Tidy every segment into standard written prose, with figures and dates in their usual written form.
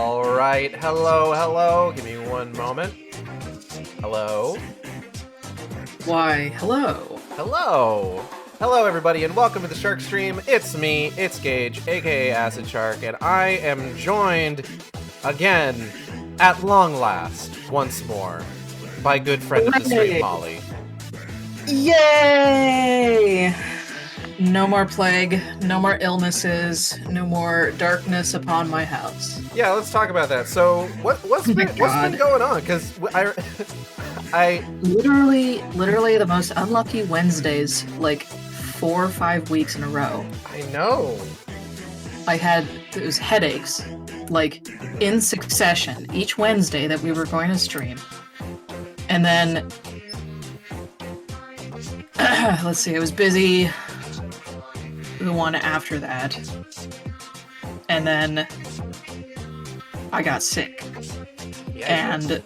All right, hello. Give me one moment. Hello. Why, hello. Hello, everybody, and welcome to the SHYRK stream. It's me, it's Gage, aka Acid Shark, and I am joined again, at long last, once more, by good friend of the stream, Molly. Yay! No more plague, no more illnesses, no more darkness upon my house. Yeah, let's talk about that. So, what's been going on? Because I literally the most unlucky Wednesdays, like 4 or 5 weeks in a row. I know. I had those headaches, like in succession, each Wednesday that we were going to stream. And then, let's see, I was busy the one after that. And then I got sick. Yeah. And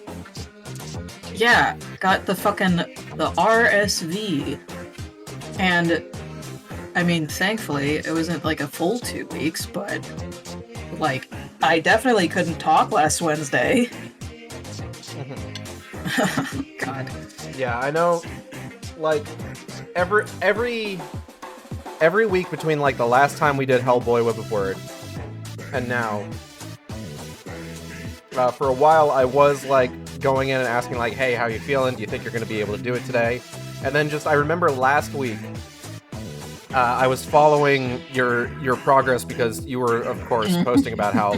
yeah, got the RSV. And I mean, thankfully, it wasn't like a full 2 weeks, but like, I definitely couldn't talk last Wednesday. God. Yeah, I know. Like, every week between like the last time we did Hellboy with Wyrd and now, for a while I was like going in and asking like, hey, how you feeling? Do you think you're going to be able to do it today? And then I remember last week, I was following your progress because you were, of course, posting about how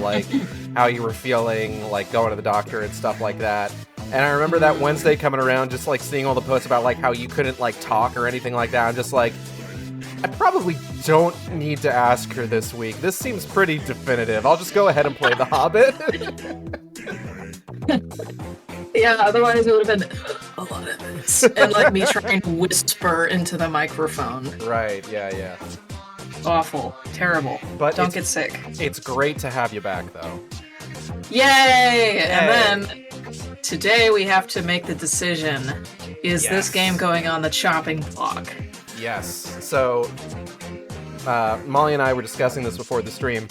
you were feeling, like going to the doctor and stuff like that. And I remember that Wednesday coming around, just like seeing all the posts about like how you couldn't like talk or anything like that. I'm just like, I probably don't need to ask her this week. This seems pretty definitive. I'll just go ahead and play The Hobbit. Yeah, otherwise it would have been a lot of this. And like me trying to whisper into the microphone. Right, yeah. Awful. Terrible. But don't get sick. It's great to have you back, though. Yay! And then today we have to make the decision. Is this game going on the chopping block? Yes. So, Molly and I were discussing this before the stream.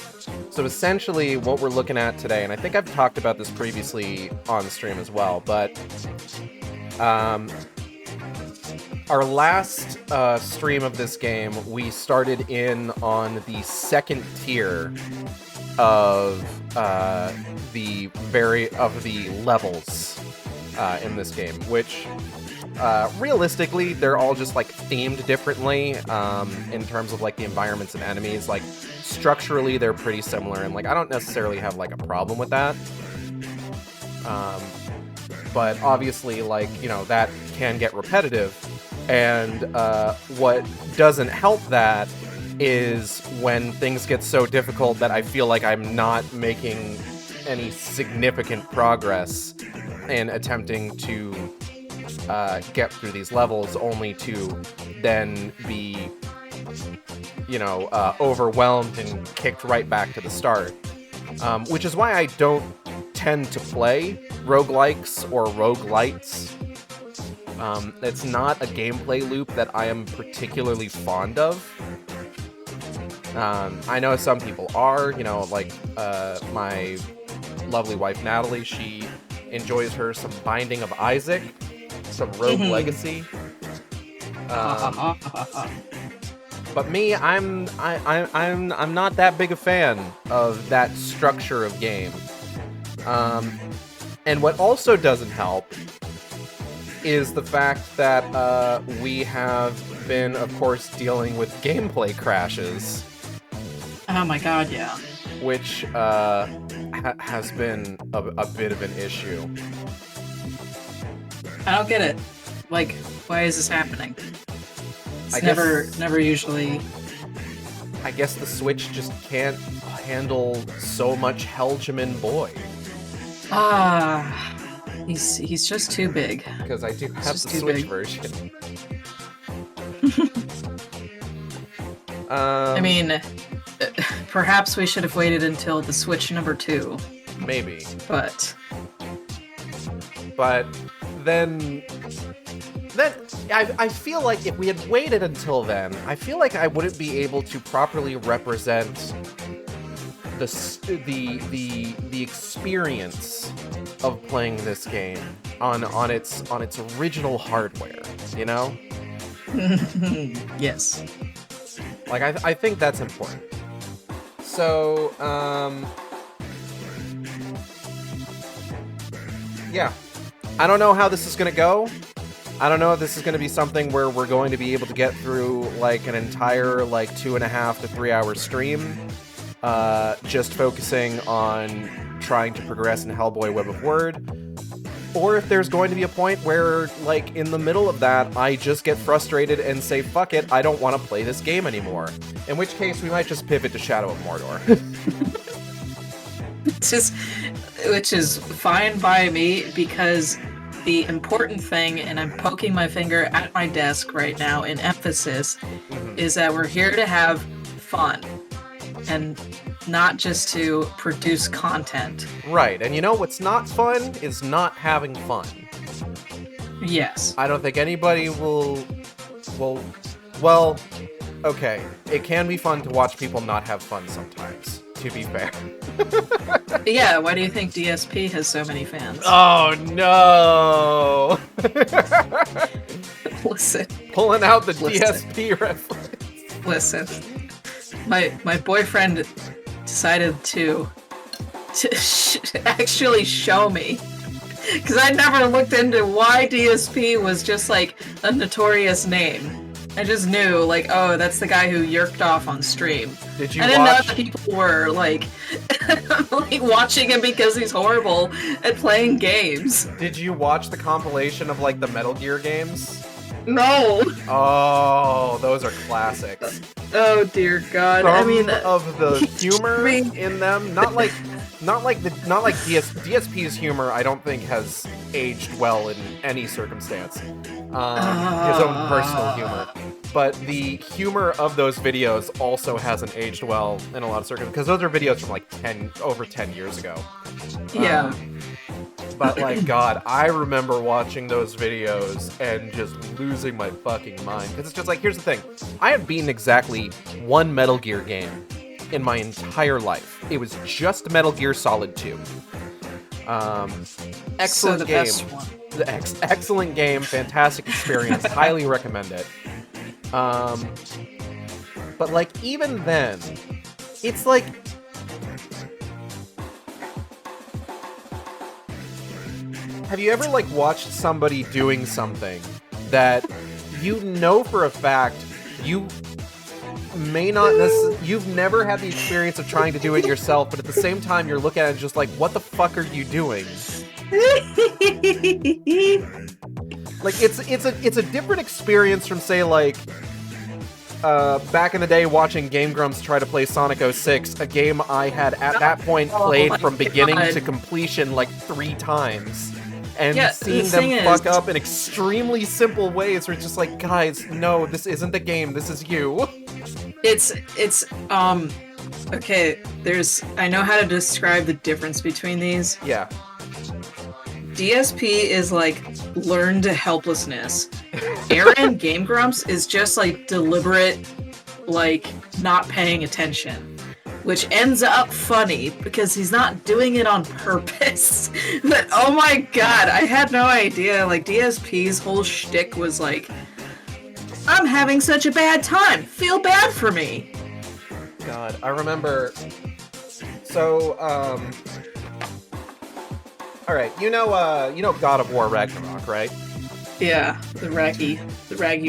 So essentially what we're looking at today, and I think I've talked about this previously on the stream as well, but our last stream of this game, we started in on the second tier of the levels in this game, which realistically, they're all just like themed differently in terms of like the environments and enemies. Like structurally, they're pretty similar, and like I don't necessarily have like a problem with that. But obviously, like, you know, that can get repetitive, and what doesn't help that is when things get so difficult that I feel like I'm not making any significant progress in attempting to get through these levels, only to then be, you know, overwhelmed and kicked right back to the start. Which is why I don't tend to play roguelikes or roguelites. It's not a gameplay loop that I am particularly fond of. I know some people are, you know, like my lovely wife Natalie, she enjoys her some Binding of Isaac, some Rogue Legacy. But me, I'm not that big a fan of that structure of game. And what also doesn't help is the fact that we have been, of course, dealing with gameplay crashes. Oh my god, yeah. Which has been a bit of an issue. I don't get it. Like, why is this happening? It's never usually... I guess the Switch just can't handle so much Helgeman boy. He's just too big. Because I do have the Switch version. I mean, perhaps we should have waited until the Switch number 2. Maybe. But then I feel like if we had waited until then, I feel like I wouldn't be able to properly represent the experience of playing this game on its original hardware, you know? Yes. Like, I think that's important. So, yeah. I don't know how this is gonna go. I don't know if this is gonna be something where we're going to be able to get through, like, an entire, like, 2.5 to 3 hour stream, just focusing on trying to progress in Hellboy Web of Wyrd. Or if there's going to be a point where, like, in the middle of that, I just get frustrated and say, fuck it, I don't want to play this game anymore. In which case, we might just pivot to Shadow of Mordor. Which is fine by me, because the important thing, and I'm poking my finger at my desk right now in emphasis, is that we're here to have fun. And not just to produce content. Right, and you know what's not fun is not having fun. Yes. I don't think anybody will, well, okay, it can be fun to watch people not have fun sometimes, to be fair. Yeah, why do you think DSP has so many fans? Oh no! Listen. Pulling out the DSP reference. Listen. My boyfriend decided to actually show me, because I never looked into why DSP was just like a notorious name. I just knew, like, oh, that's the guy who yerked off on stream. Did you I didn't know that people were like, like watching him because he's horrible at playing games. Did you watch the compilation of, like, the Metal Gear games? No. Oh, those are classics. Oh dear God! Some I mean, of the humor in them, not like DSP's humor, I don't think has aged well in any circumstance. His own personal humor, but the humor of those videos also hasn't aged well in a lot of circumstances, because those are videos from like over 10 years ago. Yeah. But, like, God, I remember watching those videos and just losing my fucking mind. Because it's just like, here's the thing. I have beaten exactly one Metal Gear game in my entire life. It was just Metal Gear Solid 2. Excellent game. Best one. Excellent game. Fantastic experience. Highly recommend it. But, like, even then, it's like... Have you ever, like, watched somebody doing something that you know for a fact you may not you've never had the experience of trying to do it yourself, but at the same time you're looking at it just like, what the fuck are you doing? Like, it's a different experience from, say, like, back in the day watching Game Grumps try to play Sonic 06, a game I had at that point played from beginning to completion like 3 times. And seeing them fuck up in extremely simple ways where it's just like, guys, no, this isn't the game, this is you. Okay, I know how to describe the difference between these. Yeah. DSP is like learned helplessness. Aaron Game Grumps is just like deliberate, like not paying attention. Which ends up funny because he's not doing it on purpose. But oh my God, I had no idea. Like, DSP's whole shtick was like, I'm having such a bad time. Feel bad for me. God, I remember. So, all right, you know God of War Ragnarok, right? Yeah, the raggy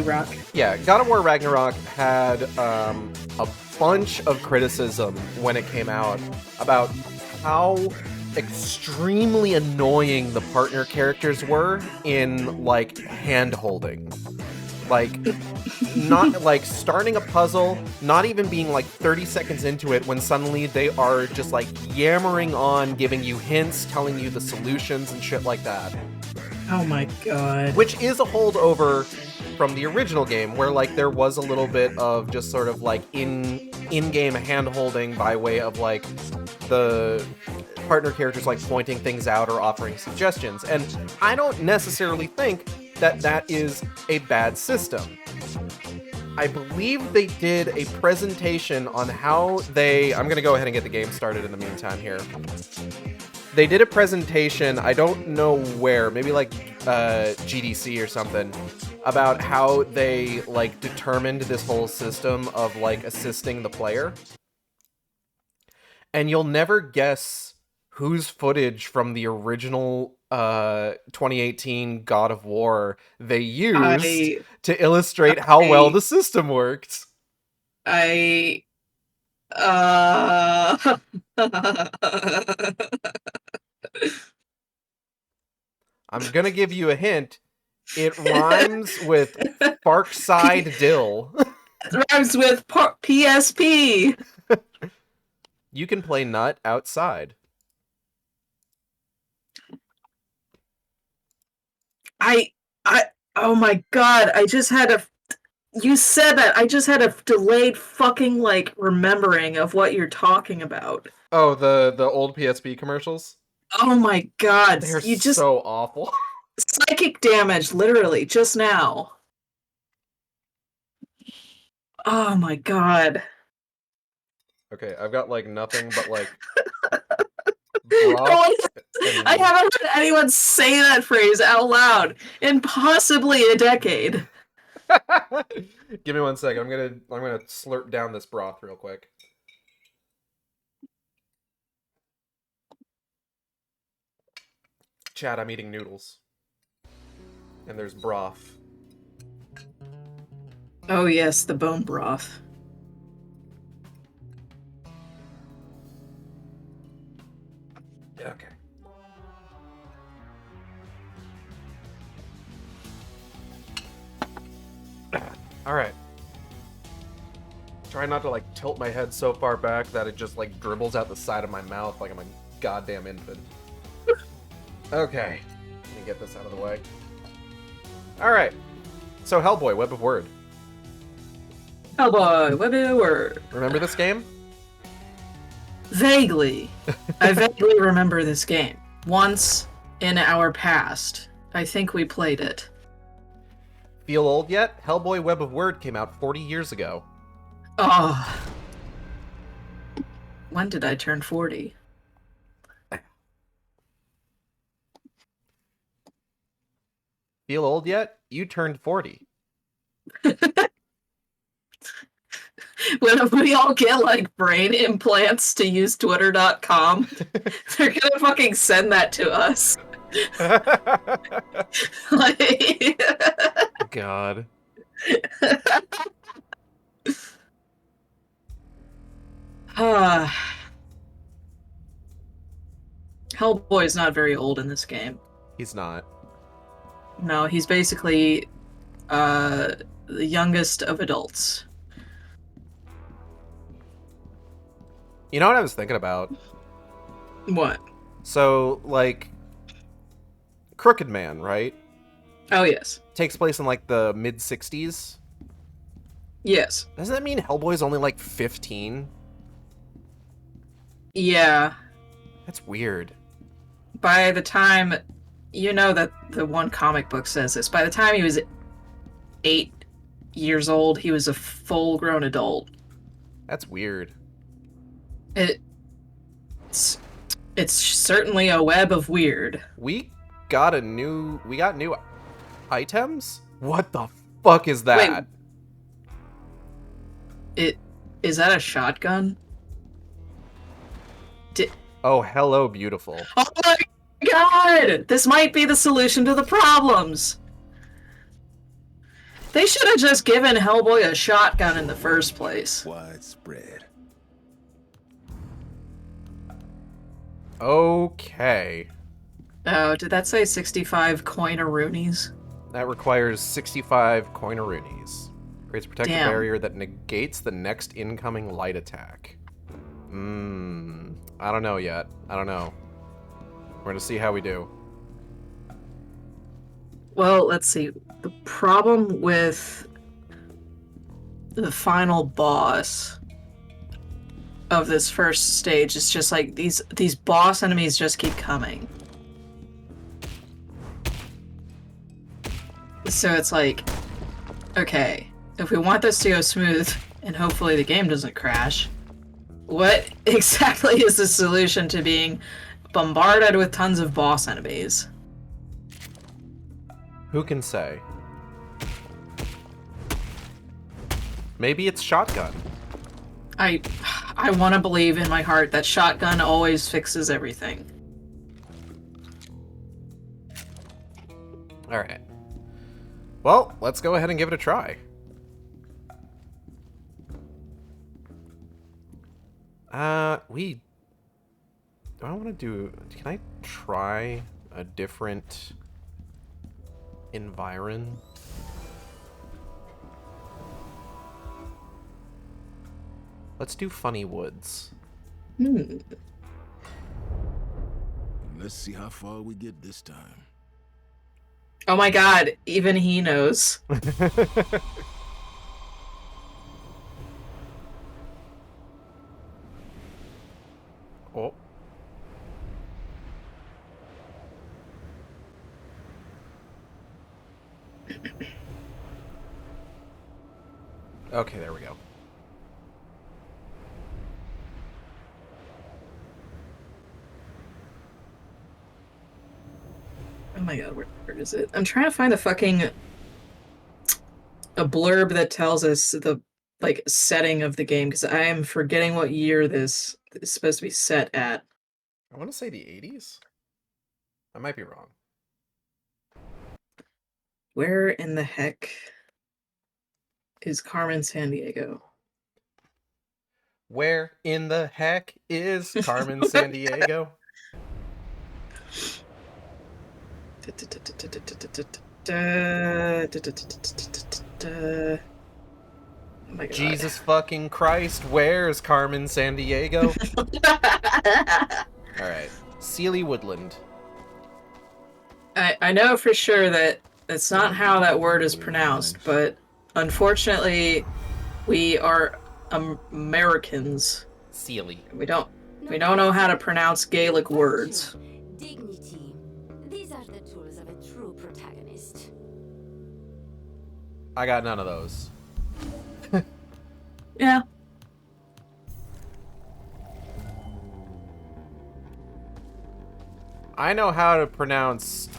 rock. Yeah, God of War Ragnarok had a bunch of criticism when it came out about how extremely annoying the partner characters were in, like, hand-holding. Like, not, like, starting a puzzle, not even being, like, 30 seconds into it when suddenly they are just, like, yammering on, giving you hints, telling you the solutions and shit like that. Oh my God. Which is a holdover from the original game, where, like, there was a little bit of just sort of, like, in-game hand-holding by way of, like, the partner characters, like, pointing things out or offering suggestions. And I don't necessarily think that that is a bad system. I believe they did a presentation on how they... I'm going to go ahead and get the game started in the meantime here. They did a presentation, I don't know where, maybe like GDC or something, about how they like determined this whole system of like assisting the player. And you'll never guess whose footage from the original 2018 God of War they used to illustrate how well the system worked. I'm gonna give you a hint. It rhymes with Parkside Dill. It rhymes with PSP. You can play Nut outside. Oh my god, I just had a... You said that, I just had a delayed fucking, like, remembering of what you're talking about. Oh, the old PSP commercials? Oh my god. They're so awful. Psychic damage, literally, just now. Oh my god. Okay, I've got, like, nothing but, like... I haven't heard anyone say that phrase out loud in possibly a decade. Give me 1 second. I'm gonna slurp down this broth real quick. Chat, I'm eating noodles. And there's broth. Oh yes, the bone broth. Okay. Alright. Try not to, like, tilt my head so far back that it just, like, dribbles out the side of my mouth like I'm a goddamn infant. Okay. Let me get this out of the way. Alright. So, Hellboy, Web of Wyrd. Hellboy, Web of Wyrd. Remember this game? Vaguely. I vaguely remember this game. Once in our past, I think we played it. Feel old yet? Hellboy Web of Wyrd came out 40 years ago. Oh. When did I turn 40? Feel old yet? You turned 40. When we all get, like, brain implants to use Twitter.com, they're gonna fucking send that to us. Like... God. Hellboy's not very old in this game. He's not. No, he's basically the youngest of adults. You know what I was thinking about? What? So, like, Crooked Man, right? Oh, yes. Takes place in, like, the mid-60s? Yes. Doesn't that mean Hellboy's only, like, 15? Yeah. That's weird. By the time... You know that the one comic book says this. By the time he was 8 years old, he was a full-grown adult. That's weird. It's certainly a web of weird. We got new items? What the fuck is that? Wait, is that a shotgun? Oh, hello, beautiful. Oh my god! This might be the solution to the problems! They should have just given Hellboy a shotgun in the first place. Widespread. Okay. Oh, did that say 65 coin-a-roonies? That requires 65 coinaroonies. Creates a protective barrier that negates the next incoming light attack. I don't know yet. I don't know. We're gonna see how we do. Well, let's see. The problem with the final boss of this first stage is just like these boss enemies just keep coming. So it's like, okay, if we want this to go smooth, and hopefully the game doesn't crash, what exactly is the solution to being bombarded with tons of boss enemies? Who can say? Maybe it's shotgun. I want to believe in my heart that shotgun always fixes everything. Alright. Well, let's go ahead and give it a try. Do I want to do... Can I try a different environ? Let's do Funny Woods. Let's see how far we get this time. Oh my god, even he knows. Oh. Okay, there we go. Oh my god, where is it? I'm trying to find a blurb that tells us the setting of the game, because I am forgetting what year this is supposed to be set at. I want to say the 80s. I might be wrong. Where in the heck is Carmen Sandiego? Where in the heck is Carmen Sandiego? Oh my god. Jesus fucking Christ, where's Carmen Sandiego? Alright. Sealy Woodland. I know for sure that that's not how that word is pronounced, but unfortunately, we are Americans. Sealy. We don't know how to pronounce Gaelic words. Dignity. These are the tools of a true protagonist. I got none of those. Yeah. I know how to pronounce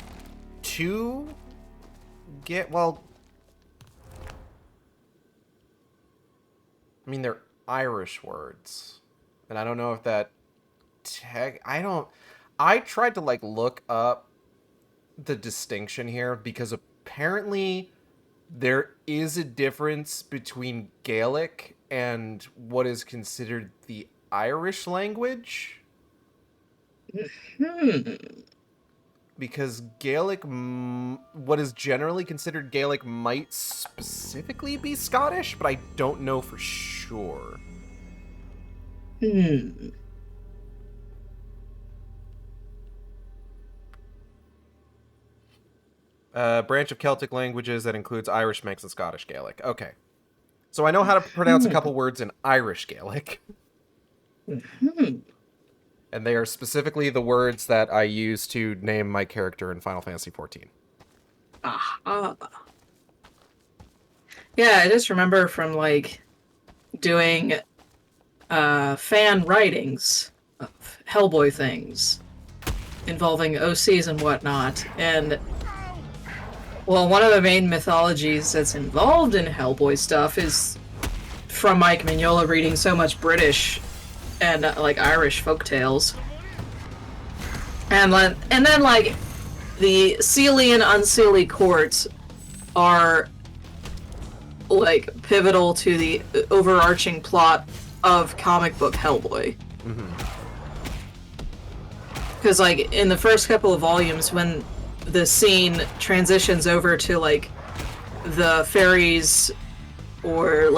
well, I mean, they're Irish words. And I don't know if that I tried to look up the distinction here because apparently there is a difference between Gaelic and what is considered the Irish language. Because Gaelic, what is generally considered Gaelic might specifically be Scottish, but I don't know for sure. Branch of Celtic languages that includes Irish, Manx, and Scottish Gaelic. Okay. So I know how to pronounce a couple words in Irish Gaelic. And they are specifically the words that I use to name my character in Final Fantasy XIV. Yeah, I just remember from doing fan writings of Hellboy things involving OCs and whatnot, and well, one of the main mythologies that's involved in Hellboy stuff is from Mike Mignola reading so much British and Irish folktales, and then the Sealy and Unsealy courts are pivotal to the overarching plot of comic book Hellboy. Because in the first couple of volumes, when the scene transitions over to the fairies, or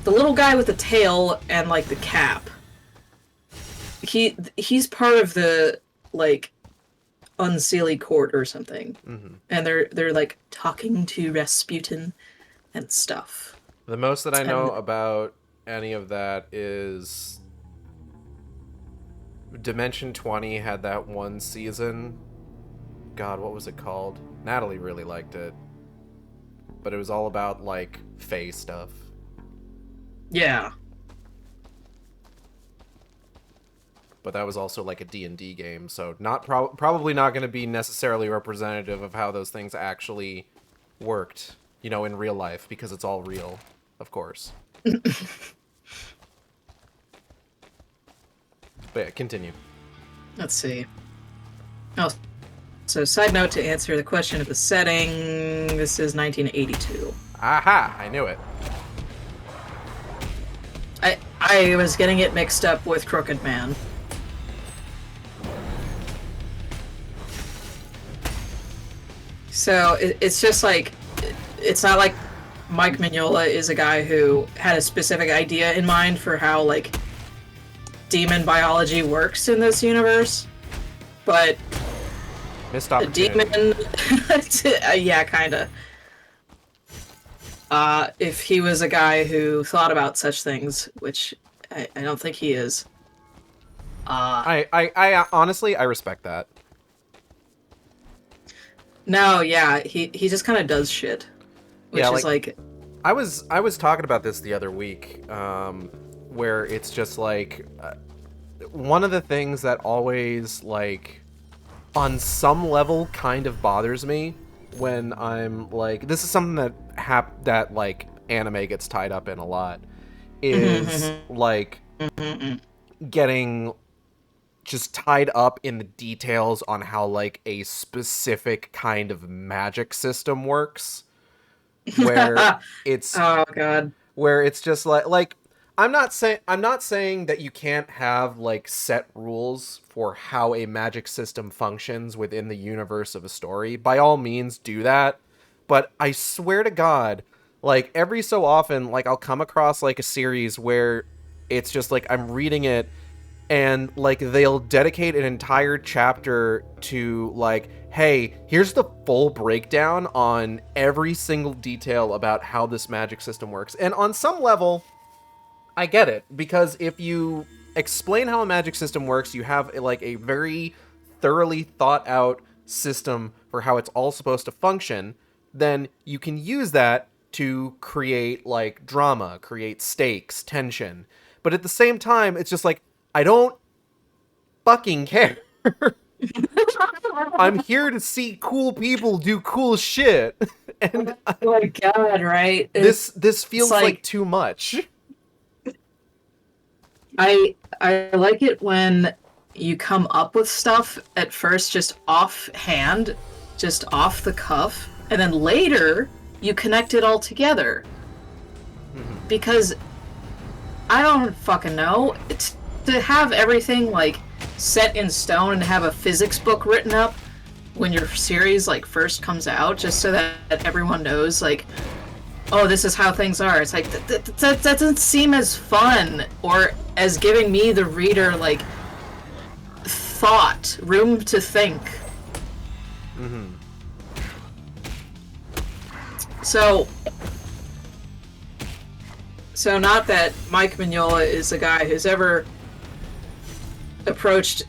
the little guy with the tail and the cap, he's part of the Unsealy court or something, and they're talking to Rasputin and stuff. The most that I know about any of that is Dimension 20 had that one season. God, what was it called? Natalie really liked it. but it was all about like Fae stuff. Yeah. But that was also like a D&D game, so not probably not going to be necessarily representative of how those things actually worked, you know, in real life, because it's all real, of course. But yeah, continue. Let's see. Oh, so side note to answer the question of the setting, this is 1982. Aha! I knew it. I was getting it mixed up with Crooked Man. So it's just like, it's not like Mike Mignola is a guy who had a specific idea in mind for how, like, demon biology works in this universe, but Missed the opportunity. demon, yeah, kinda. If he was a guy who thought about such things, which I don't think he is. I honestly, I respect that. No, yeah, he just kind of does shit, which Yeah, is like, I was talking about this the other week, where it's just like one of the things that always, like, on some level kind of bothers me when I'm like, this is something that like anime gets tied up in a lot, is like getting just tied up in the details on how like a specific kind of magic system works, where it's oh god. where it's just like I'm not saying that you can't have like set rules for how a magic system functions within the universe of a story. By all means do that, but I swear to God, like every so often, like I'll come across like a series where it's just like I'm reading it and like they'll dedicate an entire chapter to like, hey, here's the full breakdown on every single detail about how this magic system works. And on some level, I get it, because if you explain how a magic system works, you have like a very thoroughly thought out system for how it's all supposed to function, then you can use that to create like drama, create stakes, tension. But at the same time, it's just like, I don't fucking care. I'm here to see cool people do cool shit. And Oh my god, right? this feels like- like too much. I like it when you come up with stuff at first just offhand, just off the cuff, and then later you connect it all together. Because I don't fucking know. To have everything like set in stone and have a physics book written up when your series like first comes out, just so that everyone knows like, oh, this is how things are. It's like that doesn't seem as fun or as giving me, the reader, like thought, room to think. So not that Mike Mignola is a guy who's ever approached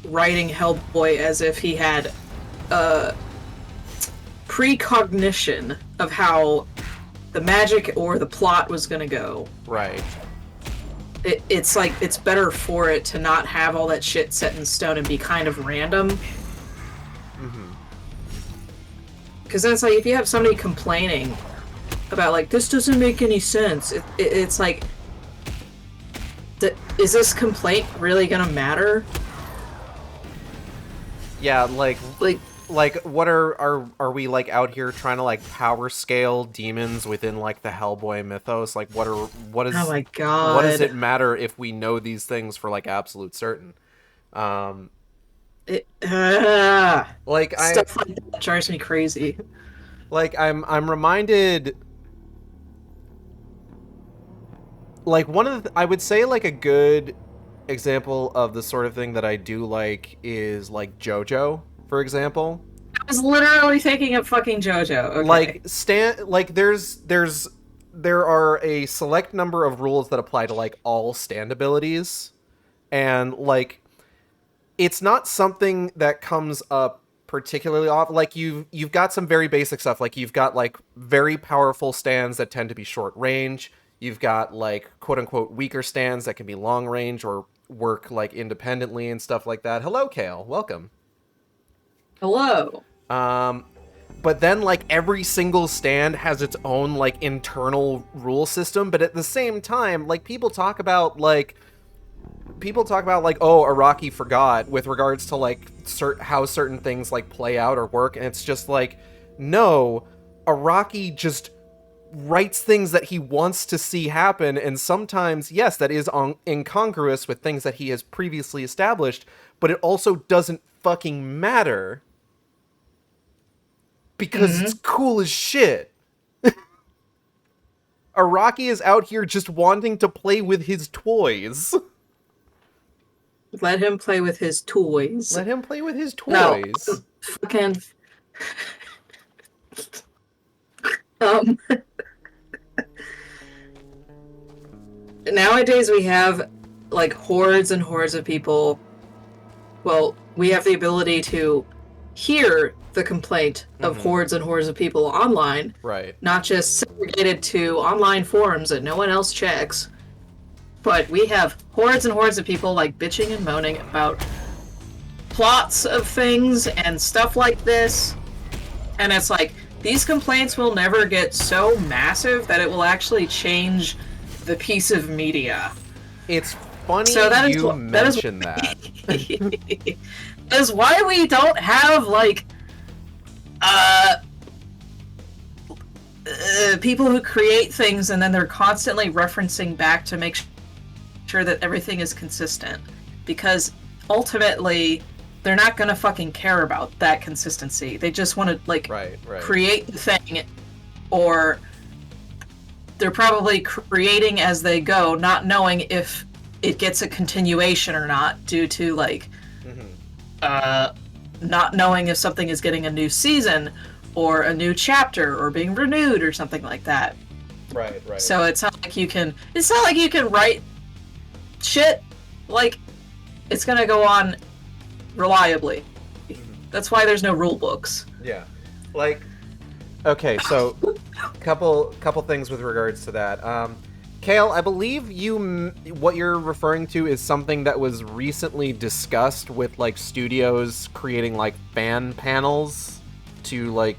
writing Hellboy as if he had precognition of how the magic or the plot was gonna go. Right. It's like, it's better for it to not have all that shit set in stone and be kind of random. Because then it's like, if you have somebody complaining about like, this doesn't make any sense, it's like, is this complaint really gonna matter? Yeah, like what are we like out here trying to like power scale demons within like the Hellboy mythos? Like what is Oh my god. what does it matter if we know these things for like absolute certain? Stuff Like that drives me crazy. Like I'm reminded, like one of the, I would say like a good example of the sort of thing that I do like is like JoJo, for example. I was literally thinking of fucking JoJo. Okay. Like there are a select number of rules that apply to like all stand abilities, and like it's not something that comes up particularly off. Like you've got some very basic stuff. Like you've got like very powerful stands that tend to be short range. You've got like quote unquote weaker stands that can be long range or work like independently and stuff like that. Hello, Kale. Welcome. Hello. But then like every single stand has its own like internal rule system. But at the same time, like people talk about like, oh, Araki forgot with regards to like how certain things like play out or work. And it's just like, no, Araki just writes things that he wants to see happen. And sometimes, yes, that is incongruous with things that he has previously established, but it also doesn't fucking matter because it's cool as shit. Araki is out here just wanting to play with his toys. Let him play with his toys. Let him play with his toys. No, fucking. Nowadays we have like hordes and hordes of people. Well, we have the ability to hear the complaint of hordes and hordes of people online. Right. Not just segregated to online forums that no one else checks. But we have hordes and hordes of people like bitching and moaning about plots of things and stuff like this. And it's like, these complaints will never get so massive that it will actually change the piece of media. It's funny so you mention that. That is why we don't have, like, people who create things and then they're constantly referencing back to make sure that everything is consistent. Because ultimately, they're not gonna fucking care about that consistency. They just want to, like, create the thing, or they're probably creating as they go, not knowing if it gets a continuation or not, due to, like, not knowing if something is getting a new season, or a new chapter, or being renewed, or something like that. Right. So it's not like you can write shit, like, it's gonna go on reliably. That's why there's no rule books. Yeah. Like, okay, so couple things with regards to that. Kale, I believe what you're referring to is something that was recently discussed with like studios creating like fan panels to like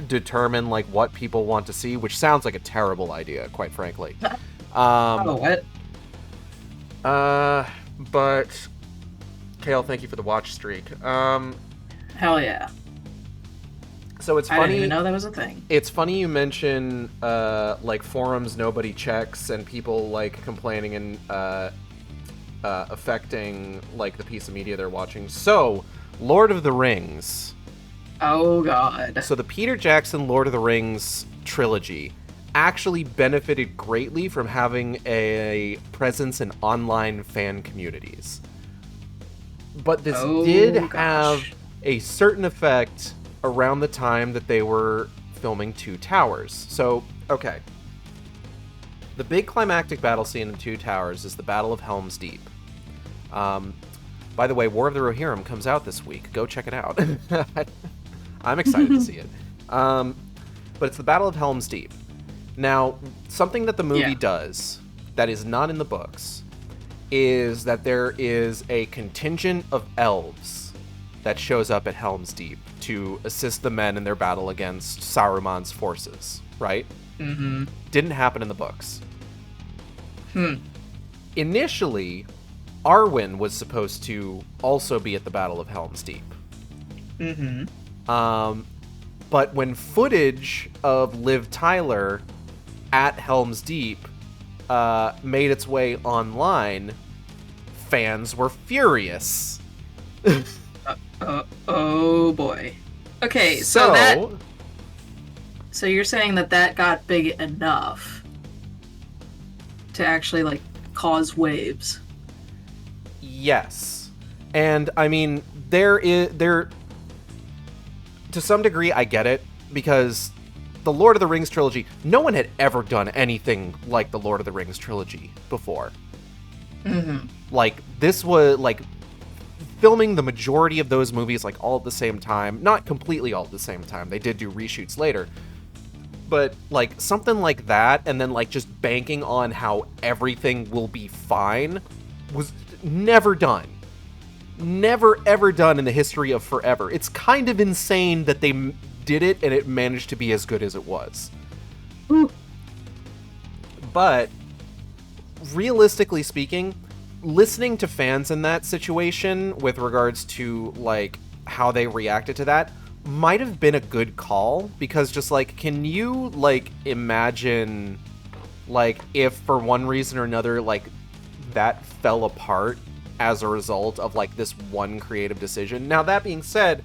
determine like what people want to see, which sounds like a terrible idea, quite frankly. What? But Kale, thank you for the watch streak. Hell yeah. So it's funny. I didn't even know that was a thing. It's funny you mention like forums nobody checks and people like complaining and affecting like the piece of media they're watching. So, Lord of the Rings. Oh god. So the Peter Jackson Lord of the Rings trilogy actually benefited greatly from having a presence in online fan communities. But this did have a certain effect around the time that they were filming Two Towers. So, okay. The big climactic battle scene in Two Towers is the Battle of Helm's Deep. By the way, War of the Rohirrim comes out this week. Go check it out. I'm excited to see it. But it's the Battle of Helm's Deep. Now, something that the movie does that is not in the books is that there is a contingent of elves that shows up at Helm's Deep to assist the men in their battle against Saruman's forces, right? Mm-hmm. Didn't happen in the books. Initially, Arwen was supposed to also be at the Battle of Helm's Deep. But when footage of Liv Tyler at Helm's Deep made its way online, fans were furious. Oh boy. Okay, so you're saying that got big enough to actually like cause waves? Yes. And I mean, there to some degree I get it, because the Lord of the Rings trilogy, no one had ever done anything like the Lord of the Rings trilogy before. Like, this was like filming the majority of those movies like all at the same time. Not completely all at the same time. They did do reshoots later. But like something like that, and then like just banking on how everything will be fine, was never done. Never ever done in the history of forever. It's kind of insane that they did it and it managed to be as good as it was. Ooh. But realistically speaking, listening to fans in that situation with regards to like how they reacted to that might have been a good call, because just like, can you like imagine like if for one reason or another like that fell apart as a result of like this one creative decision? Now that being said,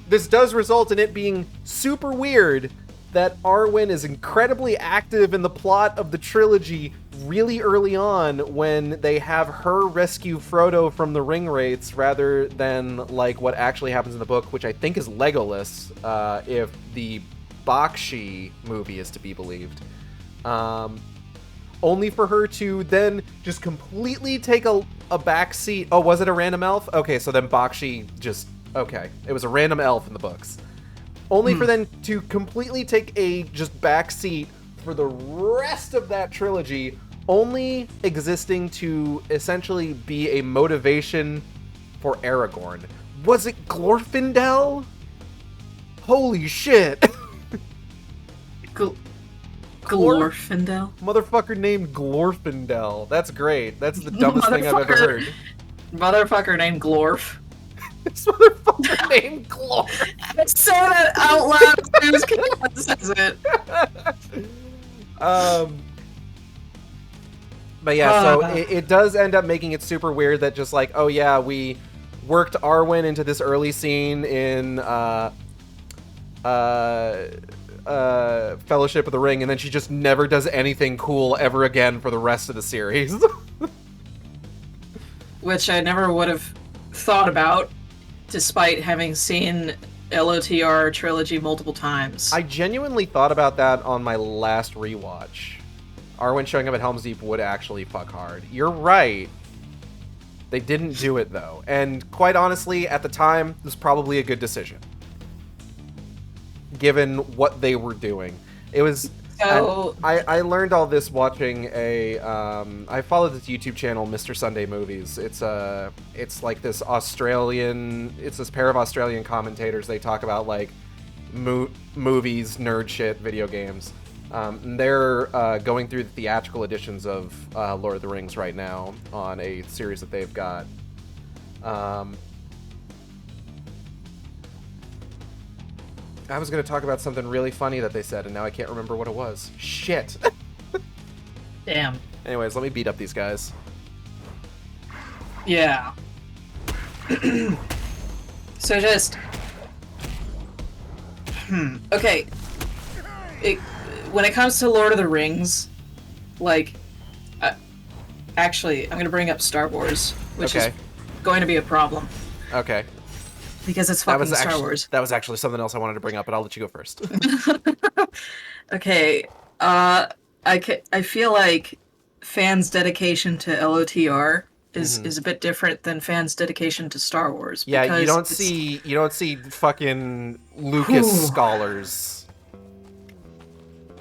this does result in it being super weird that Arwen is incredibly active in the plot of the trilogy really early on when they have her rescue Frodo from the ring wraiths rather than like what actually happens in the book, which I think is Legolas, if the Bakshi movie is to be believed. Only for her to then just completely take a back seat. Oh, was it a random elf? Okay, so then Bakshi just... Okay, it was a random elf in the books. Only for them to completely take a just back seat for the rest of that trilogy, only existing to essentially be a motivation for Aragorn. Was it Glorfindel? Holy shit. Glorfindel? Motherfucker named Glorfindel. That's great. That's the dumbest thing I've ever heard. Motherfucker named Glorf. This motherfucker named Glorf. I said that out loud as soon as Caitlin says it. But yeah, so it does end up making it super weird that just like, oh yeah, we worked Arwen into this early scene in Fellowship of the Ring, and then she just never does anything cool ever again for the rest of the series. Which I never would have thought about, despite having seen LOTR trilogy multiple times. I genuinely thought about that on my last rewatch. Arwen showing up at Helm's Deep would actually fuck hard. You're right. They didn't do it, though. And quite honestly, at the time, it was probably a good decision. Given what they were doing. It was... So... I learned all this watching a... I follow this YouTube channel, Mr. Sunday Movies. It's like this Australian... It's this pair of Australian commentators. They talk about, like, movies, nerd shit, video games. They're going through the theatrical editions of Lord of the Rings right now on a series that they've got. I was going to talk about something really funny that they said, and now I can't remember what it was. Shit. Damn. Anyways, let me beat up these guys. Yeah. So just... Okay. When it comes to Lord of the Rings, like... actually, I'm going to bring up Star Wars, which is going to be a problem. Okay. Because it's fucking Star Wars. That was actually something else I wanted to bring up, but I'll let you go first. Okay. I feel like fans' dedication to LOTR is a bit different than fans' dedication to Star Wars. Yeah, you don't see fucking Lucas scholars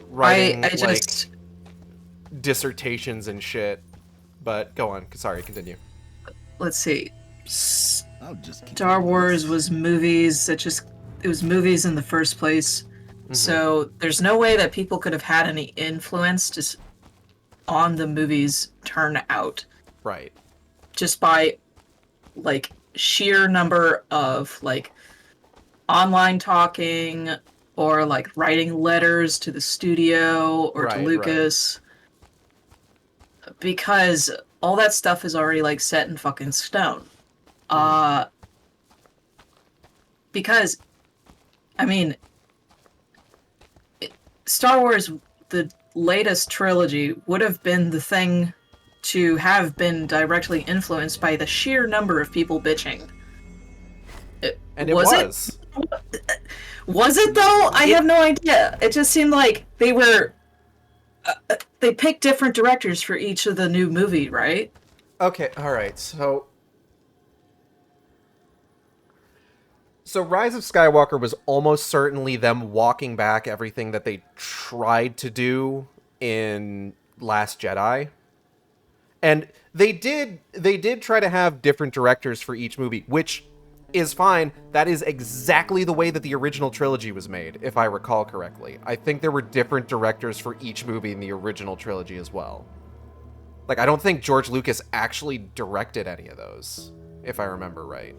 writing like dissertations and shit. But go on. Sorry, continue. Let's see. Star Wars was movies that it was movies in the first place. So there's no way that people could have had any influence on the movie's turnout. Right. Just by like sheer number of like online talking or like writing letters to the studio or to Lucas. Right. Because all that stuff is already like set in fucking stone. Because, I mean, Star Wars, the latest trilogy, would have been the thing to have been directly influenced by the sheer number of people bitching. And it was. Was it, though? I have no idea. It just seemed like they were... they picked different directors for each of the new movie, right? Okay, alright, so... So Rise of Skywalker was almost certainly them walking back everything that they tried to do in Last Jedi. And they did try to have different directors for each movie, which is fine. That is exactly the way that the original trilogy was made, if I recall correctly. I think there were different directors for each movie in the original trilogy as well. Like, I don't think George Lucas actually directed any of those, if I remember right.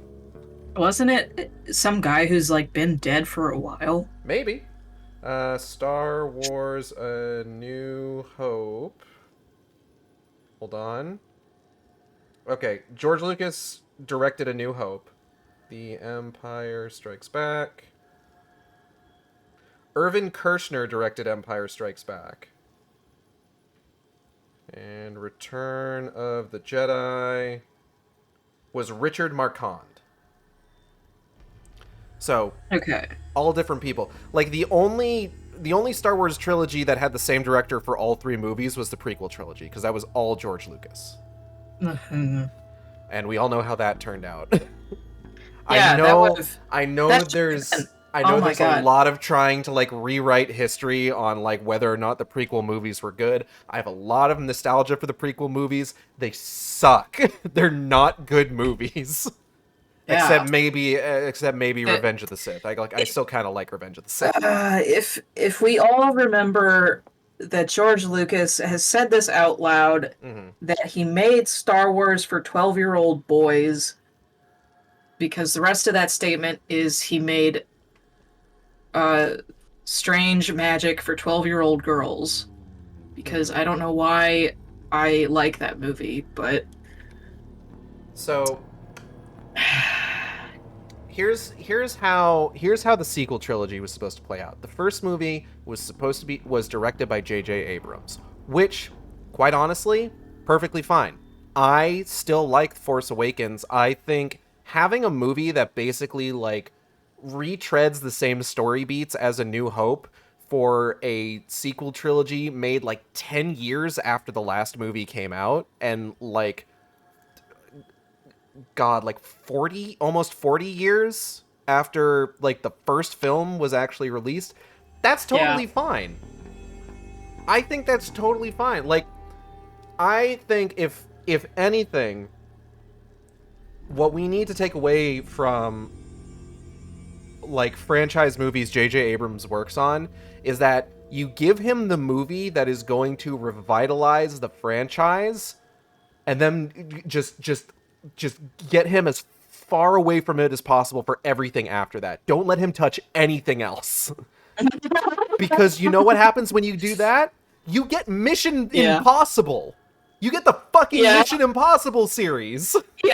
Wasn't it some guy who's like been dead for a while? Maybe. Star Wars A New Hope. Hold on. Okay, George Lucas directed A New Hope. The Empire Strikes Back. Irvin Kershner directed Empire Strikes Back. And Return of the Jedi was Richard Marquand. So, Okay. all different people. Like, the only Star Wars trilogy that had the same director for all three movies was the prequel trilogy, because that was all George Lucas. And we all know how that turned out. Yeah, I know that there's Oh my there's God. a lot of trying to like rewrite history on like whether or not the prequel movies were good. I have a lot of nostalgia for the prequel movies. They suck. They're not good movies. Yeah. Except maybe Revenge of the Sith. I still kind of like Revenge of the Sith. If we all remember that George Lucas has said this out loud, that he made Star Wars for 12-year-old boys, because the rest of that statement is he made strange magic for 12-year-old girls. Because I don't know why I like that movie, but So here's how the sequel trilogy was supposed to play out. The first movie was directed by J.J. Abrams, which, quite honestly, perfectly fine. I still like Force Awakens. I think having a movie that basically like retreads the same story beats as A New Hope for a sequel trilogy made like 10 years after the last movie came out, and like like almost 40 years after like the first film was actually released, that's totally fine. I think that's totally fine. Like, I think if anything, what we need to take away from like franchise movies J.J. Abrams works on is that you give him the movie that is going to revitalize the franchise, and then just get him as far away from it as possible for everything after that. Don't let him touch anything else. Because you know what happens when you do that? You get Mission Impossible. You get the fucking Mission Impossible series. Yeah.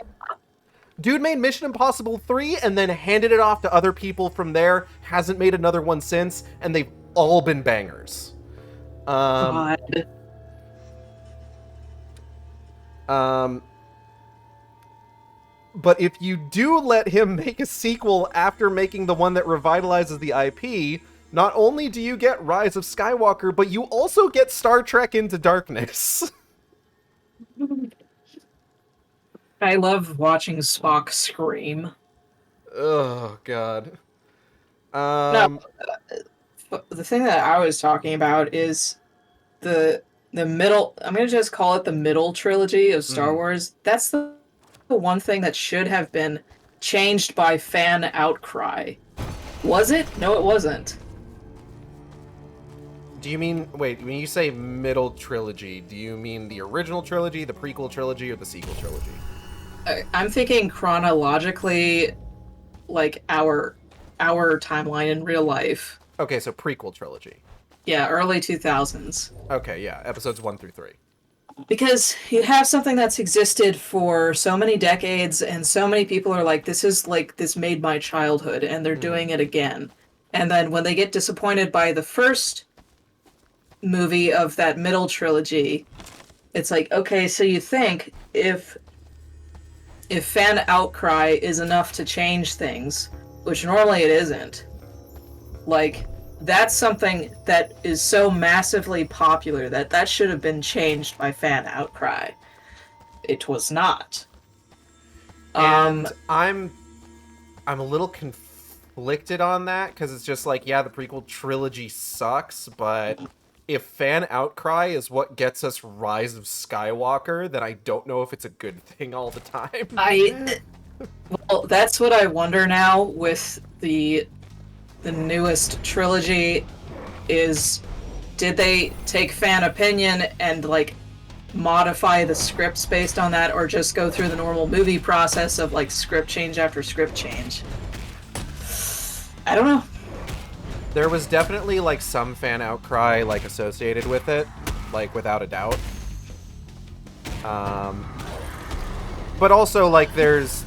Dude made Mission Impossible 3 and then handed it off to other people from there. Hasn't made another one since, and they've all been bangers. God. But if you do let him make a sequel after making the one that revitalizes the IP, not only do you get Rise of Skywalker, but you also get Star Trek Into Darkness. I love watching Spock scream. Oh, God. No, the thing that I was talking about is the middle. I'm gonna just call it the middle trilogy of Star Wars. That's the one thing that should have been changed by fan outcry. Was it? No, it wasn't. Do you mean, wait, when you say middle trilogy, do you mean the original trilogy, the prequel trilogy, or the sequel trilogy? I'm thinking chronologically, like our timeline in real life. Okay, so prequel trilogy. Yeah, early 2000s. Okay, yeah, episodes 1 through 3. Because you have something that's existed for so many decades, and so many people are like, this made my childhood, and they're doing it again. And then when they get disappointed by the first movie of that middle trilogy, it's like, okay, so you think if fan outcry is enough to change things, which normally it isn't, like, that's something that is so massively popular that should have been changed by fan outcry. It was not. And I'm a little confused conflicted on that, because it's just like, yeah, the prequel trilogy sucks, but if fan outcry is what gets us Rise of Skywalker, then I don't know if it's a good thing all the time. Well, that's what I wonder now with the newest trilogy is, did they take fan opinion and, like, modify the scripts based on that, or just go through the normal movie process of, like, script change after script change? I don't know. There was definitely, like, some fan outcry, like, associated with it, like, without a doubt. But also, like, there's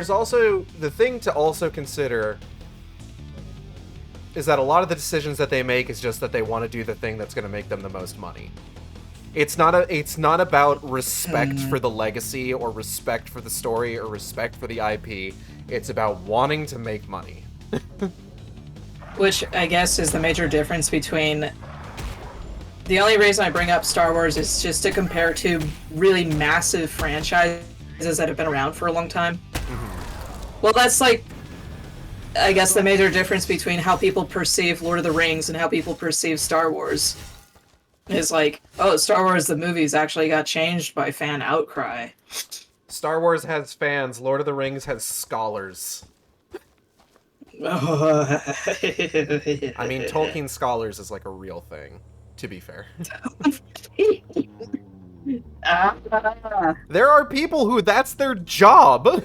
also, the thing to also consider is that a lot of the decisions that they make is just that they want to do the thing that's going to make them the most money. It's not about respect for the legacy or respect for the story or respect for the IP. It's about wanting to make money. Which I guess is the major difference between... The only reason I bring up Star Wars is just to compare two really massive franchises that have been around for a long time. Well, that's like, I guess, the major difference between how people perceive Lord of the Rings and how people perceive Star Wars. Is like, oh, Star Wars the movies actually got changed by fan outcry. Star Wars has fans, Lord of the Rings has scholars. I mean, Tolkien scholars is like a real thing, to be fair. There are people who that's their job.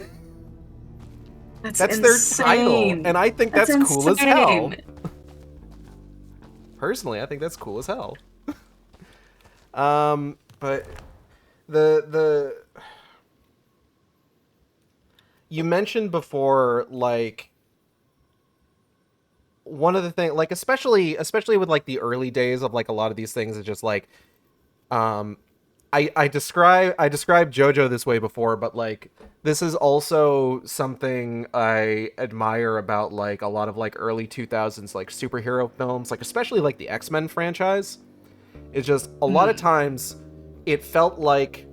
That's their title, and I think that's cool as hell. Personally, I think that's cool as hell. But you mentioned before, like, one of the things, like, especially with, like, the early days of, like, a lot of these things, is just like, I described JoJo this way before, but, like, this is also something I admire about, like, a lot of, like, early 2000s, like, superhero films, like, especially, like, the X-Men franchise. It's just, a lot of times, it felt like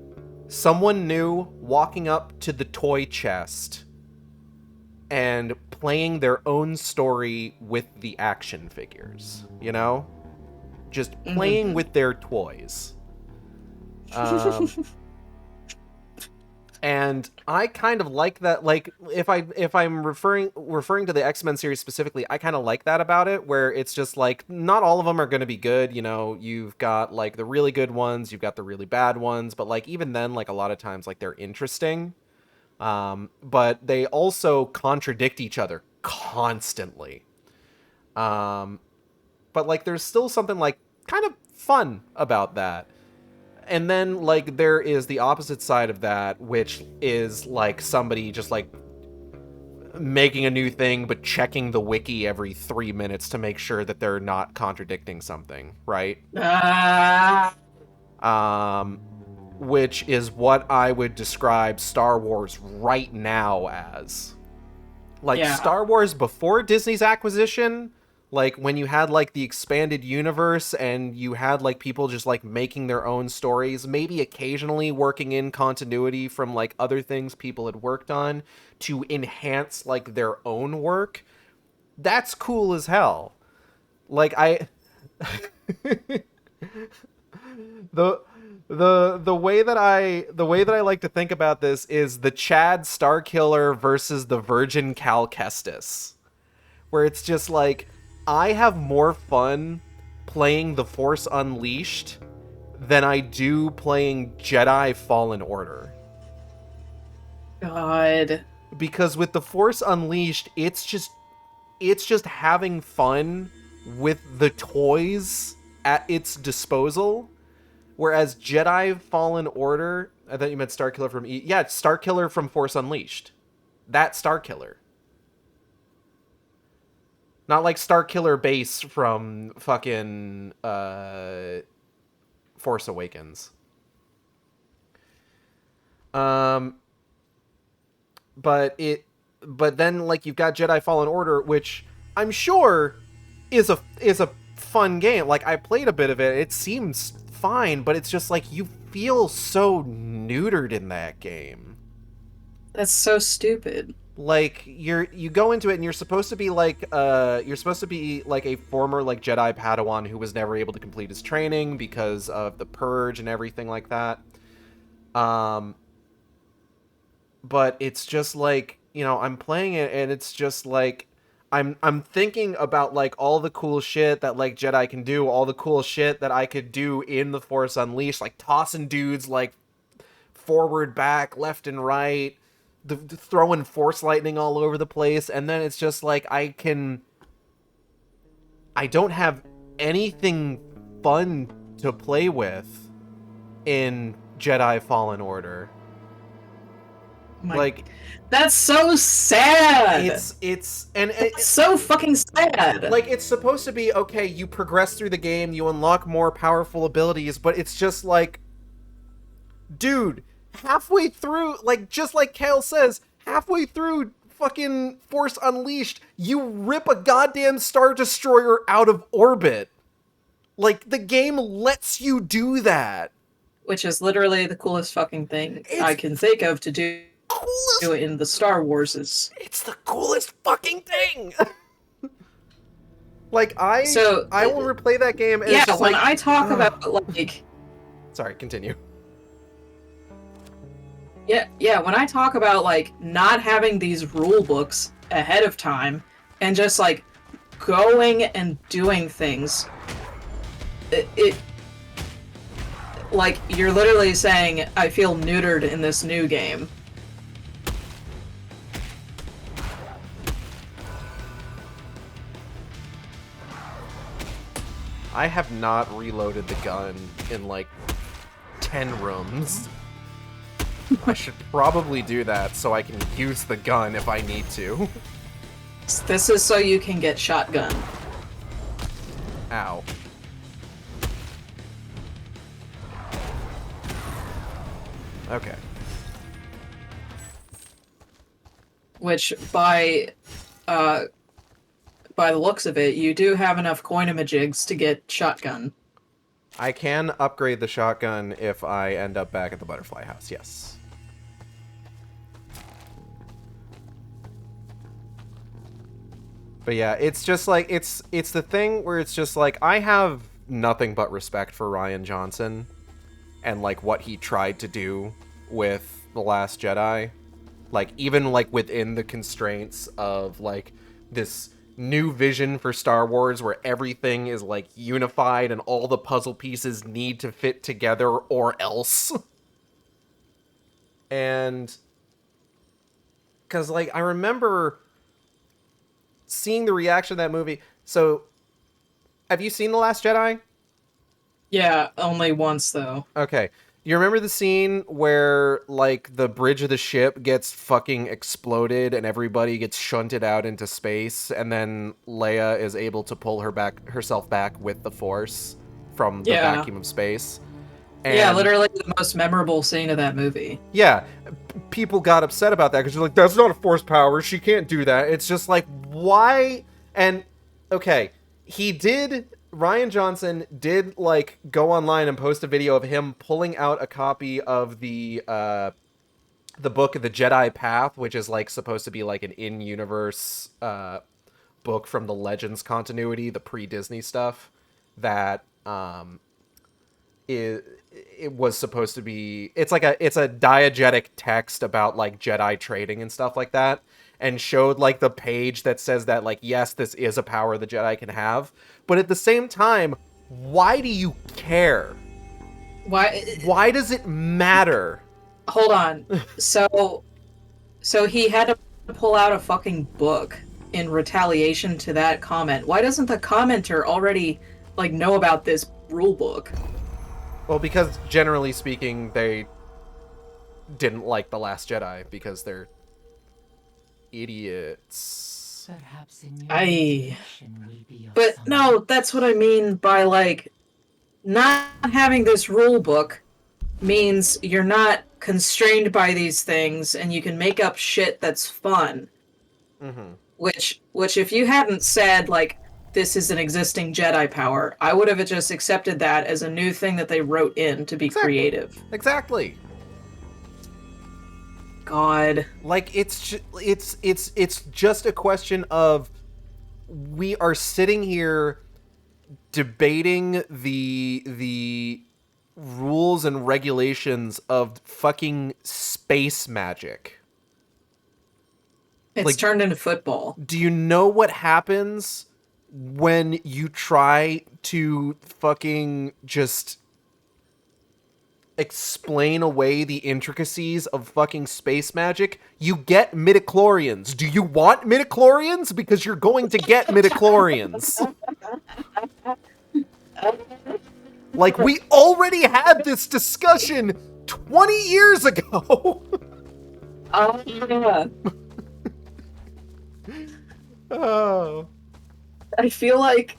someone new walking up to the toy chest and playing their own story with the action figures, you know? Just playing with their toys. And I kind of like that. Like, if I'm referring to the X-Men series specifically, I kind of like that about it, where it's just like, not all of them are going to be good. You know, you've got, like, the really good ones, you've got the really bad ones, but, like, even then, like, a lot of times, like, they're interesting. But they also contradict each other constantly. But, like, there's still something, like, kind of fun about that. And then, like, there is the opposite side of that, which is, like, somebody just, like, making a new thing, but checking the wiki every 3 minutes to make sure that they're not contradicting something, right? Which is what I would describe Star Wars right now as. Like, Star Wars before Disney's acquisition, like, when you had, like, the expanded universe and you had, like, people just, like, making their own stories, maybe occasionally working in continuity from, like, other things people had worked on to enhance, like, their own work, that's cool as hell. Like, the way that I like to think about this is the Chad Starkiller versus the Virgin Cal Kestis, where it's just like, I have more fun playing The Force Unleashed than I do playing Jedi Fallen Order. God. Because with The Force Unleashed, it's just having fun with the toys at its disposal. Whereas Jedi Fallen Order, I thought you meant Starkiller from Starkiller from Force Unleashed. That Starkiller. Not like Starkiller Base from fucking Force Awakens. But then, like, you've got Jedi Fallen Order, which I'm sure is a fun game. Like, I played a bit of it. It seems fine, but it's just like, you feel so neutered in that game. That's so stupid. like you go into it and you're supposed to be like a former like Jedi Padawan who was never able to complete his training because of the purge and everything like that. But it's just like, you know, I'm playing it and it's just like I'm thinking about like all the cool shit that like Jedi can do, all the cool shit that I could do in the Force Unleashed, like tossing dudes like forward, back, left and right, the throwing force lightning all over the place, and then it's just like I don't have anything fun to play with in Jedi Fallen Order. Like, that's so sad. It's so fucking sad. Like, it's supposed to be, okay, you progress through the game, you unlock more powerful abilities, but it's just like, dude, halfway through, like, just like Kale says, halfway through fucking Force Unleashed, you rip a goddamn Star Destroyer out of orbit. Like, the game lets you do that. Which is literally the coolest fucking thing I can think of to do in the Star Warses. It's the coolest fucking thing! Like, I will replay that game and yeah, it's just when like, I talk about, like... Sorry, continue. Yeah, when I talk about, like, not having these rule books ahead of time and just, like, going and doing things, it like, you're literally saying, I feel neutered in this new game. I have not reloaded the gun in, like, 10 rooms. I should probably do that so I can use the gun if I need to. This is so you can get shotgun. Ow. Okay. Which, by the looks of it, you do have enough coinamajigs to get shotgun. I can upgrade the shotgun if I end up back at the butterfly house, yes. But yeah, it's just like, it's the thing where it's just like, I have nothing but respect for Rian Johnson and like what he tried to do with The Last Jedi. Like, even like within the constraints of like this new vision for Star Wars where everything is like unified and all the puzzle pieces need to fit together or else. And because like I remember seeing the reaction of that movie. So have you seen The Last Jedi? Yeah, only once though. Okay. You remember the scene where, like, the bridge of the ship gets fucking exploded and everybody gets shunted out into space, and then Leia is able to pull herself back with the Force from the vacuum of space? And yeah, literally the most memorable scene of that movie. Yeah, people got upset about that because they're like, that's not a Force power, she can't do that. It's just like, why? And, okay, Rian Johnson did, like, go online and post a video of him pulling out a copy of the book of the Jedi Path, which is, like, supposed to be, like, an in-universe book from the Legends continuity, the pre-Disney stuff, that it was supposed to be... It's a diegetic text about, like, Jedi trading and stuff like that, and showed, like, the page that says that, like, yes, this is a power the Jedi can have. But at the same time, why do you care? Why does it matter? Hold on. So he had to pull out a fucking book in retaliation to that comment. Why doesn't the commenter already, like, know about this rule book? Well, because generally speaking, they didn't like The Last Jedi because they're idiots. Perhaps in your But no, that's what I mean by, like, not having this rule book means you're not constrained by these things and you can make up shit that's fun. Mm-hmm. Which if you hadn't said, like, this is an existing Jedi power, I would have just accepted that as a new thing that they wrote in to be creative. Exactly. God. Like, it's just a question of we are sitting here debating the rules and regulations of fucking space magic. It's Like, turned into football. do you know what happens when you try to fucking just explain away the intricacies of fucking space magic? You get midichlorians. Do you want midichlorians? Because you're going to get midichlorians. Like, we already had this discussion 20 years ago. Oh, yeah. Oh. I feel like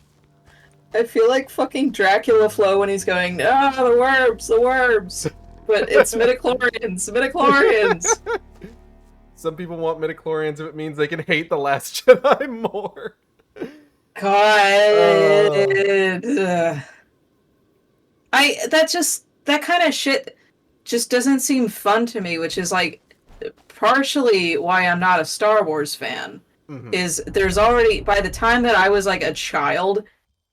fucking Dracula Flow when he's going, the worms. But it's midichlorians. Some people want midichlorians if it means they can hate The Last Jedi more. God. That kind of shit just doesn't seem fun to me, which is like partially why I'm not a Star Wars fan. Mm-hmm. Is there's already, by the time that I was like a child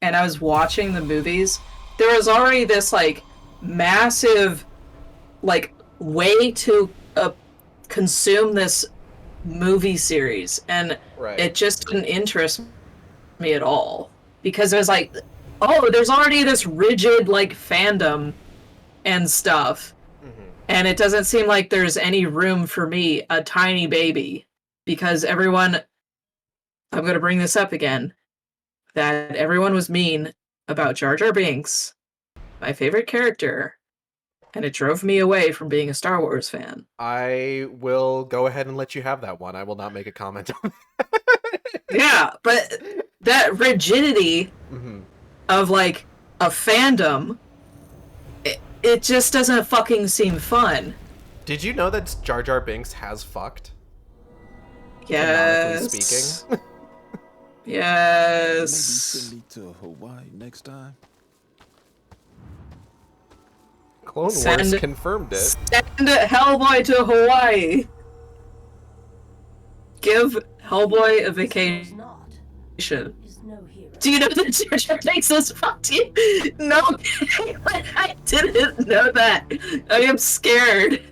and I was watching the movies, there was already this like massive like way to consume this movie series, and Right. it just didn't interest me at all, because it was like, oh, there's already this rigid like fandom and stuff, and it doesn't seem like there's any room for me, a tiny baby, because everyone, I'm going to bring this up again, that everyone was mean about Jar Jar Binks, my favorite character, and it drove me away from being a Star Wars fan. I will go ahead and let you have that one. I will not make a comment on that. Yeah, but that rigidity of like a fandom, it just doesn't fucking seem fun. Did you know that Jar Jar Binks has fucked? Yes. Canonically speaking. Maybe Yes. send me to Hawaii next time. Clone Wars Send- confirmed it. Send Hellboy to Hawaii. Give Hellboy a vacation. Not is no hero. Do you know that Jar Jar Binks has fucked you? No, I didn't know that. I am scared.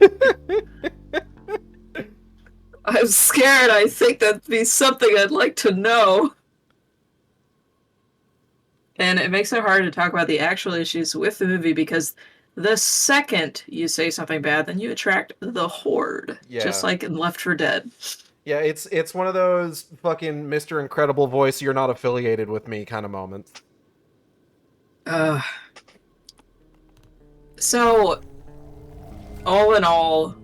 I'm scared. I think that'd be something I'd like to know. And it makes it hard to talk about the actual issues with the movie, because the second you say something bad, then you attract the horde. Yeah. Just like in Left 4 Dead. Yeah, it's one of those fucking Mr. Incredible voice, you're not affiliated with me kind of moments. So, all in all,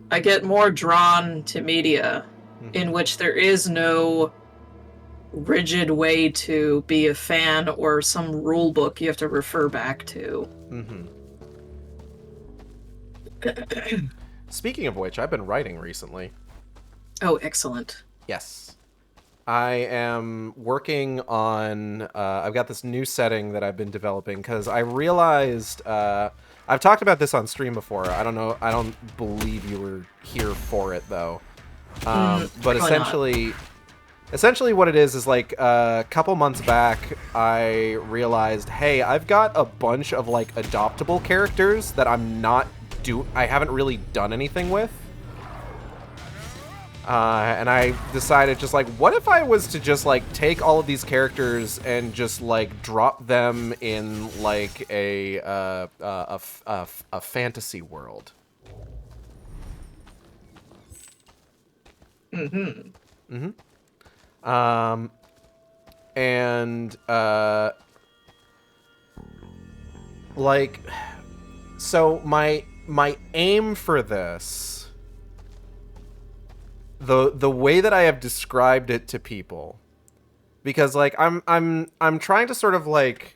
I get more drawn to media in which there is no rigid way to be a fan or some rule book you have to refer back to. Speaking of which, I've been writing recently. Oh, excellent. Yes. I am working on, I've got this new setting that I've been developing, because I realized, I've talked about this on stream before. I don't believe you were here for it, though. But essentially what it is like, a couple months back, I realized, hey, I've got a bunch of, like, adoptable characters that I haven't really done anything with. And I decided, just like, what if I was to just like take all of these characters and just like drop them in like a fantasy world? And like, so my aim for this, the way that I have described it to people, because like I'm trying to sort of like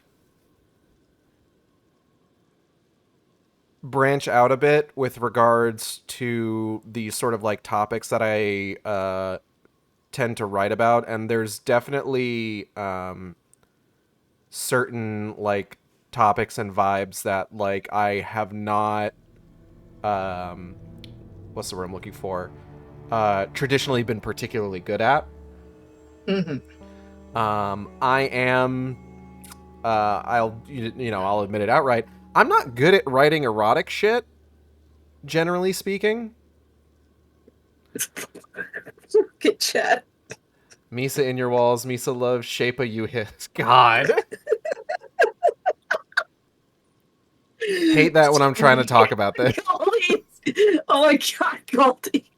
branch out a bit with regards to the sort of like topics that I tend to write about, and there's definitely certain like topics and vibes that like I have not what's the word I'm looking for? Traditionally been particularly good at. I am. I'll admit it outright. I'm not good at writing erotic shit. Generally speaking. Good chat. Misa in your walls. Misa loves shape of you his. God. Hate that when I'm trying to talk about this. Goldie. Oh my god, Goldie.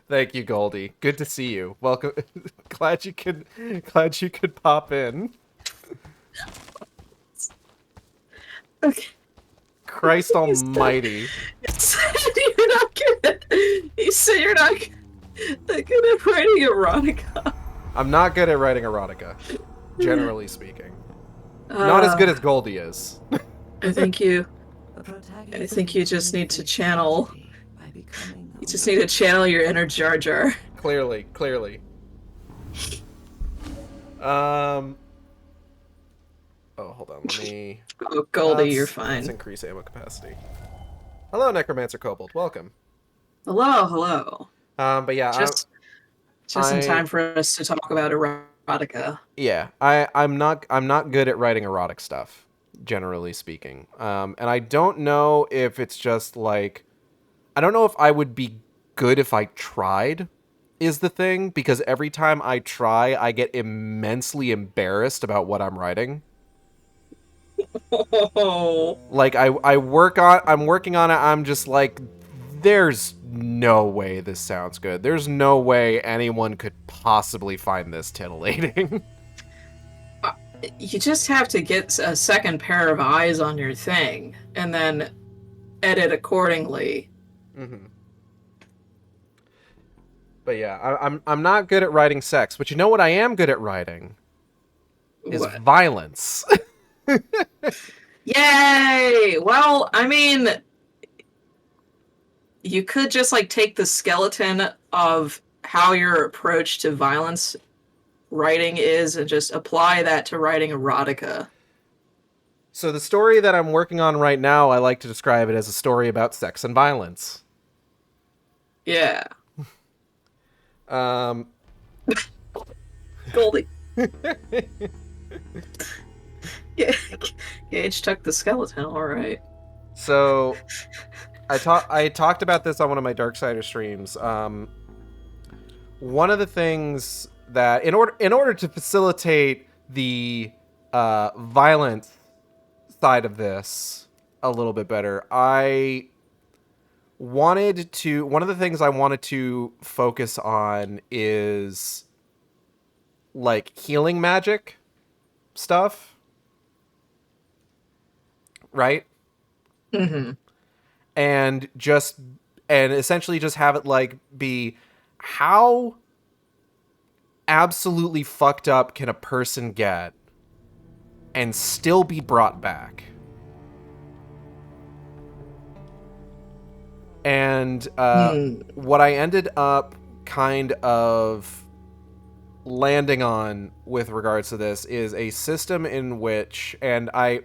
Thank you, Goldie. Good to see you. Welcome. glad you could pop in. Okay. Christ almighty. You're not good. You said you're not good at writing erotica. I'm not good at writing erotica, generally speaking. Not as good as Goldie is. I think you just need to channel. You just need to channel your inner Jar Jar. Clearly. Oh, hold on. Let me. Oh, Goldie, you're fine. Let's increase ammo capacity. Hello, Necromancer Kobold. Welcome. Hello. But yeah, just in time for us to talk about erotica. Yeah, I'm not good at writing erotic stuff, generally speaking. And I don't know if it's just like, I don't know if I would be good if I tried, is the thing, because every time I try, I get immensely embarrassed about what I'm writing. Oh. Like I'm working on it. I'm just like, there's no way this sounds good. There's no way anyone could possibly find this titillating. You just have to get a second pair of eyes on your thing and then edit accordingly. Mm-hmm. But yeah, I'm not good at writing sex, but you know what I am good at writing? Is violence. Yay! Well, I mean, you could just like take the skeleton of how your approach to violence writing is and just apply that to writing erotica. So the story that I'm working on right now, I like to describe it as a story about sex and violence. Yeah. Goldie. Yeah, Gage took the skeleton, alright. So, I talked about this on one of my Darksider streams. One of the things that, in order to facilitate the violent side of this a little bit better, one of the things I wanted to focus on is like healing magic stuff. Right? Mm-hmm. And essentially just have it like be, how absolutely fucked up can a person get and still be brought back? And what I ended up kind of landing on with regards to this is a system in which, and I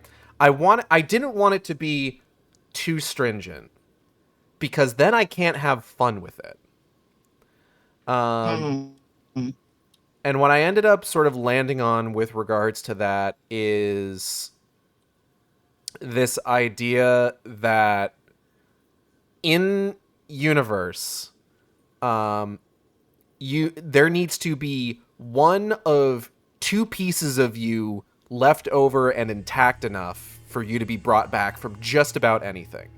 didn't want it to be too stringent, because then I can't have fun with it. And what I ended up sort of landing on with regards to that is this idea that in universe, there needs to be one of two pieces of you left over and intact enough for you to be brought back from just about anything.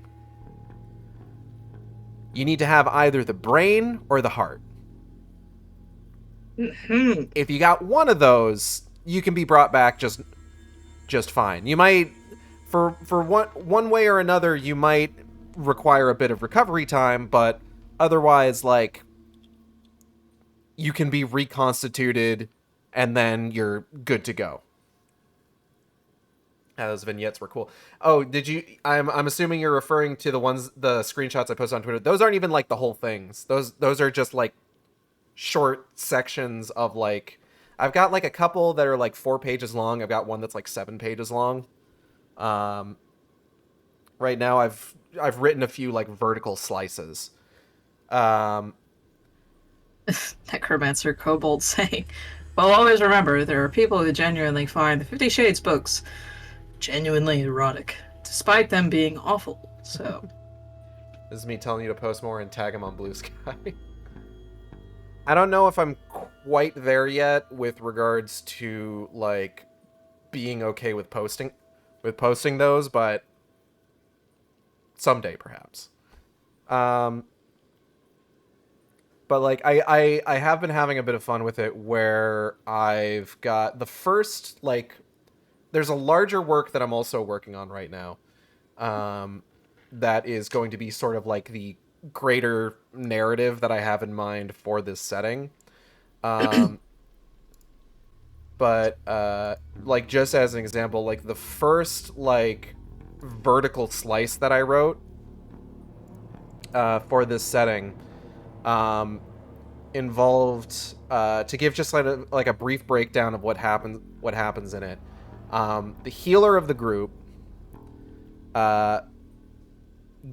You need to have either the brain or the heart. Mm-hmm. If you got one of those, you can be brought back just fine. You might, for one way or another, you might require a bit of recovery time, but otherwise, like, you can be reconstituted and then you're good to go. Those vignettes were cool. Oh, did you? I'm assuming you're referring to the screenshots I posted on Twitter. Those aren't even like the whole things. Those are just like short sections of like. I've got like a couple that are like 4 pages long. I've got one that's like 7 pages long. Right now I've written a few like vertical slices. Necromancer Kobold saying, well, always remember, there are people who genuinely find the 50 Shades books genuinely erotic, despite them being awful, so... This is me telling you to post more and tag him on Blue Sky. I don't know if I'm quite there yet with regards to, like, being okay with posting those, but someday, perhaps. But, like, I have been having a bit of fun with it where I've got the first, like... There's a larger work that I'm also working on right now. That is going to be sort of like the greater narrative that I have in mind for this setting. But, like, just as an example, like, the first, like, vertical slice that I wrote for this setting involved, to give just like a brief breakdown of what happens in it. The healer of the group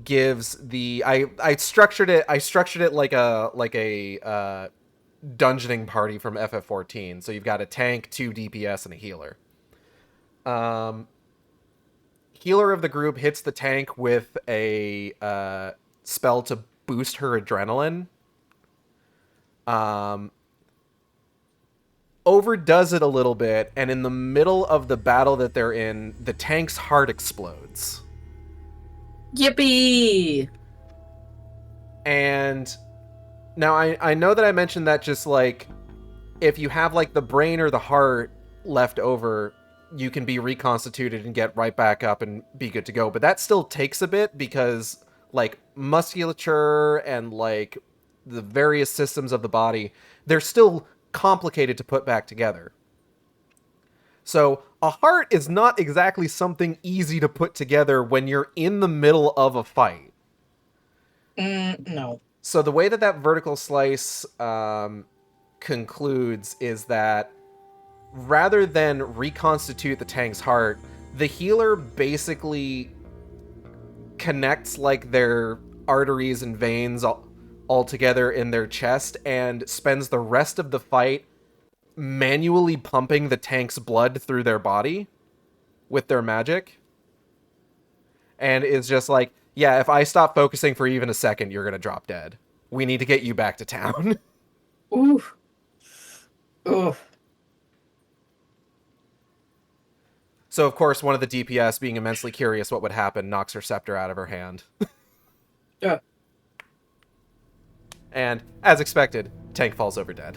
gives the I structured it like a dungeoning party from FF14. So you've got a tank, 2 DPS, and a healer. Healer of the group hits the tank with a spell to boost her adrenaline. Overdoes it a little bit, and in the middle of the battle that they're in, the tank's heart explodes. Yippee! And now I know that I mentioned that just, like, if you have, like, the brain or the heart left over, you can be reconstituted and get right back up and be good to go. But that still takes a bit because, like, musculature and, like, the various systems of the body, they're still complicated to put back together. So a heart is not exactly something easy to put together when you're in the middle of a fight. No. So the way that vertical slice concludes is that rather than reconstitute the tank's heart, the healer basically connects, like, their arteries and veins all together in their chest and spends the rest of the fight manually pumping the tank's blood through their body with their magic. And is just like, yeah, if I stop focusing for even a second, you're gonna drop dead. We need to get you back to town. Oof. Oof. So, of course, one of the DPS, being immensely curious what would happen, knocks her scepter out of her hand. Yeah. And, as expected, tank falls over dead.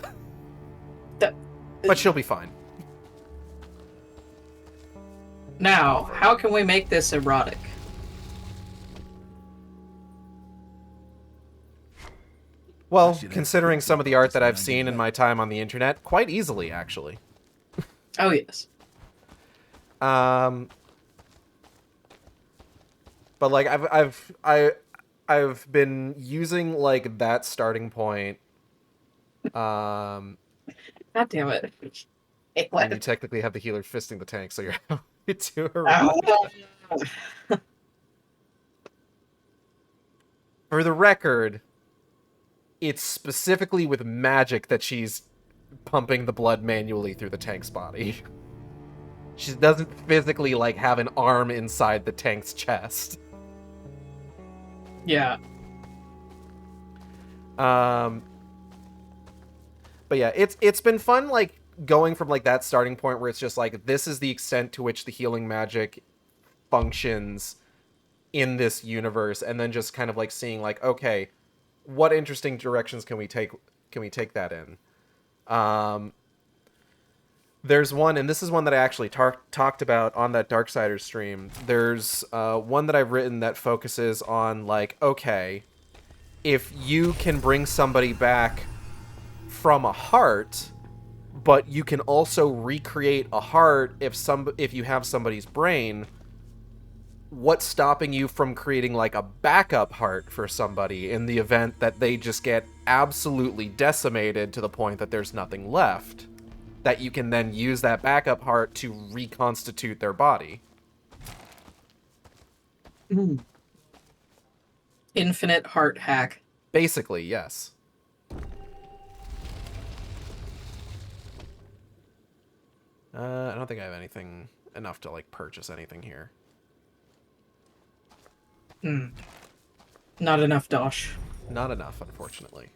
But she'll be fine. Now, how can we make this erotic? Well, considering some of the art that I've seen in my time on the internet, quite easily, actually. Oh, yes. But, like, I've been using, like, that starting point. God damn it. Hey, And you technically have the healer fisting the tank, so you're too erotic. For the record, it's specifically with magic that she's pumping the blood manually through the tank's body. She doesn't physically, like, have an arm inside the tank's chest. Yeah. But yeah, it's been fun, like, going from, like, that starting point where it's just like, this is the extent to which the healing magic functions in this universe, and then just kind of, like, seeing, like, okay, what interesting directions can we take that in? There's one, and this is one that I actually talked about on that Darksiders stream. There's one that I've written that focuses on, like, okay, if you can bring somebody back from a heart, but you can also recreate a heart if you have somebody's brain, what's stopping you from creating, like, a backup heart for somebody in the event that they just get absolutely decimated to the point that there's nothing left, that you can then use that backup heart to reconstitute their body? Infinite heart hack. Basically, yes. I don't think I have anything enough to, like, purchase anything here. Not enough dosh. Not enough, unfortunately.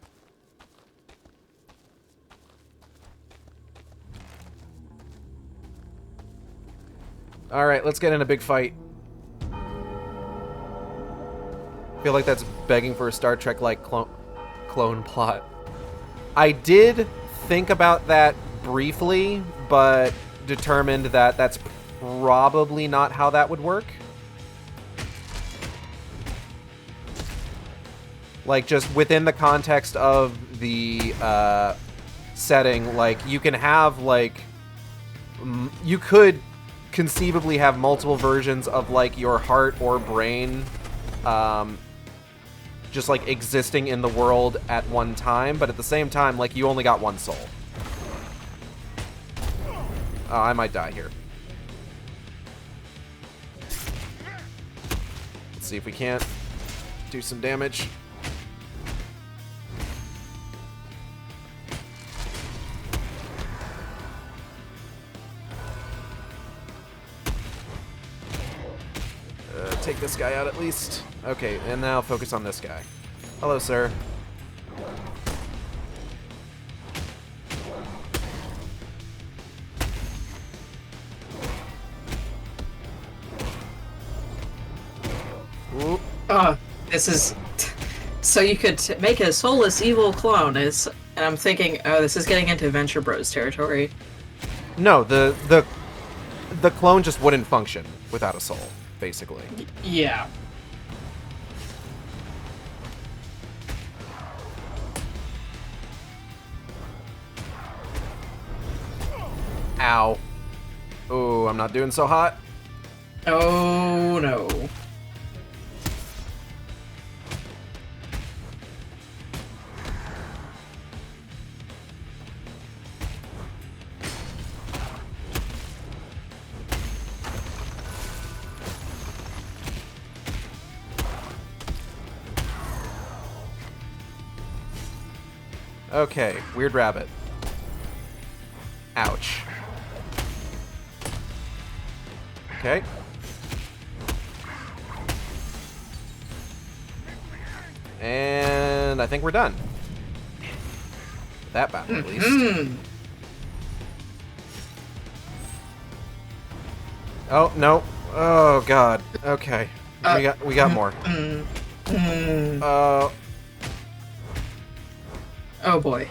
Alright, let's get in a big fight. I feel like that's begging for a Star Trek-like clone plot. I did think about that briefly, but determined that that's probably not how that would work. Like, just within the context of the setting, like, you can have, like... you could conceivably have multiple versions of, like, your heart or brain just, like, existing in the world at one time, but at the same time, like, you only got one soul. Oh, I might die here. Let's see if we can't do some damage. Take this guy out at least. Okay, and now focus on this guy. Hello, sir. Oop. This is... So you could make a soulless evil clone, and I'm thinking, oh, this is getting into Venture Bros territory. No, the clone just wouldn't function without a soul, basically. Yeah. Ow. Ooh, I'm not doing so hot. Oh, no. Okay, weird rabbit. Ouch. Okay. And I think we're done. That battle, at least. Oh, no. Oh, God. Okay. We got more. Oh, boy.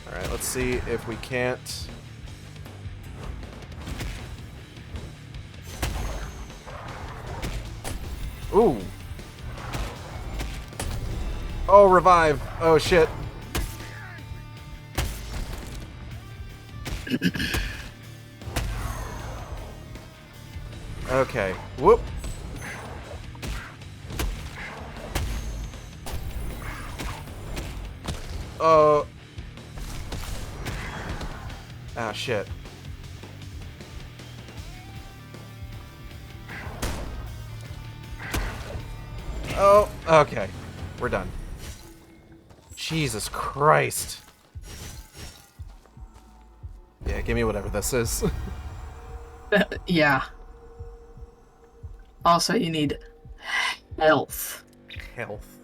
Alright, let's see if we can't... Ooh. Oh, revive. Oh, shit. Okay. Whoop. Oh. Ah, shit. Oh, okay. We're done. Jesus Christ. Yeah, give me whatever this is. Yeah. Also, you need health. Health.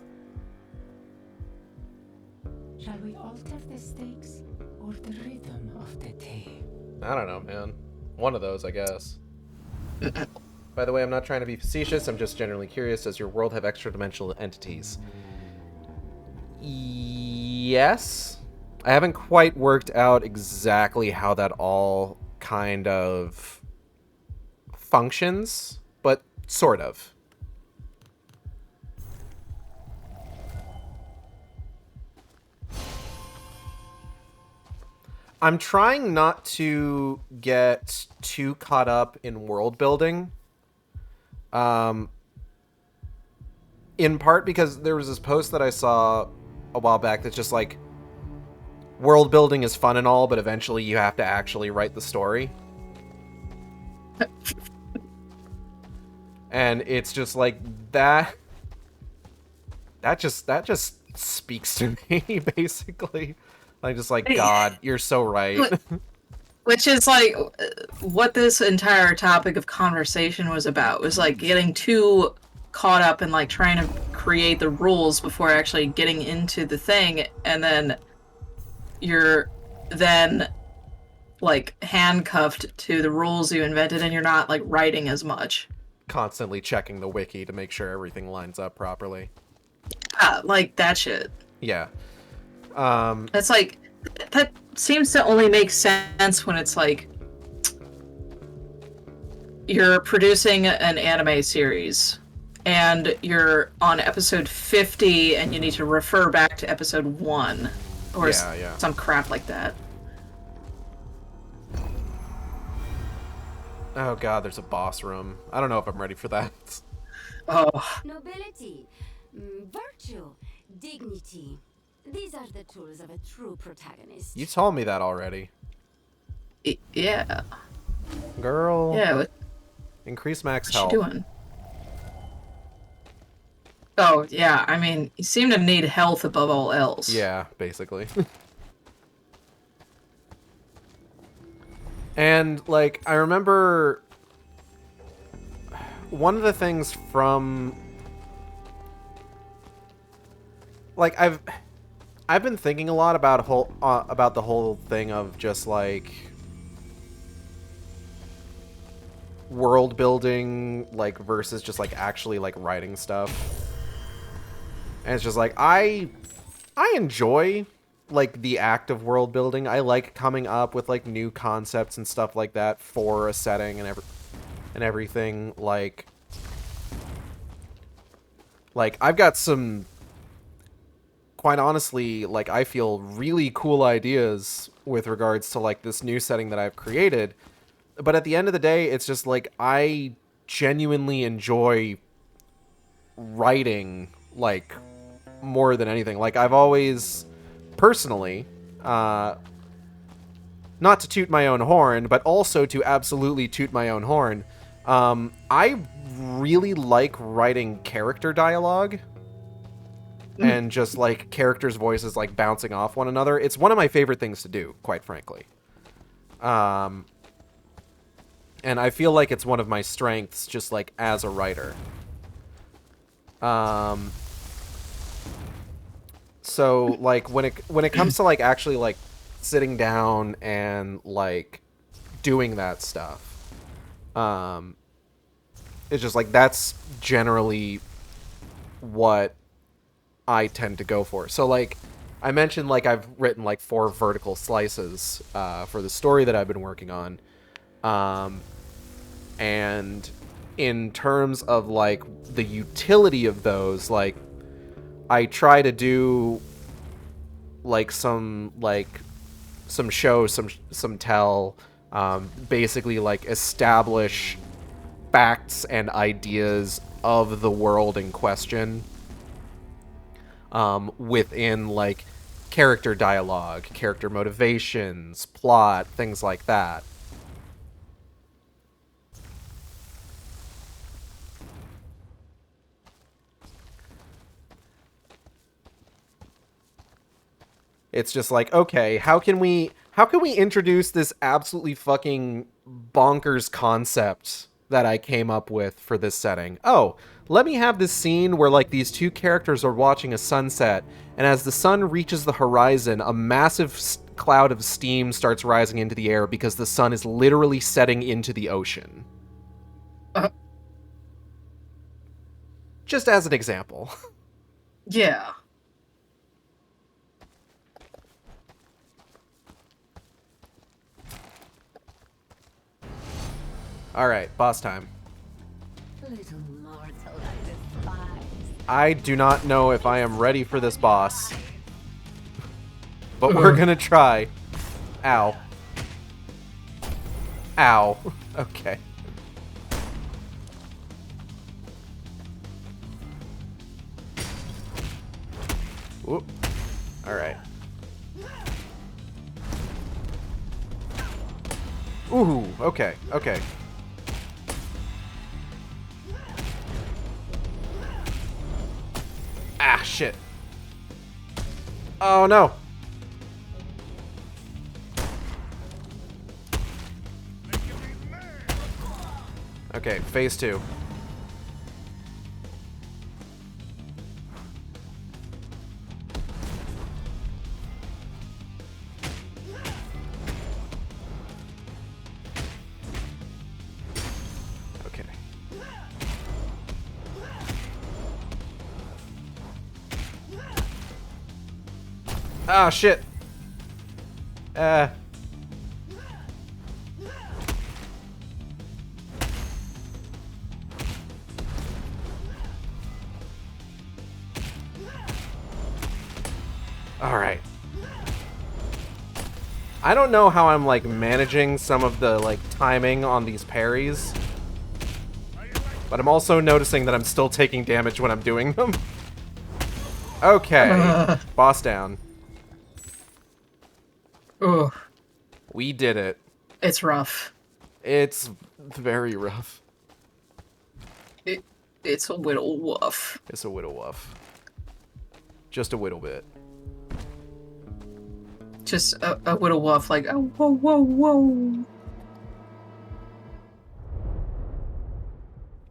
Shall we alter the stakes or the rhythm of the day? I don't know, man. One of those, I guess. By the way, I'm not trying to be facetious, I'm just generally curious. Does your world have extra-dimensional entities? Yes. I haven't quite worked out exactly how that all kind of functions, but sort of. I'm trying not to get too caught up in world building. In part because there was this post that I saw a while back that's just like, world building is fun and all, but eventually you have to actually write the story. And it's just like, that that just speaks to me, basically. Like, just like, God, you're so right. Which is like what this entire topic of conversation was about, was like getting too caught up in like trying to create the rules before actually getting into the thing, and then you're then like handcuffed to the rules you invented, and you're not like writing as much. Constantly checking the wiki to make sure everything lines up properly. Like that shit. Yeah. It's like, that seems to only make sense when it's like you're producing an anime series and you're on episode 50 and you need to refer back to episode 1 or some crap like that. Oh God, there's a boss room. I don't know if I'm ready for that. Oh. Nobility, virtue, dignity. These are the tools of a true protagonist. You told me that already. Yeah. Girl. Yeah. What, increase max what's health. she doing? Oh, yeah. I mean, you seem to need health above all else. Yeah, basically. And, like, I remember one of the things from... Like, I've been thinking a lot about about the whole thing of just, like, world building, like, versus just, like, actually, like, writing stuff. And it's just like, I enjoy, like, the act of world building. I like coming up with, like, new concepts and stuff like that for a setting and everything. Like, I've got some, quite honestly, like, I feel really cool ideas with regards to, like, this new setting that I've created. But at the end of the day, it's just, like, I genuinely enjoy writing, like, more than anything. Like, I've always, personally, not to toot my own horn, but also to absolutely toot my own horn, I really like writing character dialogue. And just, like, characters' voices, like, bouncing off one another. It's one of my favorite things to do, quite frankly. And I feel like it's one of my strengths, just, like, as a writer. So, like, when it comes to, like, actually, like, sitting down and, like, doing that stuff, it's just, like, that's generally what I tend to go for. So, like, I mentioned, like, I've written, like, 4 vertical slices for the story that I've been working on. And in terms of, like, the utility of those, like, I try to do, like, some show, some tell, basically, like, establish facts and ideas of the world in question, within, like, character dialogue, character motivations, plot, things like that. It's just like, okay, how can we introduce this absolutely fucking bonkers concept that I came up with for this setting? Oh, let me have this scene where, like, these 2 characters are watching a sunset, and as the sun reaches the horizon, a massive cloud of steam starts rising into the air because the sun is literally setting into the ocean. Just as an example. Yeah. Alright, boss time. Little mortal I despise. I do not know if I am ready for this boss. But we're gonna try. Ow. Ow. Okay. Whoop. Alright. Ooh, okay, okay. Ah, shit. Oh, no. Okay, phase 2. Okay. Ah, shit. Alright. I don't know how I'm, like, managing some of the, like, timing on these parries. But I'm also noticing that I'm still taking damage when I'm doing them. Okay. Boss down. Ugh. We did it. It's rough. It's very rough. It's a little woof. It's a whittle woof. Just a whittle bit. Just a little woof, like, oh, whoa, whoa, whoa.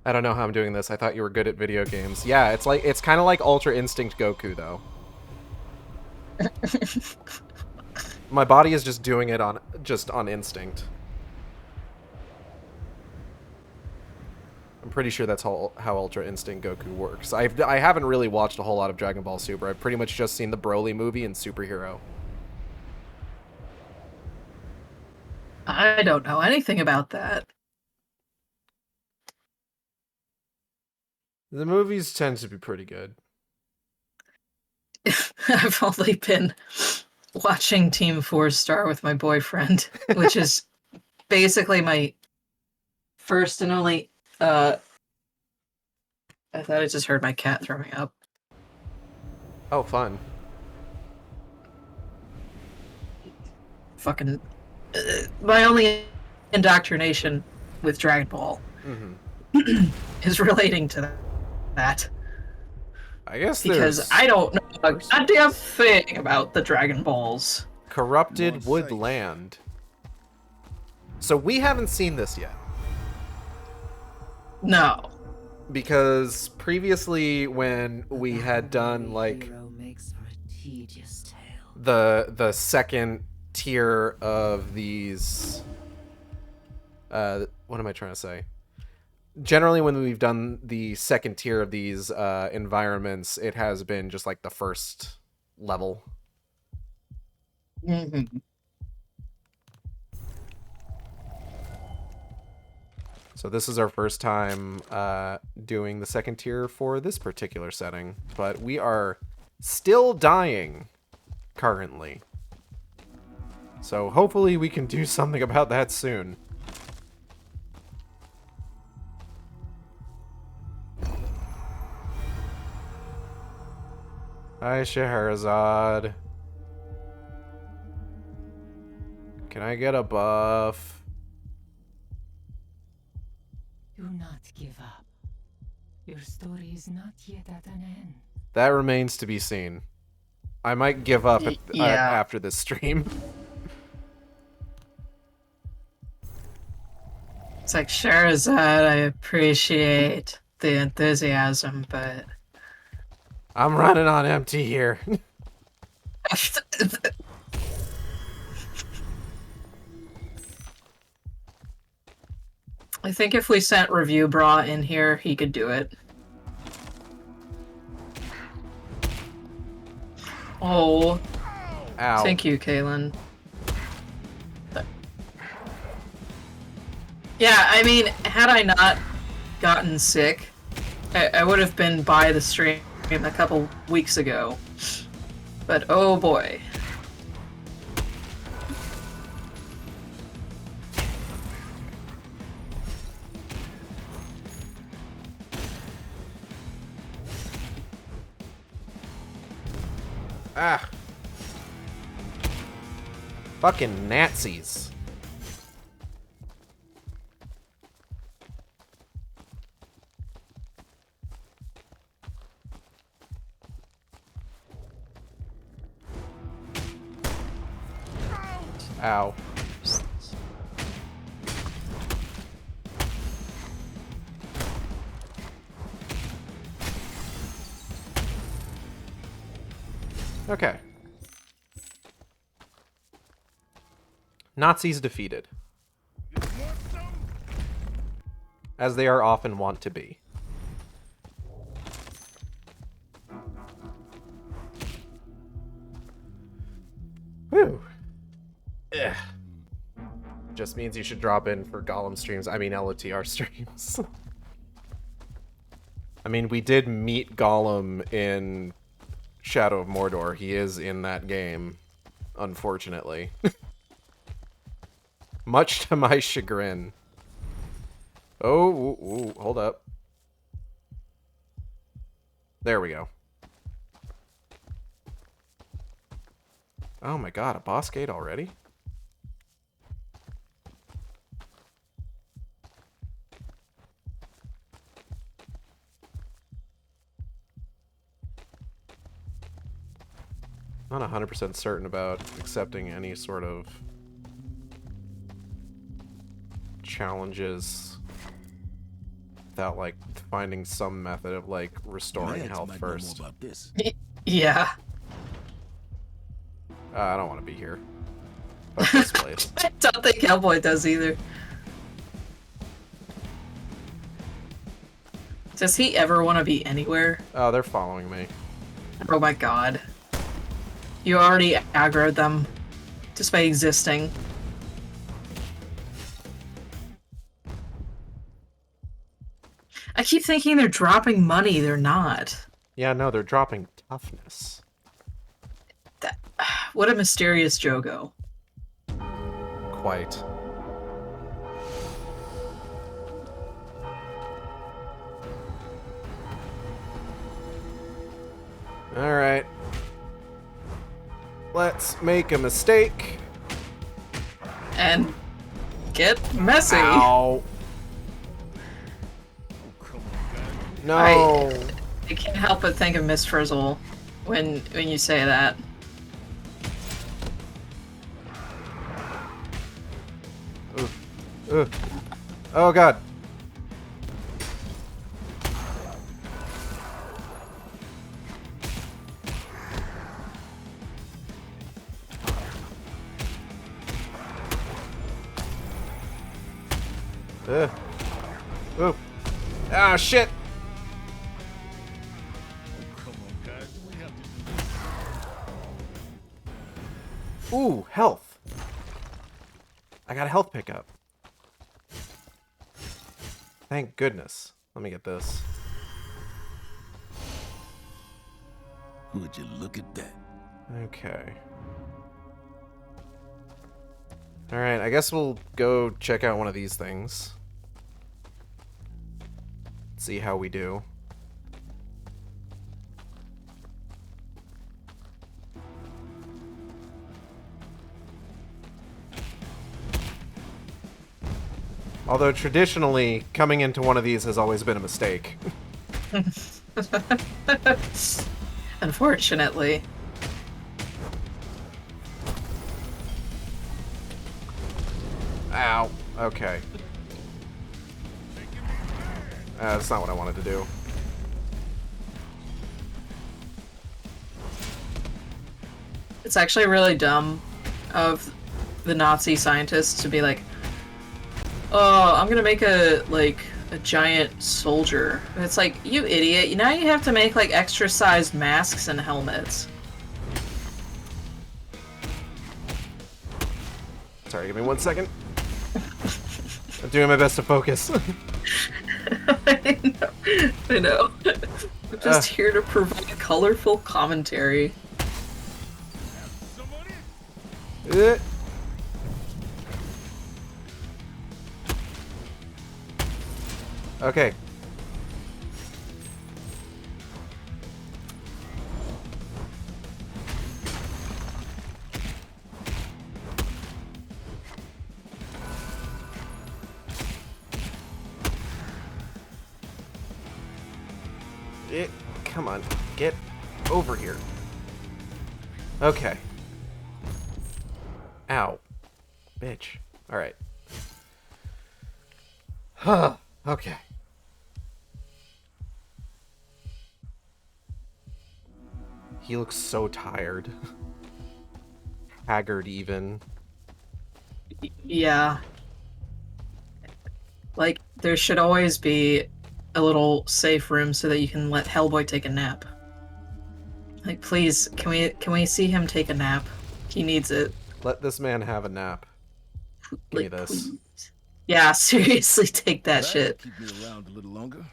I don't know how I'm doing this. I thought you were good at video games. Yeah, it's kind of like Ultra Instinct Goku, though. My body is just doing it on instinct. I'm pretty sure that's how Ultra Instinct Goku works. I haven't really watched a whole lot of Dragon Ball Super. I've pretty much just seen the Broly movie and Superhero. I don't know anything about that. The movies tend to be pretty good. I've only been watching Team 4 Star with my boyfriend, which is basically my first and only. I thought I just heard my cat throwing up. Oh, fun. Fucking. My only indoctrination with Dragon Ball is relating to that. I guess Because I don't know a goddamn thing about the Dragon Balls. Corrupted Woodland. So we haven't seen this yet. No. Because previously when we had done like the second tier of these what am I trying to say? Generally when we've done the second tier of these environments, it has been just like the first level. Mm-hmm. So this is our first time doing the second tier for this particular setting, but we are still dying currently. So hopefully we can do something about that soon. Hi, Scheherazade. Can I get a buff? Do not give up. Your story is not yet at an end. That remains to be seen. I might give up after this stream. It's like, Sherazade, I appreciate the enthusiasm, but... I'm running on empty here. I think if we sent Review Bra in here, he could do it. Oh. Ow. Thank you, Kaylin. Yeah, I mean, had I not gotten sick, I would have been by the stream a couple weeks ago. But oh boy. Ah. Fucking Nazis. Ow. Okay. Nazis defeated. As they are often wont to be. Whew. Ugh. Just means you should drop in for Gollum streams. I mean, LOTR streams. I mean, we did meet Gollum in Shadow of Mordor. He is in that game, unfortunately. Much to my chagrin. Oh, ooh, hold up. There we go. Oh my god, a boss gate already? Not 100% certain about accepting any sort of challenges without, like, finding some method of, like, restoring health first. About this. Yeah. I don't want to be here. Fuck this place. I don't think Hellboy does either. Does he ever want to be anywhere? Oh, they're following me. Oh my god. You already aggroed them just by existing. I keep thinking they're dropping money, they're not. Yeah, no, they're dropping toughness. What a mysterious Jogo. Quite. Alright. Let's make a mistake. And get messy. Ow. No. I can't help but think of Miss Frizzle when you say that. Ugh. Oh god. Oh. Ah, shit. Ooh, health. I got a health pickup. Thank goodness. Let me get this. Would you look at that? Okay. Alright, I guess we'll go check out one of these things. See how we do. Although traditionally, coming into one of these has always been a mistake. Unfortunately. Ow. Okay. That's not what I wanted to do. It's actually really dumb of the Nazi scientists to be like, oh, I'm gonna make a giant soldier. And it's like, you idiot, now you have to make like extra sized masks and helmets. Sorry, give me 1 second. I'm doing my best to focus. I know. I'm just here to provide colorful commentary. Okay. Come on, get over here. Okay. Ow. bitch. All right. Okay. He looks so tired. Haggard, even. Yeah. Like, there should always be a little safe room so that you can let Hellboy take a nap. Like, please, can we see him take a nap? He needs it. Let this man have a nap. Give me Like, this. please. Yeah, seriously, take that That shit. keep me around a little longer.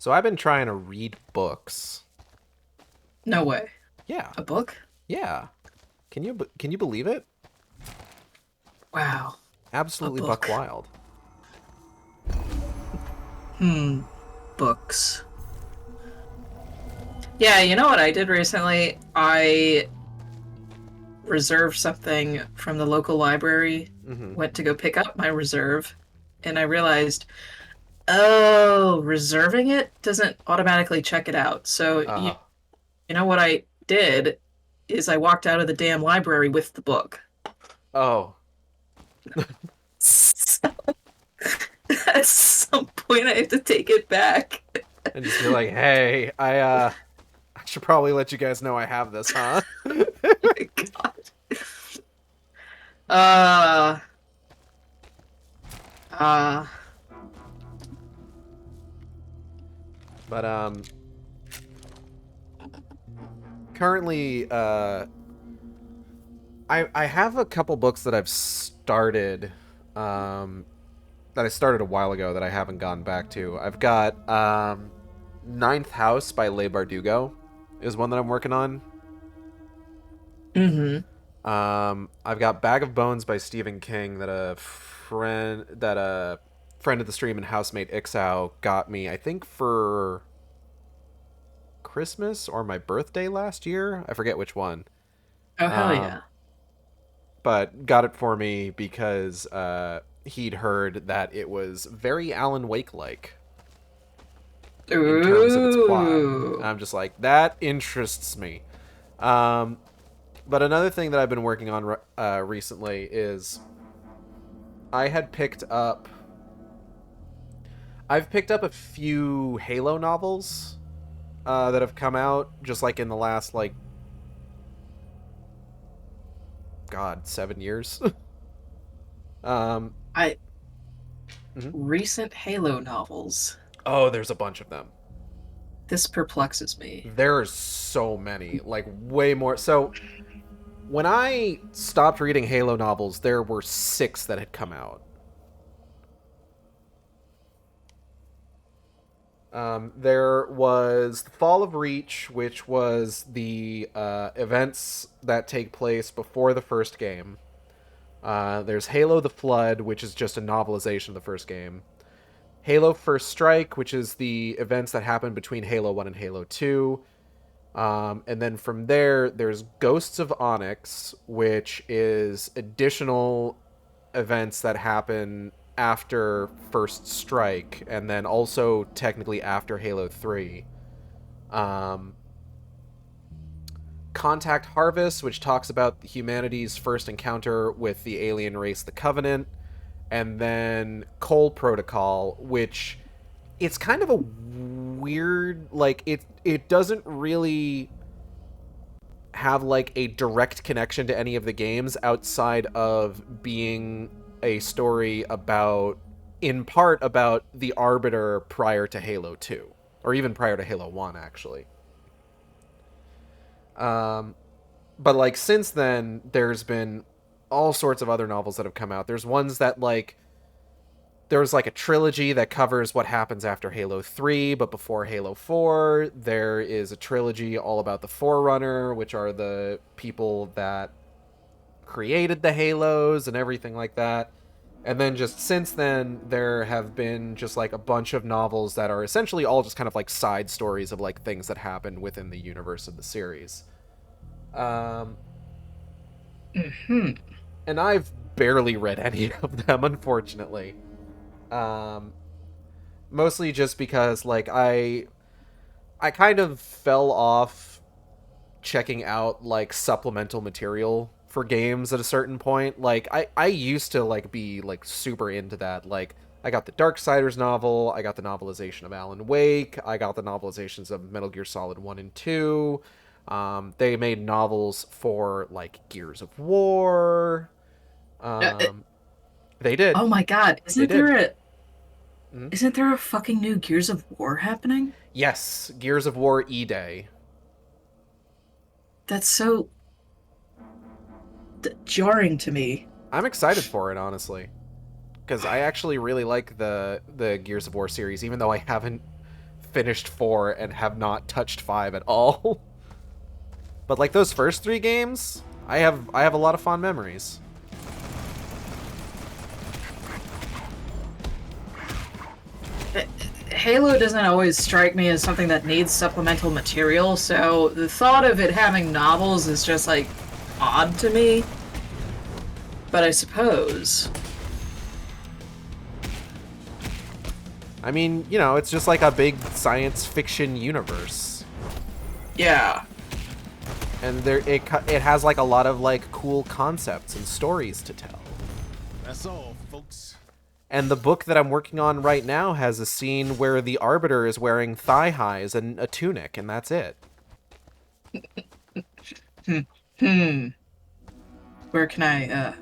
So I've been trying to read books. No way. Yeah. A book? Yeah. Can you believe it? Wow. Absolutely A buck book. wild. Books. Yeah, you know what I did recently? I reserved something from the local library, went to go pick up my reserve, and I realized, oh, reserving it doesn't automatically check it out. So you know what I did is I walked out of the damn library with the book. Oh. So at some point I have to take it back. And just be like, hey, I should probably let you guys know I have this, huh? Oh my God. Uh, But currently I have a couple books that I've started that I started a while ago that I haven't gone back to. I've got Ninth House by Leigh Bardugo is one that I'm working on. I've got Bag of Bones by Stephen King that a friend of the stream and housemate Ixao got me, I think for Christmas or my birthday last year. I forget which one. oh hell yeah. But got it for me because he'd heard that it was very Alan Wake-like in terms of its plot. And I'm just like, that interests me. But another thing that I've been working on recently is I've picked up a few Halo novels that have come out just like in the last, like, God, 7 years. Recent Halo novels. Oh, there's a bunch of them. This perplexes me. There's so many, like way more. So when I stopped reading Halo novels, there were 6 that had come out. There was The Fall of Reach, which was the events that take place before the first game. There's Halo the Flood, which is just a novelization of the first game. Halo First Strike, which is the events that happen between Halo 1 and Halo 2. And then from there, there's Ghosts of Onyx, which is additional events that happen after First Strike, and then also technically after Halo 3. Contact Harvest, which talks about humanity's first encounter with the alien race, the Covenant. And then Cole Protocol, which it's kind of a weird, like, it doesn't really have like a direct connection to any of the games outside of being a story about, in part, about the Arbiter prior to Halo 2, or even prior to Halo 1, actually. But like since then, there's been all sorts of other novels that have come out. There's ones that, like, there's like a trilogy that covers what happens after Halo 3, but before Halo 4. There is a trilogy all about the Forerunner, which are the people that created the Halos and everything like that. And then just since then, there have been just like a bunch of novels that are essentially all just kind of like side stories of like things that happen within the universe of the series. Hmm. And I've barely read any of them, unfortunately. Um, Mostly just because, like, I kind of fell off checking out, like, supplemental material for games at a certain point. Like, I used to, like, be, like, super into that. Like, I got the Darksiders novel, I got the novelization of Alan Wake, I got the novelizations of Metal Gear Solid 1 and 2. They made novels for, like, Gears of War. Uh, uh, Um, they did. oh my god, They did. Mhm. isn't there a fucking new Gears of War happening? Yes, Gears of War E-Day. That's so jarring to me. I'm excited for it, honestly, because I actually really like the Gears of War series, even though I haven't finished 4 and have not touched 5 at all. But like those first 3 games, I have a lot of fond memories. Halo doesn't always strike me as something that needs supplemental material, so the thought of it having novels is just like odd to me. But I suppose. I mean, you know, it's just like a big science fiction universe. Yeah. And it has like a lot of like cool concepts and stories to tell. That's all, folks. And the book that I'm working on right now has a scene where the Arbiter is wearing thigh highs and a tunic, and that's it. Hmm. Where can I,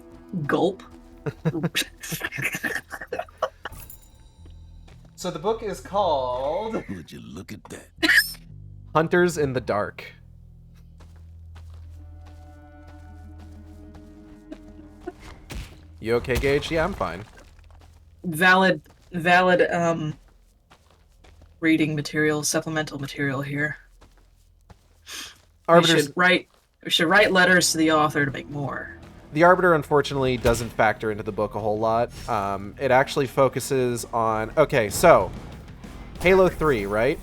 gulp? So the book is called Would you look at that? Hunters in the Dark. You okay, Gage? Yeah, I'm fine. Valid, reading material, supplemental material here. Arbiter's, We should write letters to the author to make more. the Arbiter, unfortunately, doesn't factor into the book a whole lot. It actually focuses on... Okay, so, Halo 3, right?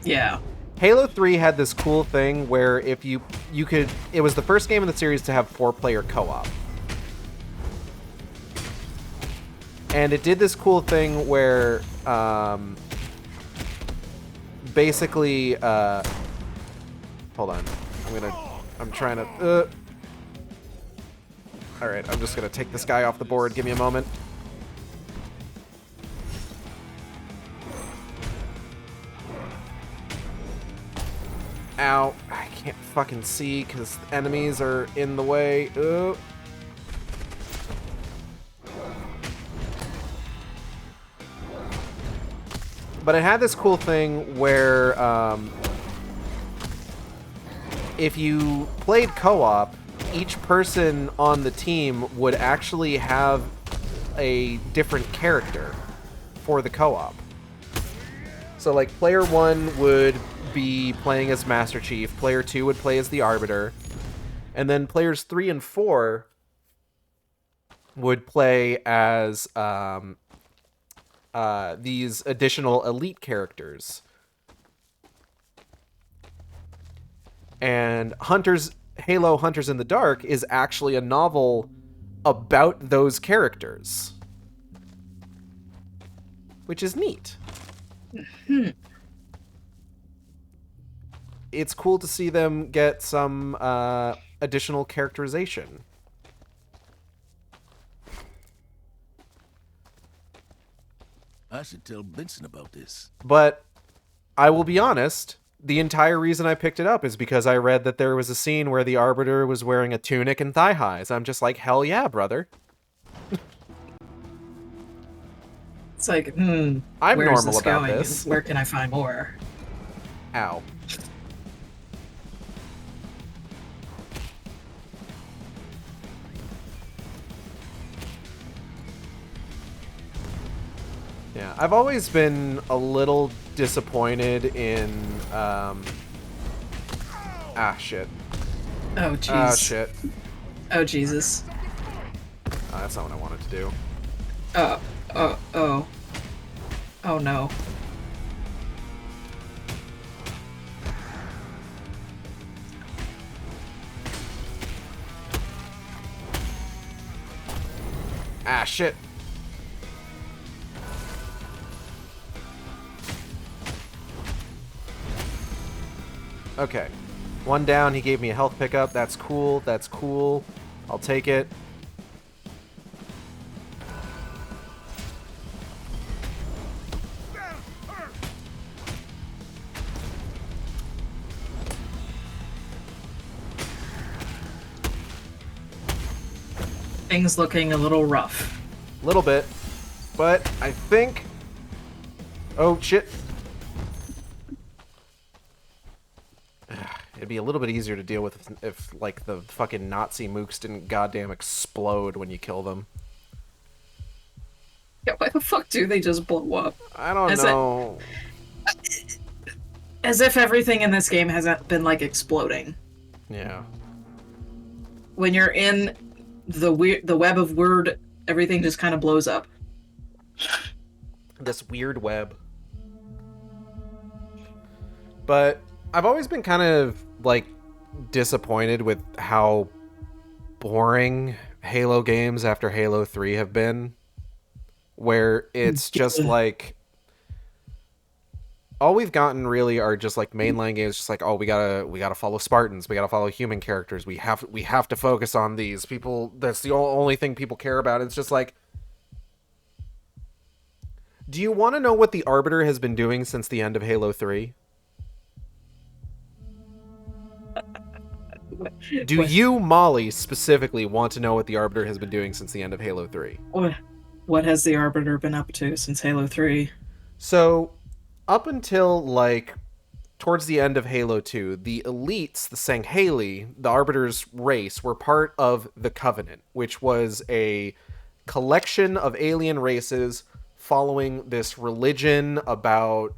Yeah. Halo 3 had this cool thing where if you could... It was the first game in the series to have 4-player co-op. And it did this cool thing where, basically, hold on. I'm trying to, Alright, I'm just gonna take this guy off the board. Give me a moment. Ow. I can't fucking see because enemies are in the way. Ooh. But it had this cool thing where if you played co-op, each person on the team would actually have a different character for the co-op. So like player 1 would be playing as Master Chief, player 2 would play as the Arbiter, and then players 3 and 4 would play as these additional elite characters. And Halo Hunters in the Dark is actually a novel about those characters, which is neat. It's cool to see them get some additional characterization. I should tell Benson about this. But I will be honest, the entire reason I picked it up is because I read that there was a scene where the Arbiter was wearing a tunic and thigh highs. I'm just like, hell yeah, brother. It's like, I'm where's normal this about going? this. Where can I find more? Ow. Yeah, I've always been a little disappointed in, shit. Oh, jeez. Ah, shit. Oh, Jesus. That's not what I wanted to do. Oh, no. Ah, shit. Okay. One down, he gave me a health pickup. That's cool, that's cool. I'll take it. Things looking a little rough. Little bit. But I think... Oh, shit. It'd be a little bit easier to deal with if like, the fucking Nazi mooks didn't goddamn explode when you kill them. Yeah, why the fuck do they just blow up? I don't know. As if everything in this game hasn't been, like, exploding. Yeah. When you're in the web of Wyrd, everything just kind of blows up. This weird web. But I've always been kind of, like, disappointed with how boring Halo games after Halo 3 have been. Where it's just, like... All we've gotten, really, are just, like, mainline games, just like, oh, we gotta follow Spartans, we gotta follow human characters, we have to focus on these. People, that's the only thing people care about. It's just like... Do you want to know what the Arbiter has been doing since the end of Halo 3? Do you, Molly, specifically want to know what the Arbiter has been doing since the end of Halo 3? What has the Arbiter been up to since Halo 3? So, up until, like, towards the end of Halo 2, the elites, the Sangheili, the Arbiter's race, were part of the Covenant, which was a collection of alien races following this religion about,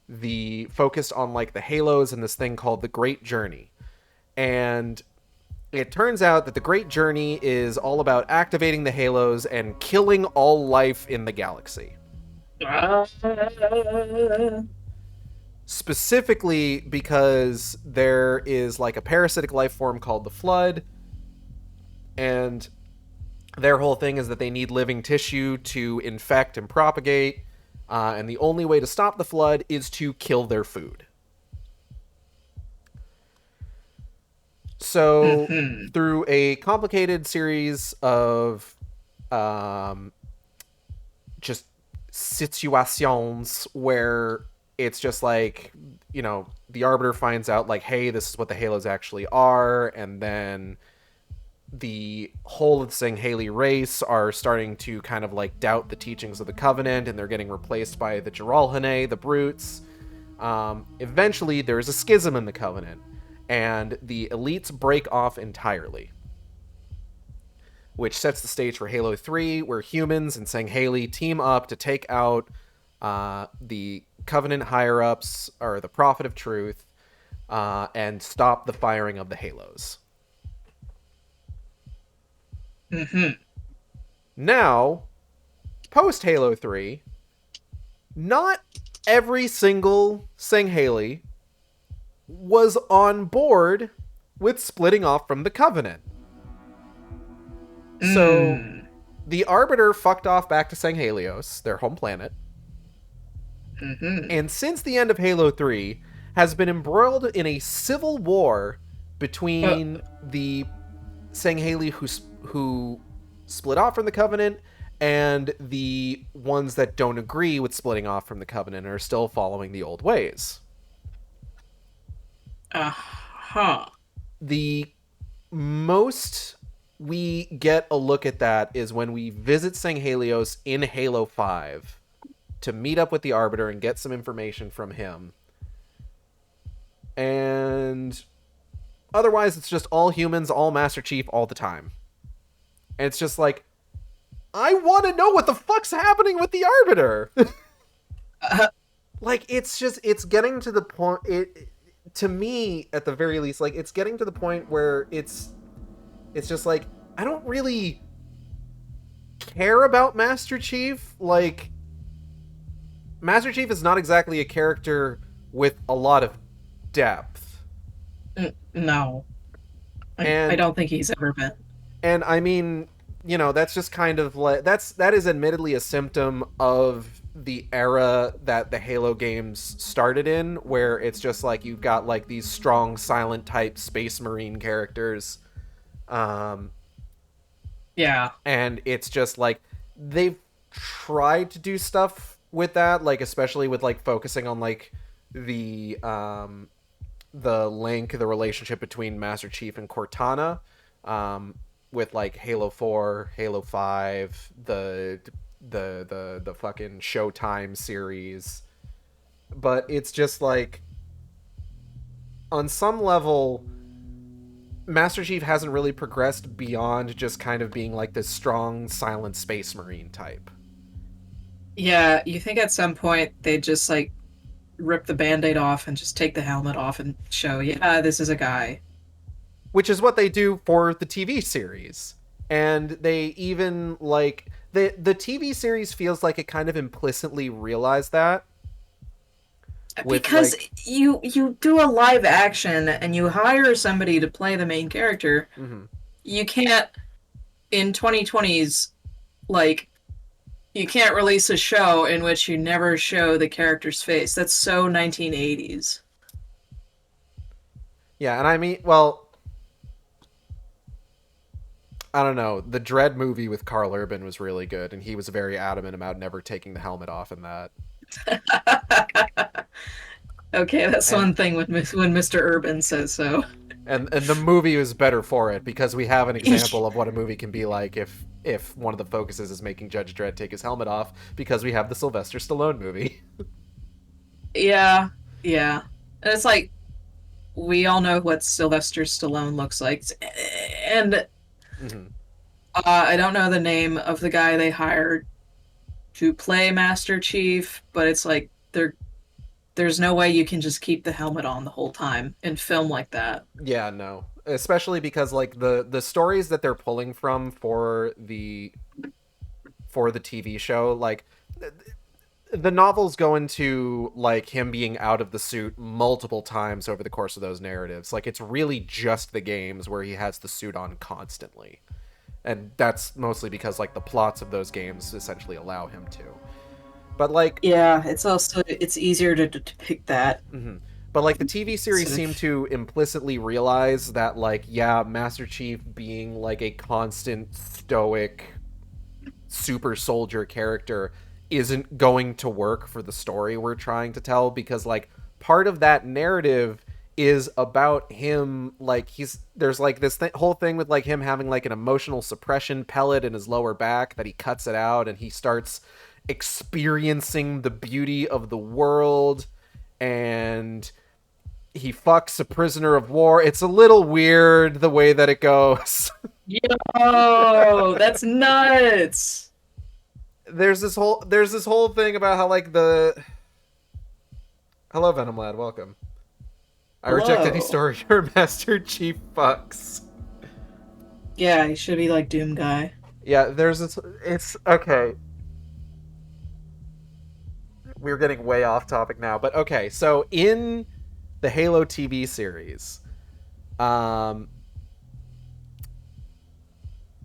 the focused on, like, the Halos and this thing called the Great Journey. And it turns out that the Great Journey is all about activating the Halos and killing all life in the galaxy. Specifically because there is, like, a parasitic life form called the Flood, and their whole thing is that they need living tissue to infect and propagate, and the only way to stop the Flood is to kill their food. So, through a complicated series of just situations where it's just like, you know, the Arbiter finds out, like, hey, this is what the Halos actually are, and then the whole of the Sangheili race are starting to kind of, like, doubt the teachings of the Covenant, and they're getting replaced by the Jiralhanae, the Brutes. Eventually, there's a schism in the Covenant, and the elites break off entirely, which sets the stage for Halo 3, where humans and Sangheili team up to take out the Covenant higher-ups, or the Prophet of Truth, and stop the firing of the Halos. Now, post-Halo 3, not every single Sangheili was on board with splitting off from the Covenant. So, the Arbiter fucked off back to Sanghelios, their home planet. And since the end of Halo 3, has been embroiled in a civil war between the Sangheili who split off from the Covenant and the ones that don't agree with splitting off from the Covenant and are still following the old ways. The most we get a look at that is when we visit Sanghelios in Halo 5 to meet up with the Arbiter and get some information from him. And otherwise, it's just all humans, all Master Chief, all the time. And it's just like, I want to know what the fuck's happening with the Arbiter! Like, it's just, it's getting to the point, to me, at the very least, like, it's getting to the point where it's just like, I don't really care about Master Chief. Like, Master Chief is not exactly a character with a lot of depth. No. I don't think he's ever been. And, I mean, you know, that's just kind of like that is admittedly a symptom of the era that the Halo games started in, where it's just like you've got like these strong silent type space marine characters, um, Yeah. and it's just like they've tried to do stuff with that, like especially with like focusing on like the the relationship between Master Chief and Cortana, with like Halo 4, Halo 5, the fucking Showtime series. But it's just like on some level Master Chief hasn't really progressed beyond just kind of being like this strong silent space marine type. Yeah, you think at some point they'd just like rip the band-aid off and just take the helmet off and show, yeah, this is a guy. Which is what they do for the TV series. And they even like the TV series feels like it kind of implicitly realized that. Because like, you do a live action and you hire somebody to play the main character, you can't in 2020s like you can't release a show in which you never show the character's face. That's so 1980s. yeah, and I mean, well, I don't know. The Dread movie with Carl Urban was really good, and he was very adamant about never taking the helmet off in that. Okay, that's And- one thing when Mr. Urban says so. And the movie was better for it because we have an example of what a movie can be like if one of the focuses is making Judge Dredd take his helmet off, because we have the Sylvester Stallone movie. Yeah, yeah. And it's like we all know what Sylvester Stallone looks like, and I don't know the name of the guy they hired to play Master Chief, but it's like there's no way you can just keep the helmet on the whole time in film like that. Yeah, no. Especially because like the stories that they're pulling from for the TV show, like the novels go into like him being out of the suit multiple times over the course of those narratives. Like it's really just the games where he has the suit on constantly. And that's mostly because like the plots of those games essentially allow him to. But like, yeah, it's easier to depict that. But like the TV series Sort of. seemed to implicitly realize that like, yeah, Master Chief being like a constant stoic super soldier character isn't going to work for the story we're trying to tell, because like part of that narrative is about him, like there's like this whole thing with like him having like an emotional suppression pellet in his lower back that he cuts it out and he starts experiencing the beauty of the world, and he fucks a prisoner of war. It's a little weird the way that it goes. Yo, that's nuts. There's this whole thing about how like the hello Venom Lad, welcome. I reject any story where Master Chief fucks. Yeah, he should be like Doom Guy. Yeah, there's this. It's okay. We're getting way off topic now, but okay. So in the Halo TV series,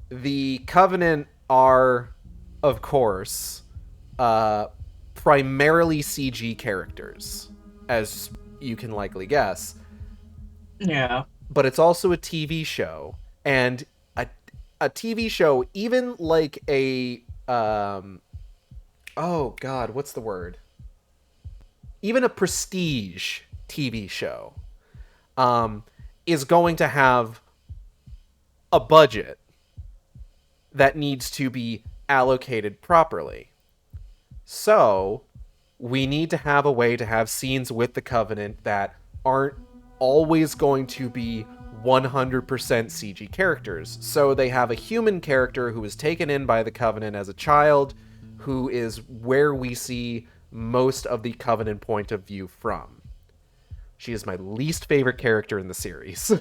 the Covenant are, of course, primarily CG characters, as you can likely guess. Yeah. But it's also a TV show, and a TV show, even like a oh god, what's the word? Even a prestige TV show is going to have a budget that needs to be allocated properly. So we need to have a way to have scenes with the Covenant that aren't always going to be 100% CG characters. So they have a human character who was taken in by the Covenant as a child, who is where we see most of the Covenant point of view from. She is my least favorite character in the series.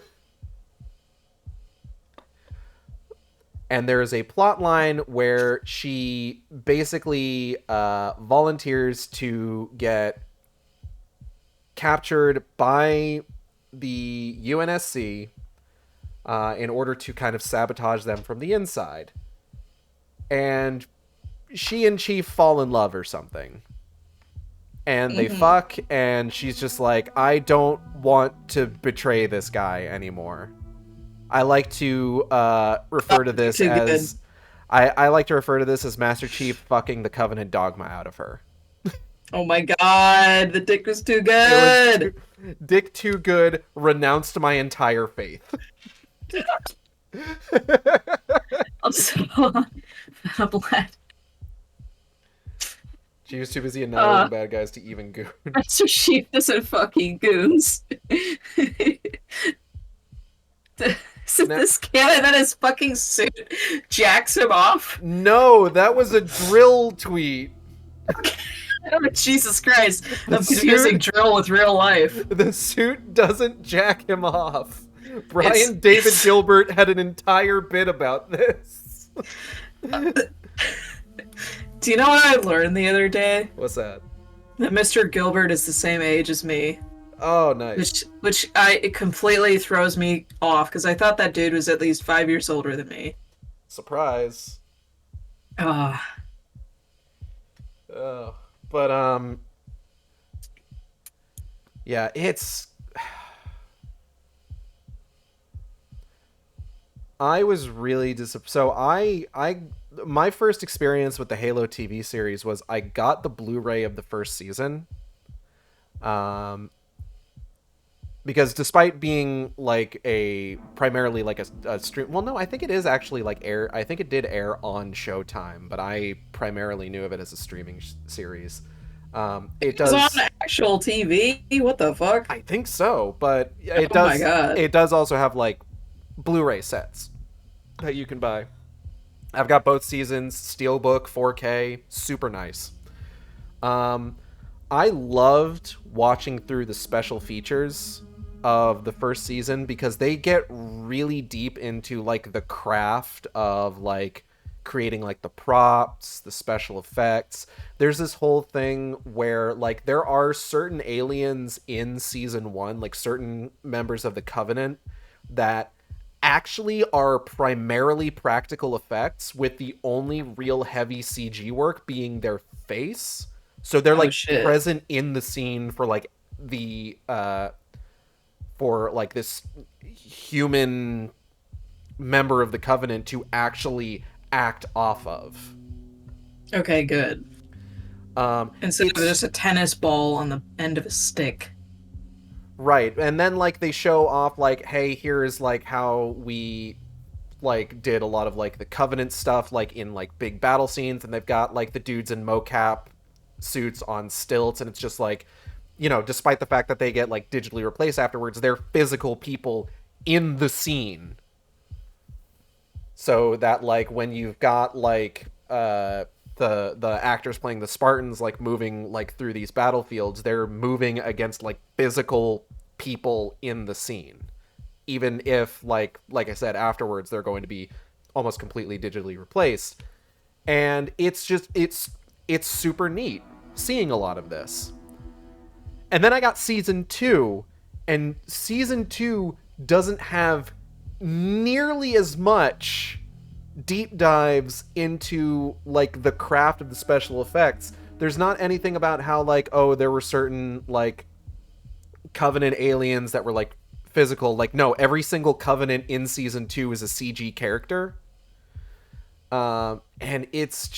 And there is a plot line where she basically volunteers to get captured by the UNSC in order to kind of sabotage them from the inside. and she and Chief fall in love or something. And they Mm-hmm. fuck, and she's just like, I don't want to betray this guy anymore. I like to refer to this Too good. as... I like to refer to this as Master Chief fucking the Covenant dogma out of her. Oh my god, the dick was too It good. was Dick too good, renounced my entire faith. I'm so I'm glad. She was too busy annihilating bad guys to even goon. Master Chief doesn't fucking goons. Is this canon that his fucking suit jacks him off? No, that was a drill tweet. Oh, Jesus Christ. I'm The confusing suit- drill with real life. The suit doesn't jack him off. Brian David Gilbert had an entire bit about this. Do you know what I learned the other day? What's that? That Mr. Gilbert is the same age as me. Oh, nice. It completely throws me off, because I thought that dude was at least 5 years older than me. Surprise. Ah. Oh. But, yeah, it's... I was really so my first experience with the Halo TV series was I got the Blu-ray of the first season. Because despite being like primarily like a stream, well, no, I think it is actually like I think it did air on Showtime, but I primarily knew of it as a streaming series. It does. It's on actual TV? What the fuck? I think so, but it Oh does. my God. It does also have like Blu-ray sets that you can buy. I've got both seasons, Steelbook, 4K, super nice. I loved watching through the special features of the first season because they get really deep into like the craft of like creating like the props, the special effects. There's this whole thing where like there are certain aliens in season 1, like certain members of the Covenant that actually are primarily practical effects, with the only real heavy CG work being their face. So they're like shit. present in the scene for like the for like this human member of the Covenant to actually act off of. Okay, good. Instead of it's- just a tennis ball on the end of a stick. Right, and then like they show off like, hey, here's like how we like did a lot of like the Covenant stuff like in like big battle scenes, and they've got like the dudes in mocap suits on stilts, and it's just like, you know, despite the fact that they get like digitally replaced afterwards, they're physical people in the scene. So that like when you've got like the actors playing the Spartans like moving like through these battlefields, they're moving against like physical people in the scene, even if like I said, afterwards they're going to be almost completely digitally replaced. And it's just it's super neat seeing a lot of this. And then I got season 2, and season 2 doesn't have nearly as much deep dives into like the craft of the special effects. There's not anything about how like, oh, there were certain like Covenant aliens that were like physical. Like, no, every single Covenant in season 2 is a CG character. And it's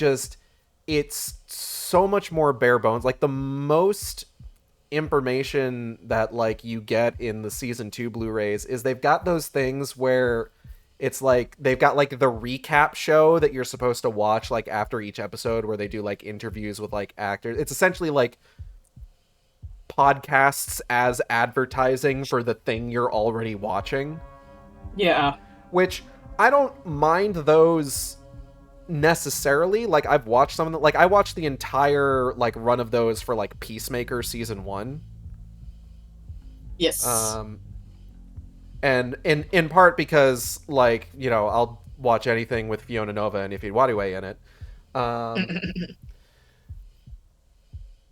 so much more bare bones. Like the most information that like you get in the season 2 Blu-rays is they've got those things where it's like they've got like the recap show that you're supposed to watch like after each episode, where they do like interviews with like actors. It's essentially like podcasts as advertising for the thing you're already watching. Yeah. Which I don't mind those necessarily. Like I've watched some of them. Like I watched the entire like run of those for like Peacemaker season 1. Yes. And in part because like, you know, I'll watch anything with Fiona Nova and Ify Nwadiwe in it.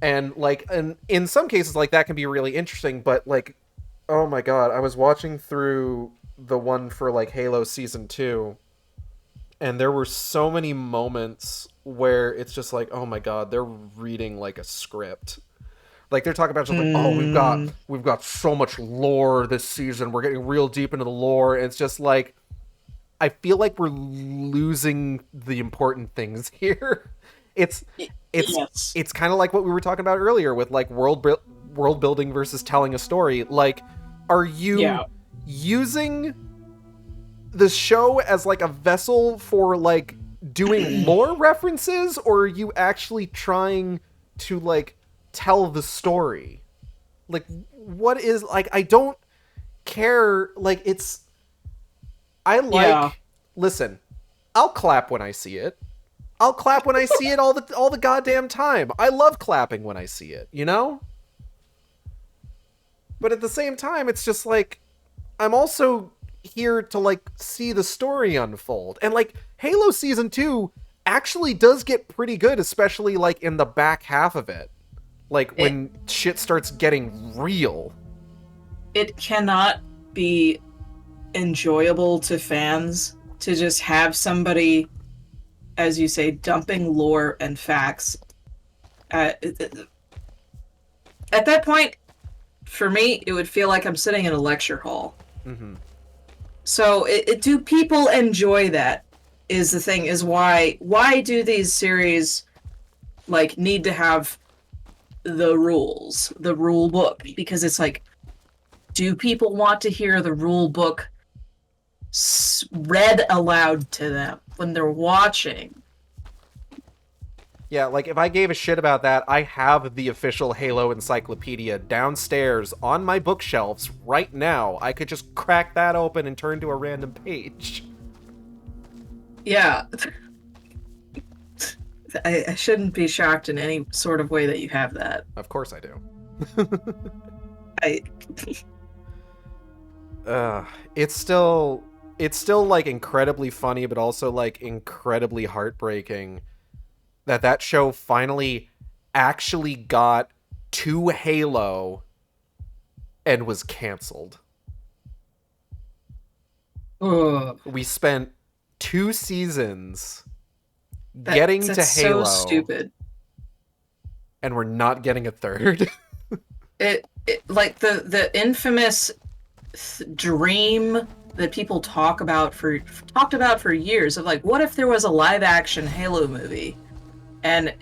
And like, and in some cases like that can be really interesting, but like, oh my god, I was watching through the one for like Halo season 2, And there were so many moments where it's just like, oh my god, they're reading like a script. Like they're talking about just like, oh, we've got so much lore this season. We're getting real deep into the lore. And it's just like, I feel like we're losing the important things here. It's kind of like what we were talking about earlier with like world building versus telling a story. Like, are you using the show as like a vessel for like doing lore references, or are you actually trying to like tell the story? Like, what is like, I don't care. Like, it's, I like, listen, I'll clap when I see it. I'll clap when I see it all the goddamn time. I love clapping when I see it, you know? But at the same time, it's just like, I'm also here to like see the story unfold. And like Halo Season 2 actually does get pretty good, especially like in the back half of it. Like when shit starts getting real. It cannot be enjoyable to fans to just have somebody, as you say, dumping lore and facts. At that point, for me, it would feel like I'm sitting in a lecture hall. Mm-hmm. So, do people enjoy that? Is the thing, is why do these series like need to have the rules, the rule book? Because it's like, do people want to hear the rule book read aloud to them when they're watching? Yeah, like if I gave a shit about that, I have the official Halo encyclopedia downstairs on my bookshelves right now. I could just crack that open and turn to a random page. Yeah. I shouldn't be shocked in any sort of way that you have that. Of course I do. It's still like incredibly funny, but also like incredibly heartbreaking that show finally actually got to Halo and was canceled. Ugh. We spent 2 seasons getting to Halo. So stupid. And we're not getting a third. it like the infamous dream that people talked about for years of like, what if there was a live action Halo movie and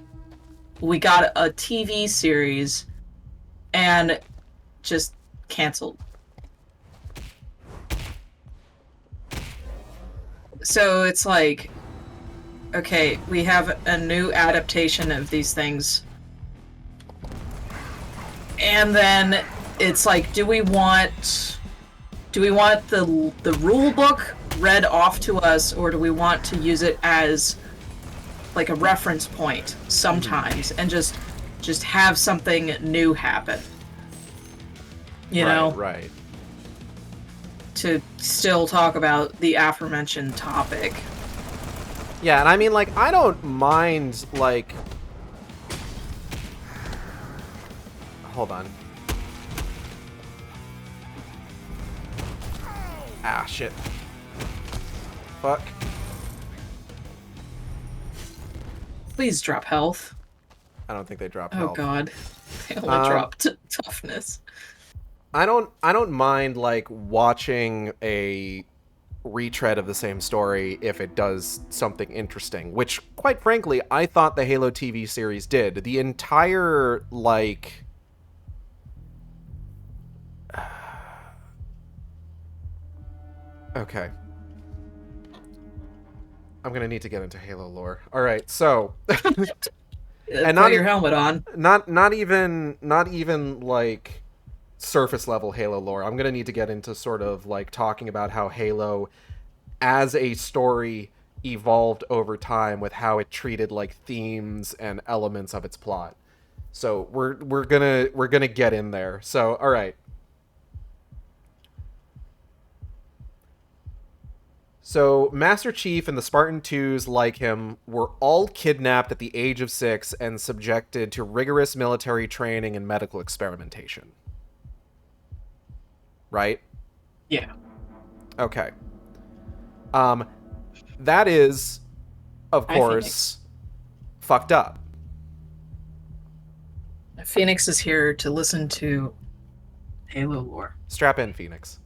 we got a TV series and just canceled. So it's like, okay, we have a new adaptation of these things. And then it's like, do we want the rule book read off to us, or do we want to use it as like a reference point sometimes and just have something new happen? You know? Right. To still talk about the aforementioned topic. Yeah, and I mean, like, I don't mind, like... Hold on. Ah, shit. Fuck. Please drop health. I don't think they dropped Oh health. god. They only dropped toughness. I don't mind, like, watching a retread of the same story if it does something interesting, which, quite frankly, I thought the Halo TV series did. The entire, like... Okay. I'm gonna need to get into Halo lore. Alright, so... And put your helmet on. Not even, like... surface level Halo lore. I'm gonna need to get into sort of like talking about how Halo as a story evolved over time with how it treated like themes and elements of its plot. So we're gonna get in there. So all right. So Master Chief and the Spartan 2s like him were all kidnapped at the age of 6 and subjected to rigorous military training and medical experimentation. Right? Yeah. Okay. That is, of Hi, course, fucked up. Phoenix is here to listen to Halo lore. Strap in, Phoenix.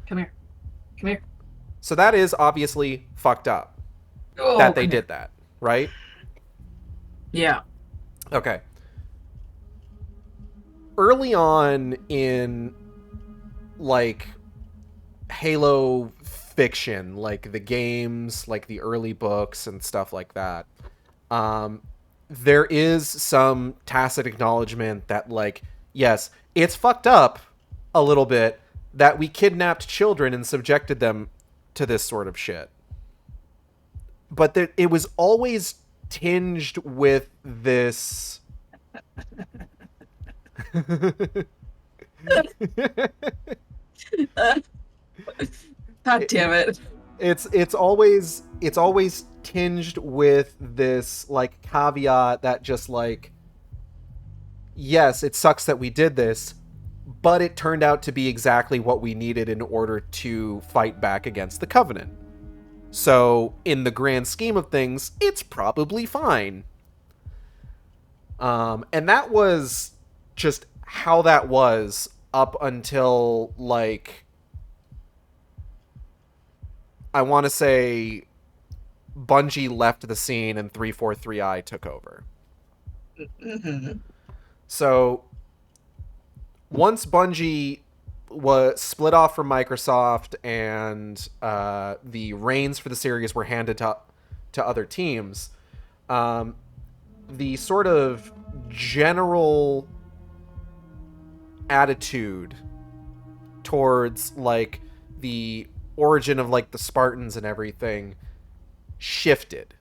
Come here. Come here. So that is obviously fucked up Oh, that they come did here. that, right? Yeah. Okay. Early on in, like, Halo fiction, like the games, like the early books and stuff like that, there is some tacit acknowledgement that, like, yes, it's fucked up a little bit that we kidnapped children and subjected them to this sort of shit. But it was always tinged with this. God damn it. It's always tinged with this, like, caveat that just, like, yes, it sucks that we did this, but it turned out to be exactly what we needed in order to fight back against the Covenant. So, in the grand scheme of things, it's probably fine. And that was just how that was up until, like, I want to say Bungie left the scene and 343i took over. Mm-hmm. So once Bungie was split off from Microsoft and the reins for the series were handed to other teams, the sort of general attitude towards, like, the origin of, like, the Spartans and everything shifted.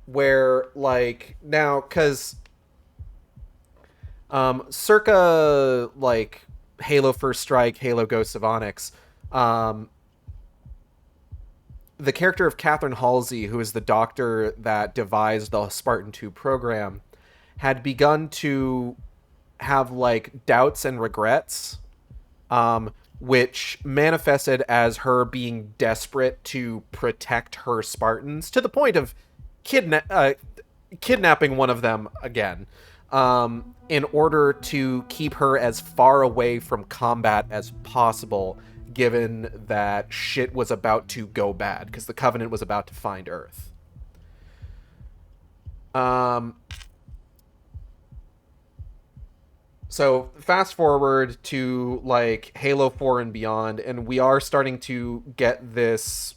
Where, like, now, because circa, like, Halo First Strike, Halo Ghosts of Onyx, the character of Catherine Halsey, who is the doctor that devised the Spartan 2 program, had begun to have, like, doubts and regrets, which manifested as her being desperate to protect her Spartans to the point of kidnapping one of them again, in order to keep her as far away from combat as possible, given that shit was about to go bad, because the Covenant was about to find Earth. So fast forward to, like, Halo 4 and beyond, and we are starting to get this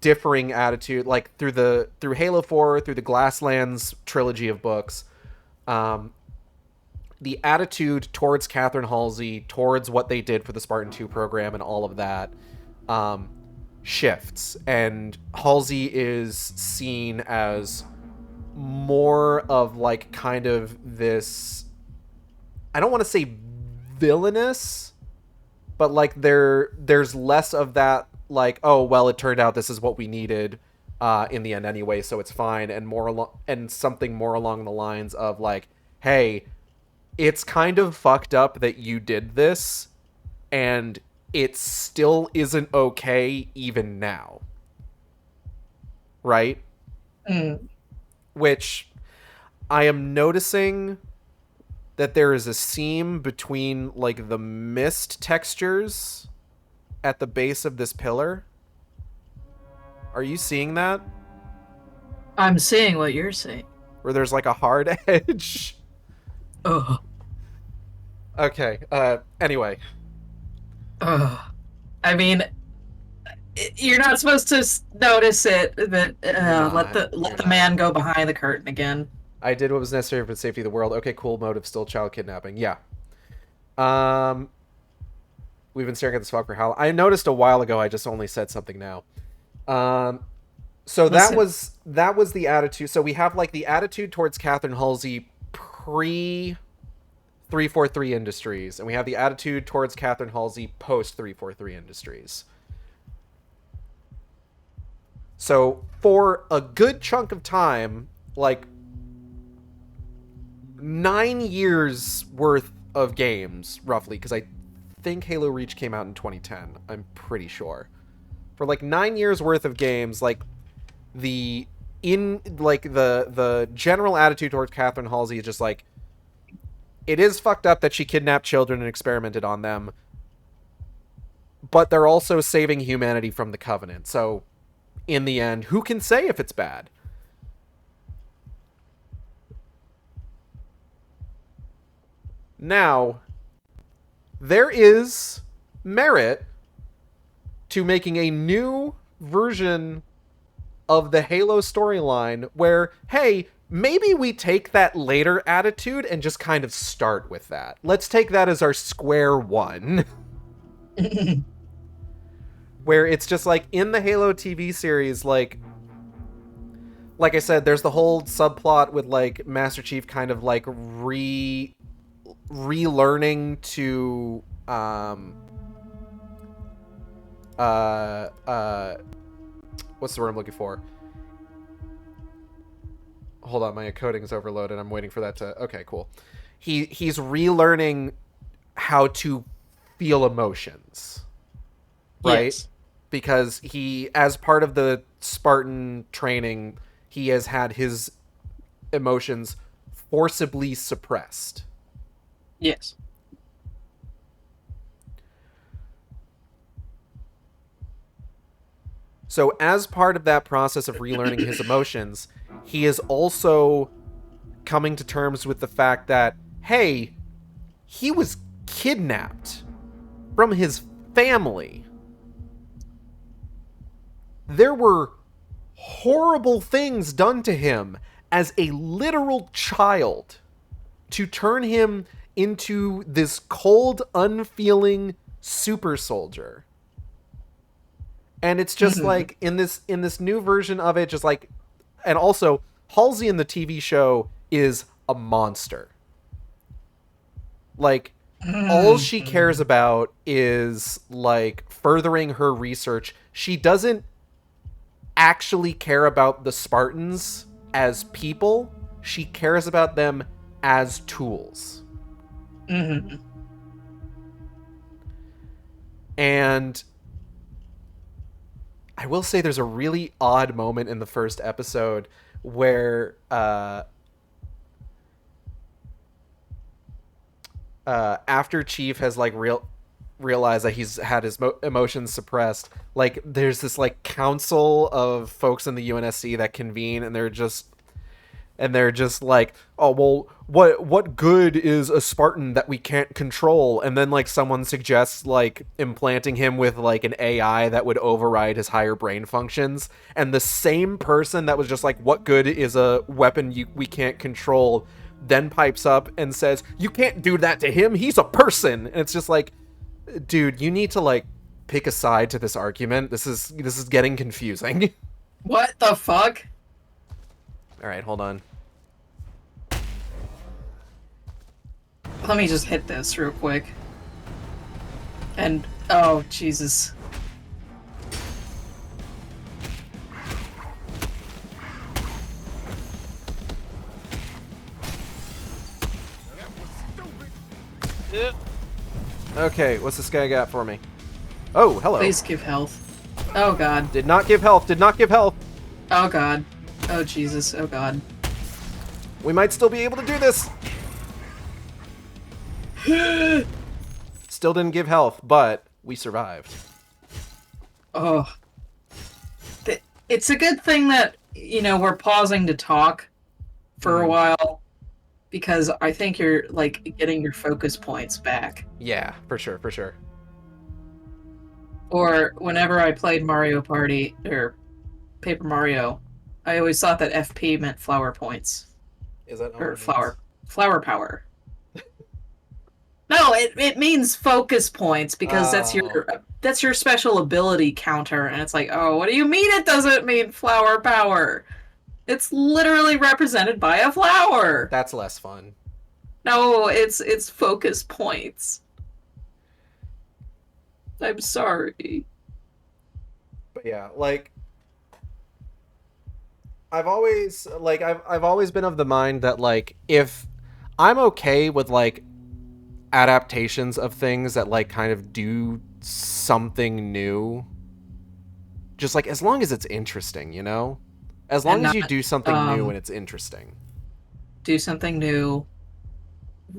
differing attitude, like, through Halo 4, through the Glasslands trilogy of books. The attitude towards Catherine Halsey, towards what they did for the Spartan 2 program and all of that, shifts. And Halsey is seen as more of, like, kind of this, I don't want to say villainous, but, like, there's less of that, like, oh, well, it turned out this is what we needed in the end anyway, so it's fine, and and something more along the lines of, like, hey, it's kind of fucked up that you did this, and it still isn't okay even now. Right? Mm. Which I am noticing that there is a seam between, like, the mist textures at the base of this pillar. Are you seeing that? I'm seeing what you're saying. Where there's, like, a hard edge? Oh. Okay, anyway. I mean, you're not supposed to notice it, but let the man go behind the curtain again. I did what was necessary for the safety of the world. Okay, cool. Motive still child kidnapping. Yeah. We've been staring at this fuck for how... I noticed a while ago. I just only said something now. So that was the attitude. So we have, like, the attitude towards Catherine Halsey pre 343 Industries, and we have the attitude towards Catherine Halsey post 343 Industries. So for a good chunk of time, like 9 years worth of games, roughly, because I think Halo Reach came out in 2010. I'm pretty sure. For like 9 years worth of games, like the general attitude towards Catherine Halsey is just like, it is fucked up that she kidnapped children and experimented on them, but they're also saving humanity from the Covenant. So in the end, who can say if it's bad? Now, there is merit to making a new version of the Halo storyline where, hey, maybe we take that later attitude and just kind of start with that. Let's take that as our square one. Where it's just like in the Halo TV series, like I said, there's the whole subplot with like Master Chief kind of like relearning to what's the word I'm looking for? Hold on, my encoding is overloaded. I'm waiting for that to... Okay, cool. He's relearning how to feel emotions. Right? Yes. Because he, as part of the Spartan training, he has had his emotions forcibly suppressed. Yes. So as part of that process of relearning his emotions, he is also coming to terms with the fact that, hey, he was kidnapped from his family. There were horrible things done to him as a literal child to turn him into this cold, unfeeling super soldier. And it's just like in this new version of it, just like, and also Halsey in the TV show is a monster. Like, all she cares about is like furthering her research. She doesn't actually care about the Spartans as people. She cares about them as tools. And I will say there's a really odd moment in the first episode where after Chief has like realized that he's had his emotions suppressed, like there's this like council of folks in the UNSC that convene, and they're just like, oh well, what good is a Spartan that we can't control? And then like someone suggests like implanting him with like an AI that would override his higher brain functions, and the same person that was just like, what good is a weapon we can't control, then pipes up and says, you can't do that to him, he's a person. And it's just like, dude, you need to like pick a side to this argument. This is getting confusing. What the fuck? All right, hold on. Let me just hit this real quick. And, oh, Jesus. Okay, what's this guy got for me? Oh, hello. Please give health. Oh, God. Did not give health. Did not give health. Oh, God. Oh, Jesus. Oh, God. We might still be able to do this. Still didn't give health, but we survived. Oh. It's a good thing that, you know, we're pausing to talk for a while, because I think you're, like, getting your focus points back. Yeah, for sure, for sure. Or whenever I played Mario Party, or Paper Mario, I always thought that FP meant flower points. Is that Or flower power. No, it means focus points, because that's your special ability counter, and it's like, oh, what do you mean it doesn't mean flower power? It's literally represented by a flower. That's less fun. No, it's focus points. I'm sorry. But yeah, like I've always been of the mind that like if I'm okay with like adaptations of things that like kind of do something new, just like as long as it's interesting, you know, as long as you do something new and it's interesting. Do something new.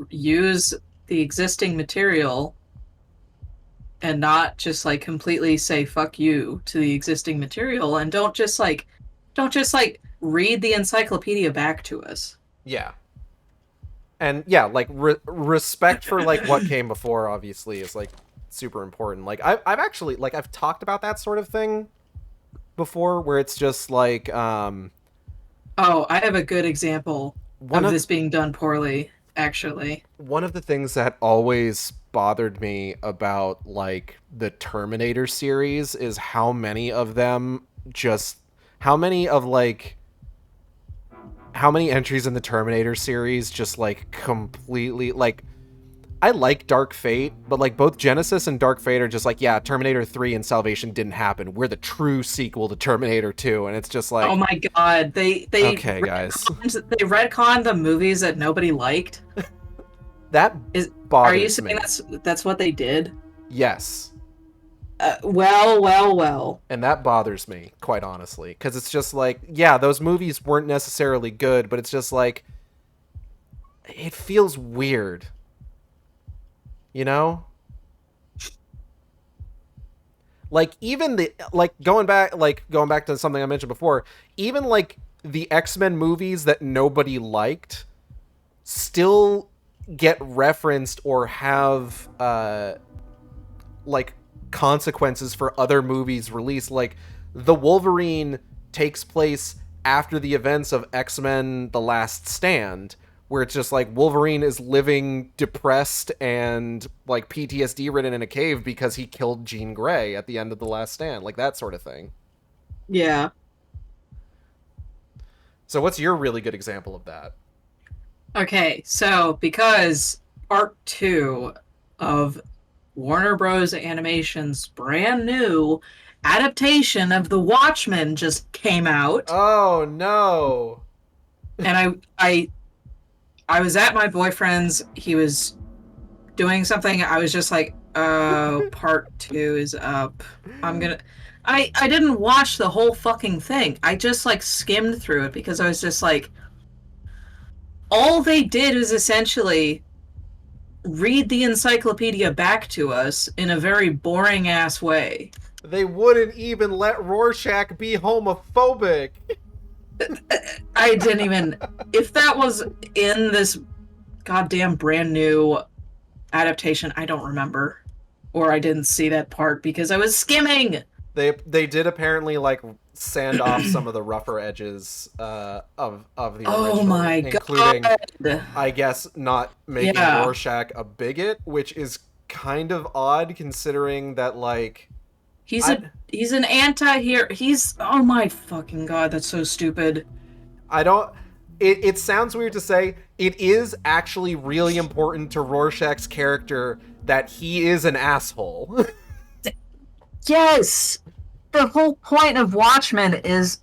Use the existing material, and not just like completely say fuck you to the existing material, and don't just like read the encyclopedia back to us. Yeah. And yeah, like respect for like what came before obviously is like super important. Like I've actually like I've talked about that sort of thing before, where it's just like Oh, I have a good example of this being done poorly, actually. One of the things that always bothered me about like the Terminator series is how many of them just how many entries in the Terminator series just like completely like I like Dark Fate, but like both Genesis and Dark Fate are just like, yeah, Terminator 3 and Salvation didn't happen. We're the true sequel to Terminator 2, and it's just like, oh my god, they okay, guys, they retconned the movies that nobody liked. That Are you bothers me. saying that's what they did? Yes. Well. And that bothers me, quite honestly, because it's just like, yeah, those movies weren't necessarily good, but it's just like, it feels weird. You know? Like, even going back to something I mentioned before, even like the X-Men movies that nobody liked still get referenced or have like consequences for other movies released. Like the Wolverine takes place after the events of X-Men The Last Stand, where it's just like Wolverine is living depressed and like PTSD ridden in a cave because he killed Jean Grey at the end of The Last Stand, like that sort of thing. Yeah. So what's your really good example of that? Okay, so because Part 2 of Warner Bros. Animation's brand new adaptation of The Watchmen just came out. Oh no. And I was at my boyfriend's, he was doing something, I was just like, oh, Part 2 is up. I didn't watch the whole fucking thing. I just like skimmed through it because I was just like, all they did was essentially read the encyclopedia back to us in a very boring ass way. They wouldn't even let Rorschach be homophobic. I didn't even, if that was in this goddamn brand new adaptation, I don't remember, or I didn't see that part because I was skimming. They did apparently like sand off some of the rougher edges of the original, oh my including god, I guess not making Rorschach a bigot, which is kind of odd considering that like he's an anti-hero. He's, oh my fucking god, that's so stupid. It sounds weird to say. It is actually really important to Rorschach's character that he is an asshole. Yes! The whole point of Watchmen is...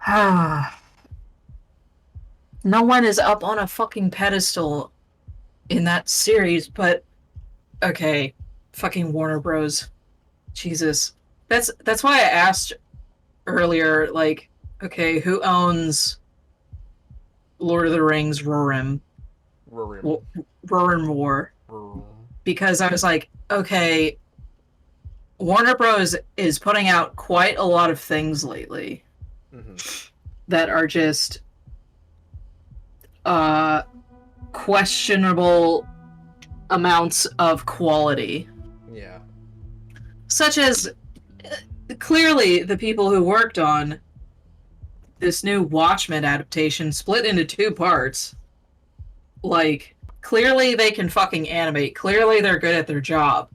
no one is up on a fucking pedestal in that series, but... Okay, fucking Warner Bros. Jesus. That's why I asked earlier, like, okay, who owns Lord of the Rings Rohirrim War? Because I was like, okay, Warner Bros. Is putting out quite a lot of things lately that are just questionable amounts of quality. Yeah. Such as, clearly the people who worked on this new Watchmen adaptation split into 2 parts. Like, clearly they can fucking animate. Clearly they're good at their job.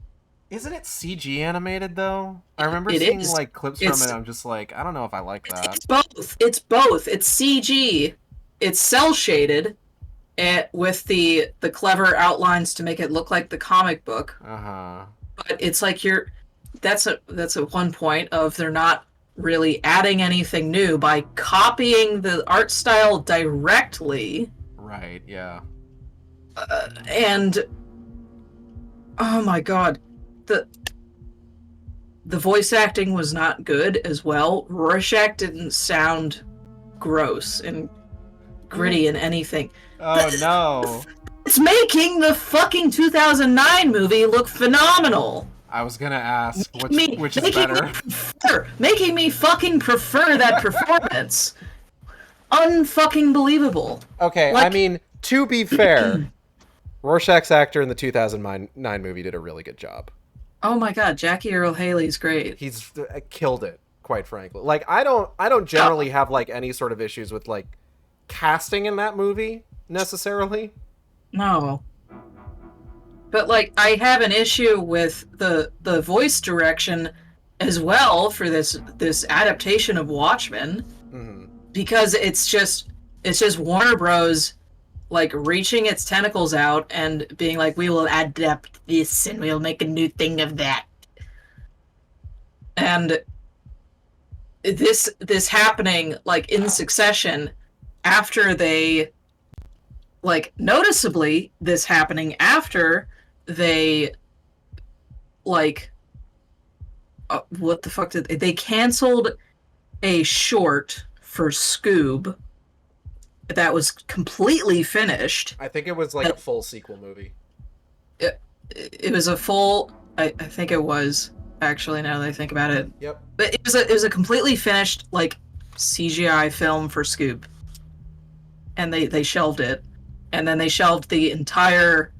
Isn't it CG animated though? I remember seeing like clips from it. I'm just like, I don't know if I like that. It's both. It's CG. It's cell shaded, with the clever outlines to make it look like the comic book. But it's like that's a one point of they're not really adding anything new by copying the art style directly. Right, yeah. And oh my god, the the voice acting was not good as well. Rorschach didn't sound gross and gritty in anything. Oh no. It's making the fucking 2009 movie look phenomenal. I was gonna ask which is better. Making me fucking prefer that performance. Unfucking believable. Okay, Like, I mean, to be fair, Rorschach's actor in the 2009 movie did a really good job. oh my god, Jackie Earle Haley's great. He's killed it, quite frankly. Like, I don't generally have like any sort of issues with like casting in that movie necessarily. No. But like I have an issue with the voice direction as well for this adaptation of Watchmen, because it's just Warner Bros. Like reaching its tentacles out and being like, we will adapt this and we'll make a new thing of that. And this happening like in succession after they, like, noticeably this happening after they, like, what the fuck did they canceled a short for Scoob that was completely finished. I think it was like a full sequel movie. It was a full. I think it was, actually, now that I think about it. Yep. But it was a completely finished like CGI film for Scoob, and they shelved it, and then they shelved the entire.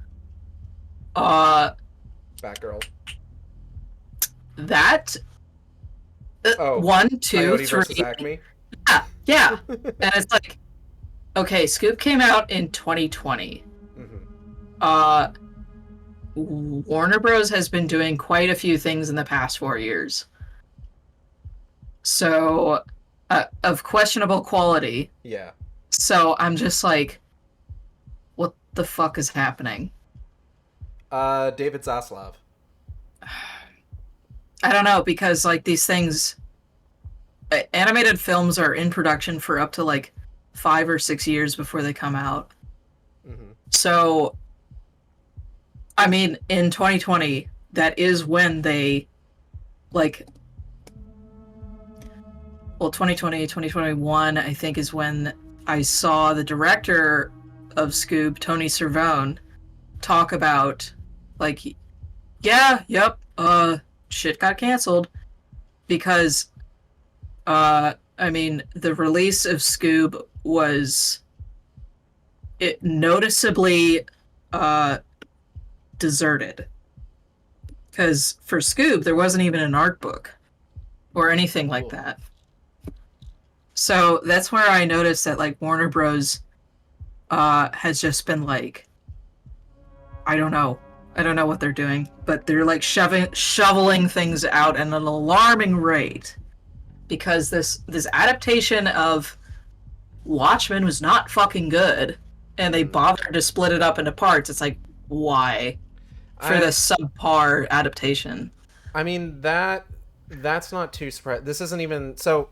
Batgirl. That. Oh. 1, 2, Coyote 3. versus Acme. Yeah. And it's like, okay, Scoob came out in 2020. Warner Bros. Has been doing quite a few things in the past 4 years. So, of questionable quality. Yeah. So I'm just like, what the fuck is happening? David Zaslav. I don't know, because like these things, animated films are in production for up to like 5 or 6 years before they come out. So, I mean, in 2020, that is when they, like, well, 2020, 2021, I think, is when I saw the director of Scoob, Tony Cervone, talk about, like, yeah, yep, shit got canceled because, I mean, the release of Scoob was noticeably deserted. Because for Scoob, there wasn't even an art book or anything like that. So that's where I noticed that, like, Warner Bros. Has just been like, I don't know what they're doing, but they're like shoveling things out at an alarming rate, because this adaptation of Watchmen was not fucking good, and they bothered to split it up into parts. It's like, why? For this subpar adaptation. I mean, that's not too surprising. This isn't even so.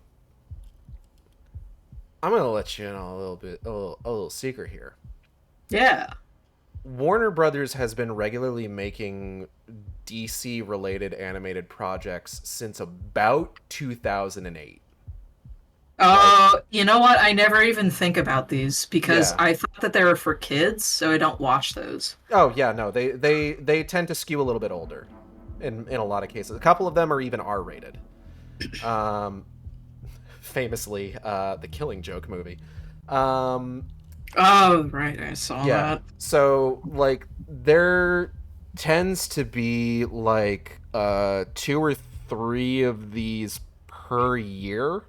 I'm gonna let you in on a little secret here. Yeah. Warner Brothers has been regularly making DC-related animated projects since about 2008. You know what? I never even think about these because I thought that they were for kids, so I don't watch those. Oh yeah, no, they tend to skew a little bit older, in a lot of cases. A couple of them are even R-rated. Famously, the Killing Joke movie. Oh right, I saw that. So like there tends to be like 2 or 3 of these per year.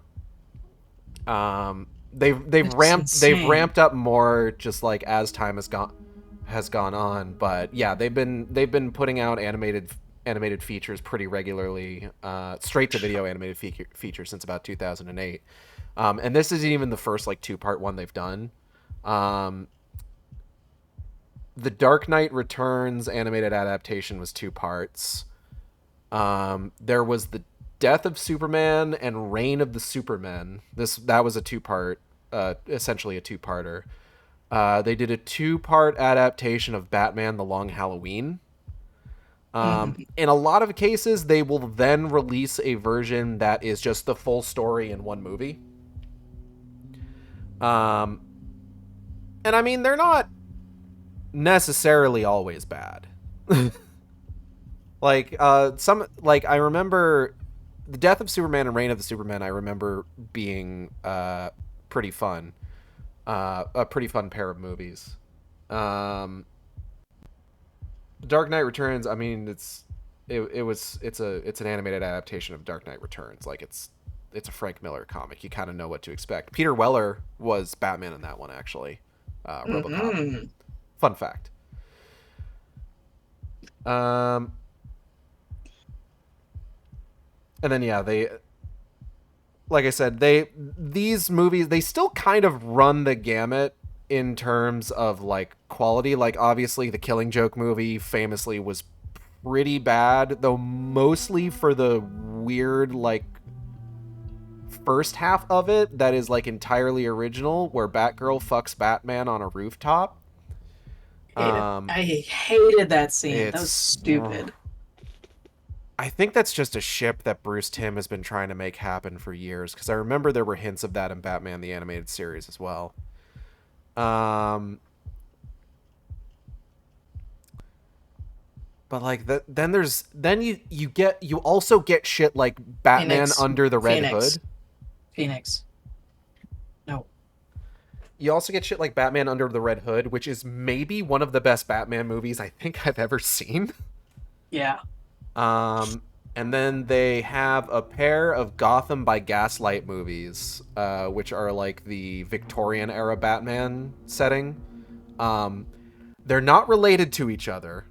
They've ramped up more just like as time has gone on, but yeah, they've been putting out animated features pretty regularly, straight to video animated features since about 2008. And this isn't even the first like 2-part one they've done. The Dark Knight Returns animated adaptation was 2 parts. There was the Death of Superman and Reign of the Supermen. That was a 2-part, essentially a 2-parter. They did a 2-part adaptation of Batman: The Long Halloween. In a lot of cases, they will then release a version that is just the full story in one movie. And I mean, they're not necessarily always bad. Like, I remember the Death of Superman and Reign of the Superman, I remember being pretty fun. A pretty fun pair of movies. Dark Knight Returns, I mean, it's an animated adaptation of Dark Knight Returns. Like, it's a Frank Miller comic. You kind of know what to expect. Peter Weller was Batman in that one, actually. RoboCop. Fun fact. And then yeah, like I said, these movies, they still kind of run the gamut in terms of like quality. Like, obviously the Killing Joke movie famously was pretty bad, though mostly for the weird like first half of it that is like entirely original, where Batgirl fucks Batman on a rooftop. I hated that scene. That was stupid. I think that's just a ship that Bruce Timm has been trying to make happen for years, because I remember there were hints of that in Batman the Animated Series as well. But like then you also get shit like Batman Phoenix. Under the Red Hood. Phoenix. No. You also get shit like Batman Under the Red Hood, which is maybe one of the best Batman movies I think I've ever seen. Yeah. And then they have a pair of Gotham by Gaslight movies, which are like the Victorian era Batman setting. They're not related to each other,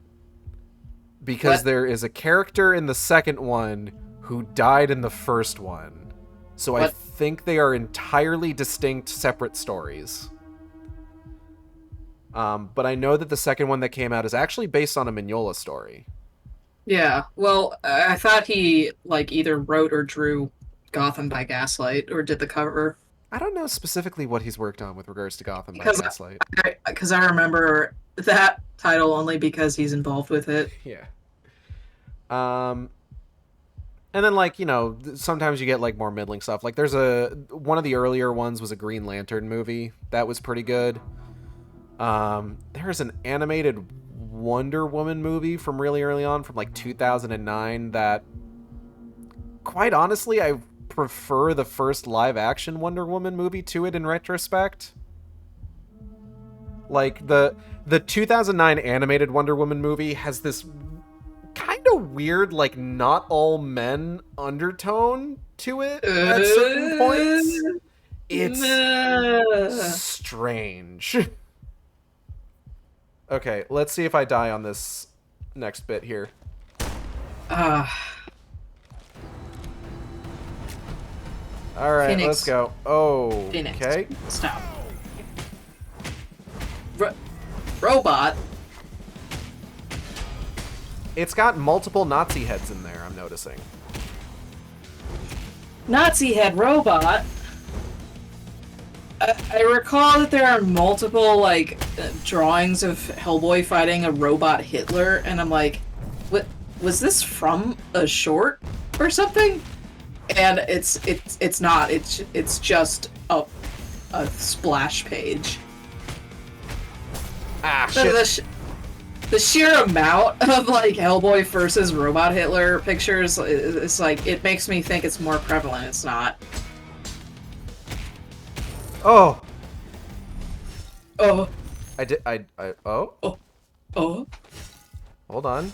because there is a character in the second one who died in the first one. So I think they are entirely distinct, separate stories. But I know that the second one that came out is actually based on a Mignola story. Yeah. Well, I thought he like either wrote or drew Gotham by Gaslight, or did the cover. I don't know specifically what he's worked on with regards to Gotham by Gaslight. Because I remember that title only because he's involved with it. Yeah. And then, like, you know, sometimes you get like more middling stuff. Like, there's one of the earlier ones was a Green Lantern movie that was pretty good. There's an animated Wonder Woman movie from really early on, from like 2009, that, quite honestly, I prefer the first live action Wonder Woman movie to it in retrospect. Like, the 2009 animated Wonder Woman movie has this kind of weird, like, not all men undertone to it at certain points. It's strange. Okay, let's see if I die on this next bit here. Alright, Phoenix. let's go. Oh, Phoenix. okay. Stop. Robot. It's got multiple Nazi heads in there, I'm noticing. Nazi head robot. I recall that there are multiple, like, drawings of Hellboy fighting a robot Hitler, and I'm like, what, was this from a short or something? And it's not. It's just a splash page. Ah, shit. The sheer amount of, like, Hellboy versus Robot Hitler pictures, it's like, it makes me think it's more prevalent. It's not. Oh. Oh. Oh. Oh. Oh. Hold on.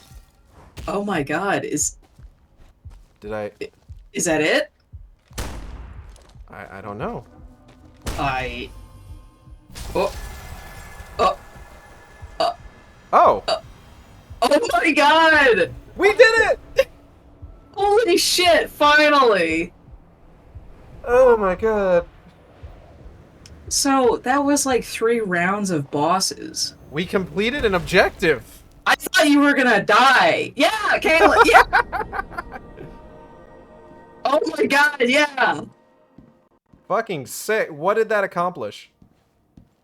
Oh my god, is that it? I don't know. Oh. Oh. Oh my god! We did it! Holy shit, finally! Oh my god. So, that was like 3 rounds of bosses. We completed an objective. I thought you were gonna die! Yeah, Kayla, yeah! Oh my god, yeah! Fucking sick. What did that accomplish?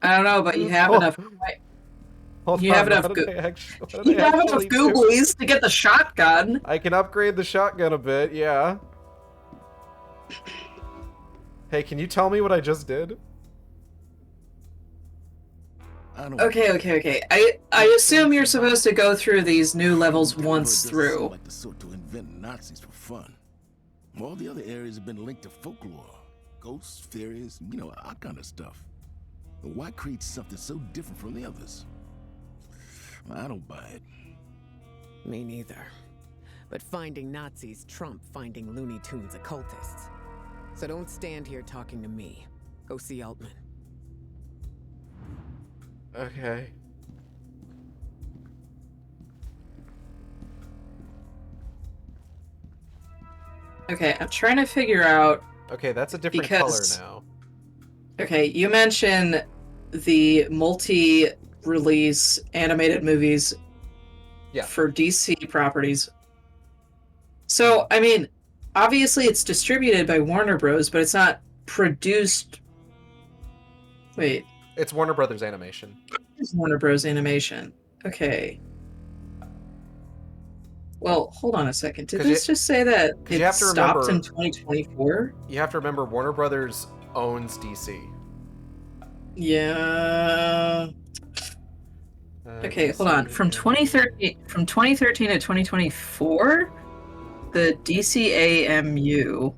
I don't know, but you have enough... Hold You on, have enough what did I actually, what did You I have enough actually do? googlies to get the shotgun. I can upgrade the shotgun a bit, yeah. Hey, can you tell me what I just did? I don't Okay. I assume you're supposed to go through these new levels once doesn't through. seem like the sort to invent Nazis for fun. All the other areas have been linked to folklore, ghosts, fairies, that kind of stuff. But why create something so different from the others? I don't buy it. Me neither. But finding Nazis trump finding Looney Tunes occultists. So don't stand here talking to me. Go see Altman. Okay. Okay, I'm trying to figure out. Okay, that's a different Because- color now. Okay, you mentioned the multi-release animated movies Yeah. for DC properties. So, I mean, obviously it's distributed by Warner Bros., but it's not produced. Wait, It's Warner Brothers Animation. it's Warner Bros. Animation. Okay. Well, hold on a second. Did 'Cause this just say that 'cause you it have to stopped in remember- 2024? You have to remember, Warner Brothers owns DC. Yeah. Okay, hold on. From 2013 to 2024, the DCAMU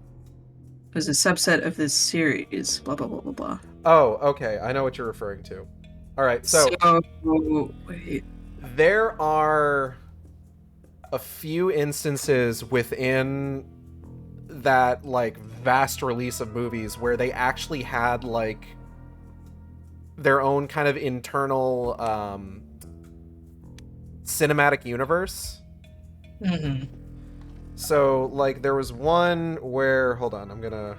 was a subset of this series. Blah blah blah blah blah. Oh, okay. I know what you're referring to. All right, so Wait. there are a few instances within that like vast release of movies where they actually had like their own kind of internal cinematic universe. Mm-hmm. So like there was one where, hold on, I'm gonna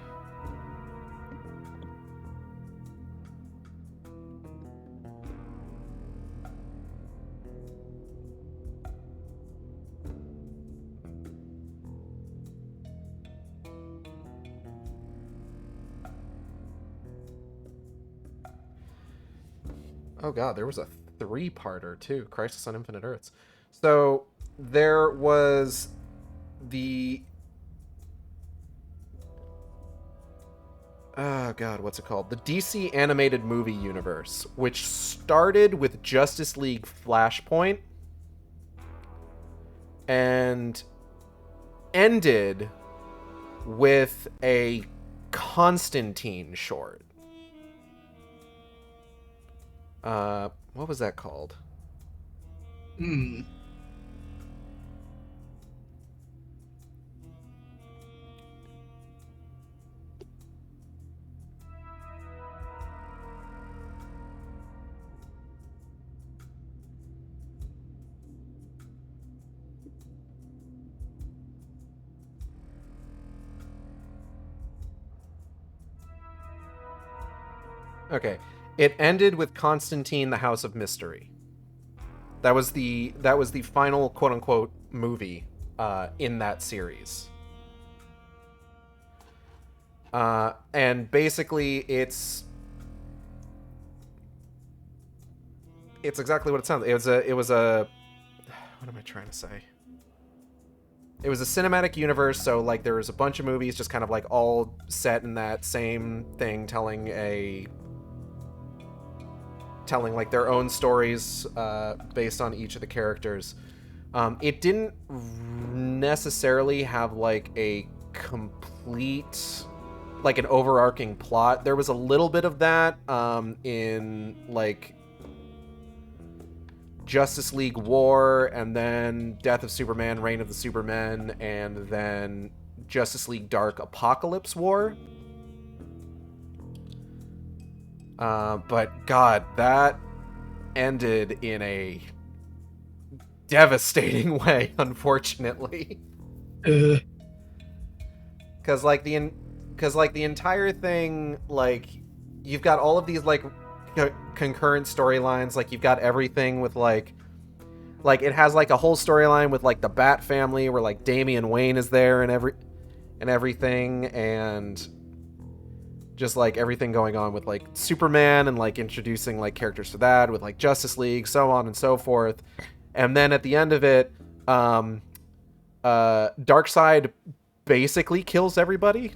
Oh god, there was a 3-parter too, Crisis on Infinite Earths. So there was the oh god, what's it called? The DC animated movie universe, which started with Justice League Flashpoint and ended with a Constantine short. What was that called? Hmm. Okay. It ended with Constantine the House of Mystery. That was the final quote unquote movie in that series. And basically it's exactly what it sounds. It was a what am I trying to say? It was a cinematic universe, so like there was a bunch of movies just kind of like all set in that same thing, telling like their own stories based on each of the characters. It didn't necessarily have like a complete, like an overarching plot. There was a little bit of that in like Justice League War, and then Death of Superman, Reign of the Supermen, and then Justice League Dark Apocalypse War. But God, that ended in a devastating way, unfortunately. Because like the entire thing, like you've got all of these like concurrent storylines. Like you've got everything with like it has like a whole storyline with like the Bat family, where like Damian Wayne is there and everything, and just like everything going on with like Superman and like introducing like characters to that with like Justice League, so on and so forth. And then at the end of it, Darkseid basically kills everybody.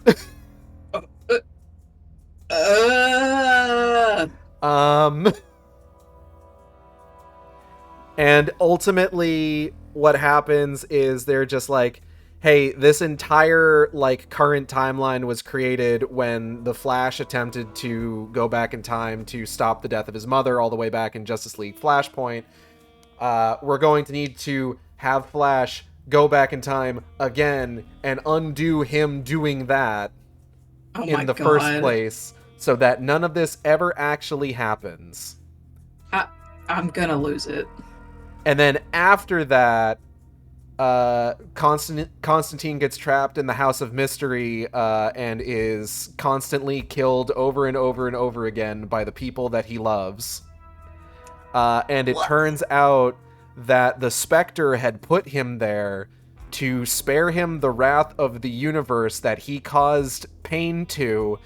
And ultimately what happens is they're just like, hey, this entire like current timeline was created when the Flash attempted to go back in time to stop the death of his mother all the way back in Justice League Flashpoint. We're going to need to have Flash go back in time again and undo him doing that in the first place so that none of this ever actually happens. I'm gonna lose it. And then after that, Constantine gets trapped in the House of Mystery and is constantly killed over and over and over again by the people that he loves. And it turns out that the Spectre had put him there to spare him the wrath of the universe that he caused pain to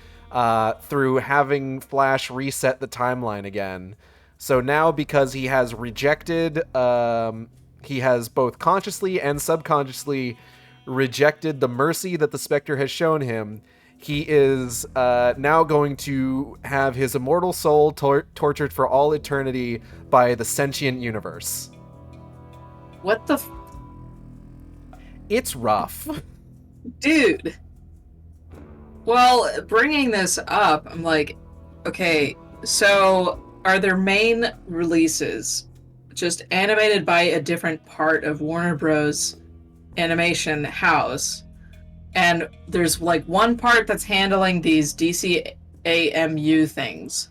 through having Flash reset the timeline again. So now, because he has rejected, he has both consciously and subconsciously rejected the mercy that the Spectre has shown him, he is now going to have his immortal soul tortured for all eternity by the sentient universe. What the It's rough. Dude. Well, bringing this up, I'm like, okay, so are their main releases just animated by a different part of Warner Bros. Animation house? And there's like one part that's handling these DCAMU things,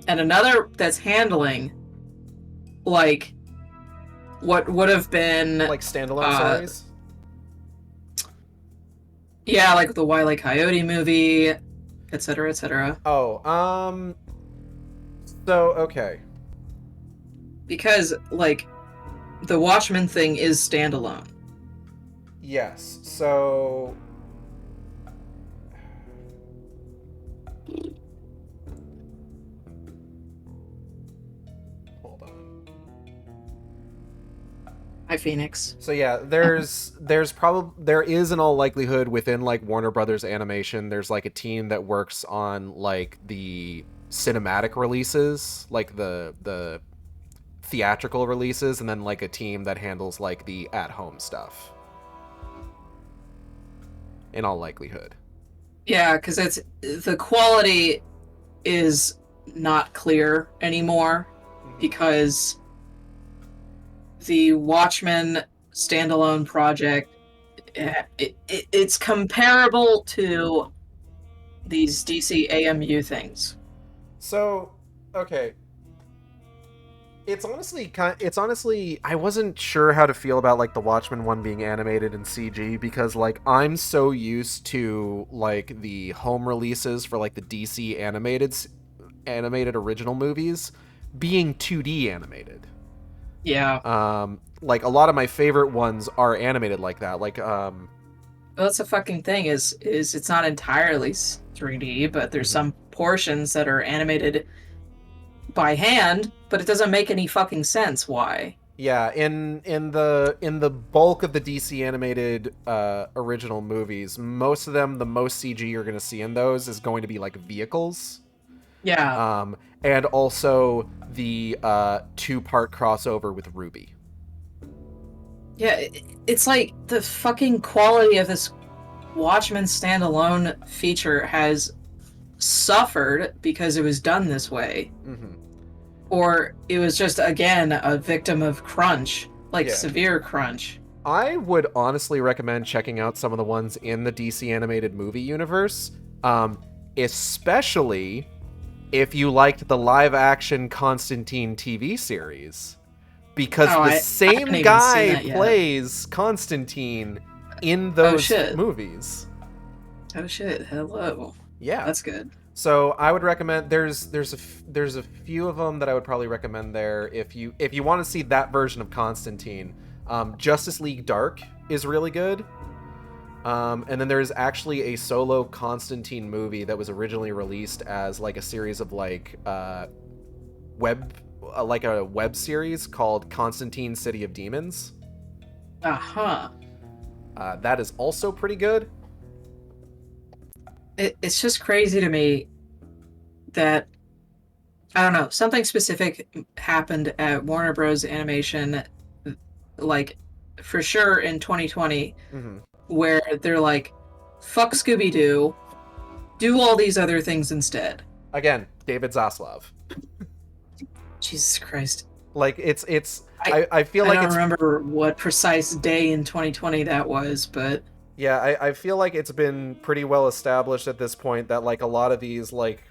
and another that's handling like what would have been like standalone stories? Yeah, like the Wile E. Coyote movie, etc., etc. Oh, so, okay. Because, like, the Watchmen thing is standalone. Yes, so... Hold on. Hi, Phoenix. So yeah, there is in all likelihood within like Warner Brothers Animation, there's like a team that works on like the cinematic releases, like the theatrical releases, and then like a team that handles like the at-home stuff. In all likelihood. Yeah, because the quality is not clear anymore because the Watchmen standalone project, it's comparable to these DC AMU things. So, okay. It's honestly, I wasn't sure how to feel about like the Watchmen one being animated in CG because like I'm so used to like the home releases for like the DC animated original movies being 2D animated. Yeah. Like a lot of my favorite ones are animated like that. Like Well, that's the fucking thing is it's not entirely 3D, but there's some portions that are animated by hand, but it doesn't make any fucking sense why. Yeah, in the bulk of the DC animated original movies, most of them, the most CG you're going to see in those is going to be like vehicles. Yeah. And also the 2-part crossover with Ruby. Yeah, it's like the fucking quality of this Watchmen standalone feature has suffered because it was done this way. Mm-hmm. Or it was just, again, a victim of crunch, like severe crunch. I would honestly recommend checking out some of the ones in the DC animated movie universe, especially if you liked the live-action Constantine TV series, because the same guy plays Constantine in those movies. Oh shit! Hello. Yeah, that's good. So I would recommend there's a few of them that I would probably recommend there if you want to see that version of Constantine. Justice League Dark is really good. And then there's actually a solo Constantine movie that was originally released as like a series of like a web series called Constantine City of Demons. Uh-huh. That is also pretty good. It's just crazy to me that, I don't know, something specific happened at Warner Bros. Animation, like, for sure in 2020, where they're like, fuck Scooby-Doo, do all these other things instead. Again, David Zaslav. Jesus Christ. Like, I feel like I don't remember what precise day in 2020 that was, but... Yeah, I feel like it's been pretty well established at this point that, like, a lot of these, like,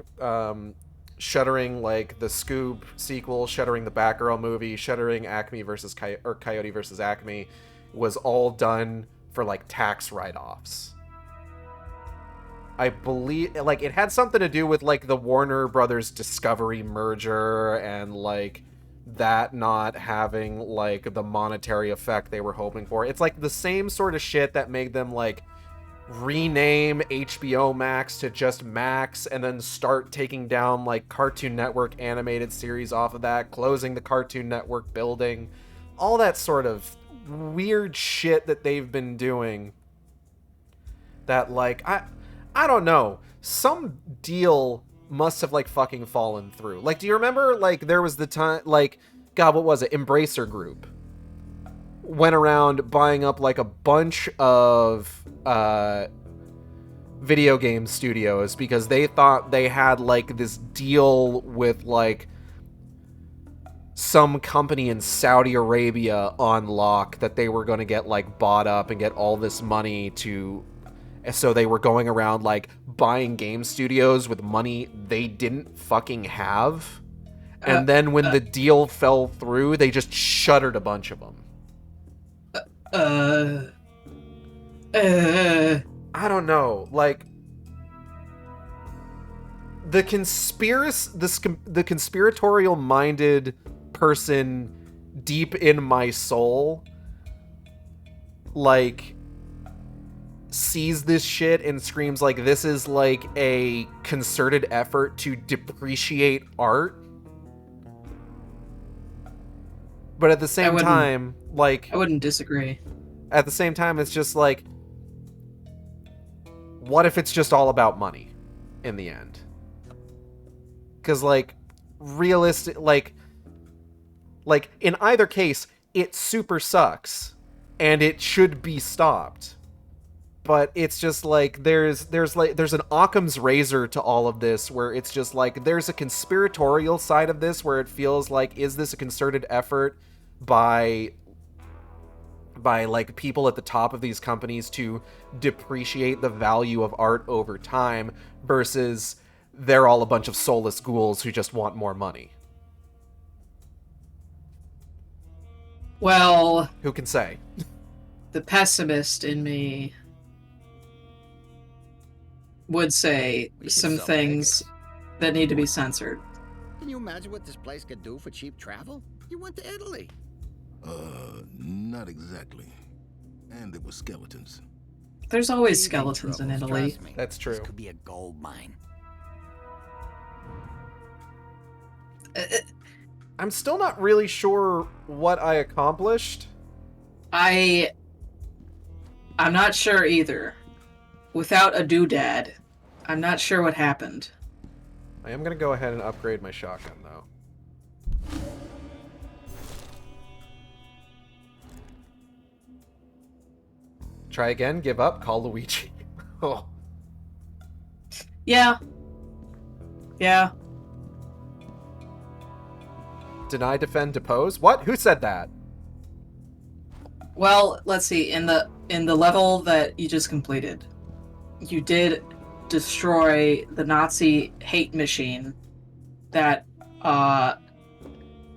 shuttering, like, the Scoob sequel, shuttering the Batgirl movie, shuttering Acme versus Coyote versus Acme was all done for, like, tax write-offs. I believe, like, it had something to do with, like, the Warner Brothers Discovery merger and, like, that not having, like, the monetary effect they were hoping for. It's, like, the same sort of shit that made them, like, rename HBO Max to just Max and then start taking down, like, Cartoon Network animated series off of that, closing the Cartoon Network building. All that sort of weird shit that they've been doing that, like, I don't know. Some deal must have, like, fucking fallen through. Like, do you remember, like, there was the time, like, God, what was it? Embracer Group went around buying up, like, a bunch of video game studios because they thought they had, like, this deal with, like, some company in Saudi Arabia on lock that they were going to get, like, bought up and get all this money to... So they were going around, like, buying game studios with money they didn't fucking have. And then when the deal fell through, they just shuttered a bunch of them. I don't know. Like, the conspiratorial-minded person deep in my soul, like... sees this shit and screams like this is like a concerted effort to depreciate art. But at the same time, like... I wouldn't disagree. At the same time, it's just like... what if it's just all about money in the end? Because, like, realistic... Like, in either case, it super sucks. And it should be stopped. But it's just like there's an Occam's razor to all of this where it's just like there's a conspiratorial side of this where it feels like, is this a concerted effort by like people at the top of these companies to depreciate the value of art over time versus they're all a bunch of soulless ghouls who just want more money? Well, who can say? The pessimist in me would say some things that need to be censored. Can you imagine what this place could do for cheap travel? You went to Italy. Not exactly. And there were skeletons. There's always skeletons in Italy. Trust me, That's true. This could be a gold mine. I'm still not really sure what I accomplished. I'm not sure either. Without a doodad, I'm not sure what happened. I am going to go ahead and upgrade my shotgun, though. Try again, give up, call Luigi. Oh. Yeah. Yeah. Deny, defend, depose? What? Who said that? Well, let's see. In the level that you just completed, you did destroy the Nazi hate machine that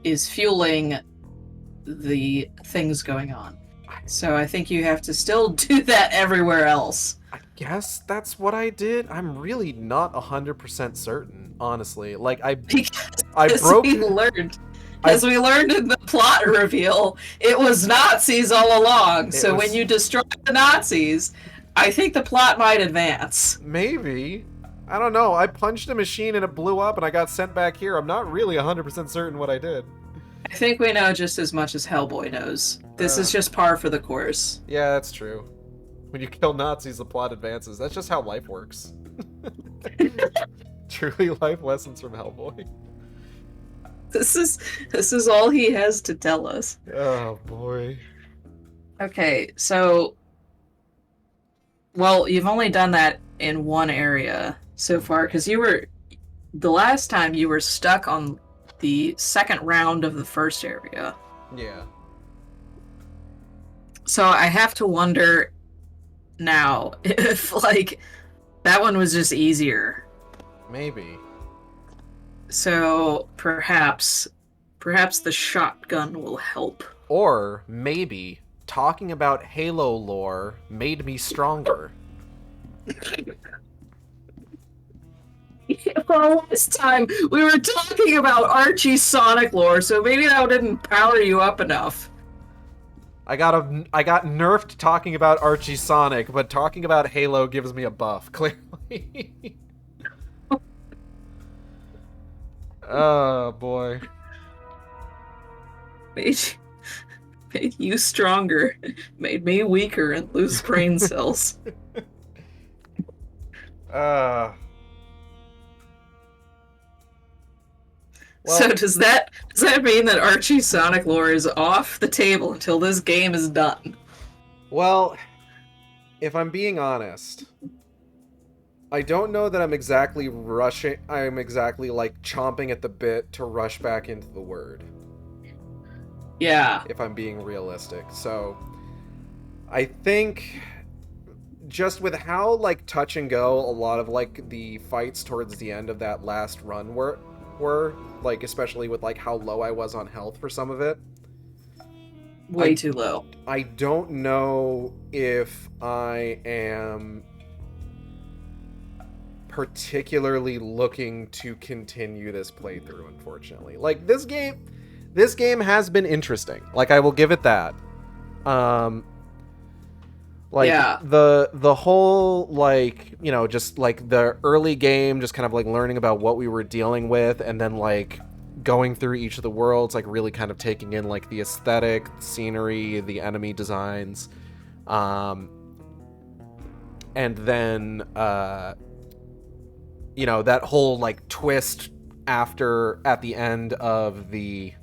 is fueling the things going on. So I think you have to still do that everywhere else. I guess that's what I did. I'm really not 100% certain, honestly. Like, I broke... As we learned in the plot reveal, it was Nazis all along. So when you destroyed the Nazis, I think the plot might advance. Maybe. I don't know. I punched a machine and it blew up and I got sent back here. I'm not really 100% certain what I did. I think we know just as much as Hellboy knows. This is just par for the course. Yeah, that's true. When you kill Nazis, the plot advances. That's just how life works. Truly life lessons from Hellboy. This is all he has to tell us. Oh, boy. Okay, so... Well, you've only done that in one area so far, because you were... The last time you were stuck on the second round of the first area. Yeah. So I have to wonder now if, like, that one was just easier. Maybe. So perhaps the shotgun will help. Or maybe talking about Halo lore made me stronger. Well, this time we were talking about Archie's Sonic lore, so maybe that didn't power you up enough. I got nerfed talking about Archie Sonic, but talking about Halo gives me a buff, clearly. Oh, boy. Made you stronger. Made me weaker and lose brain cells. Well, So does that mean that Archie Sonic lore is off the table until this game is done? well, if I'm being honest, I don't know that I'm exactly like chomping at the bit to rush back into the Wyrd, Yeah. if I'm being realistic. So I think just with how like touch and go a lot of like the fights towards the end of that last run were like, especially with like how low I was on health for some of it. Way too low. I don't know if I am particularly looking to continue this playthrough, unfortunately. Like, this game has been interesting. Like, I will give it that. Like, Yeah. the whole, like, you know, just, like, the early game, just kind of, like, learning about what we were dealing with, and then, like, going through each of the worlds, like, really kind of taking in, like, the aesthetic, the scenery, the enemy designs, and then, you know, that whole, like, twist at the end of that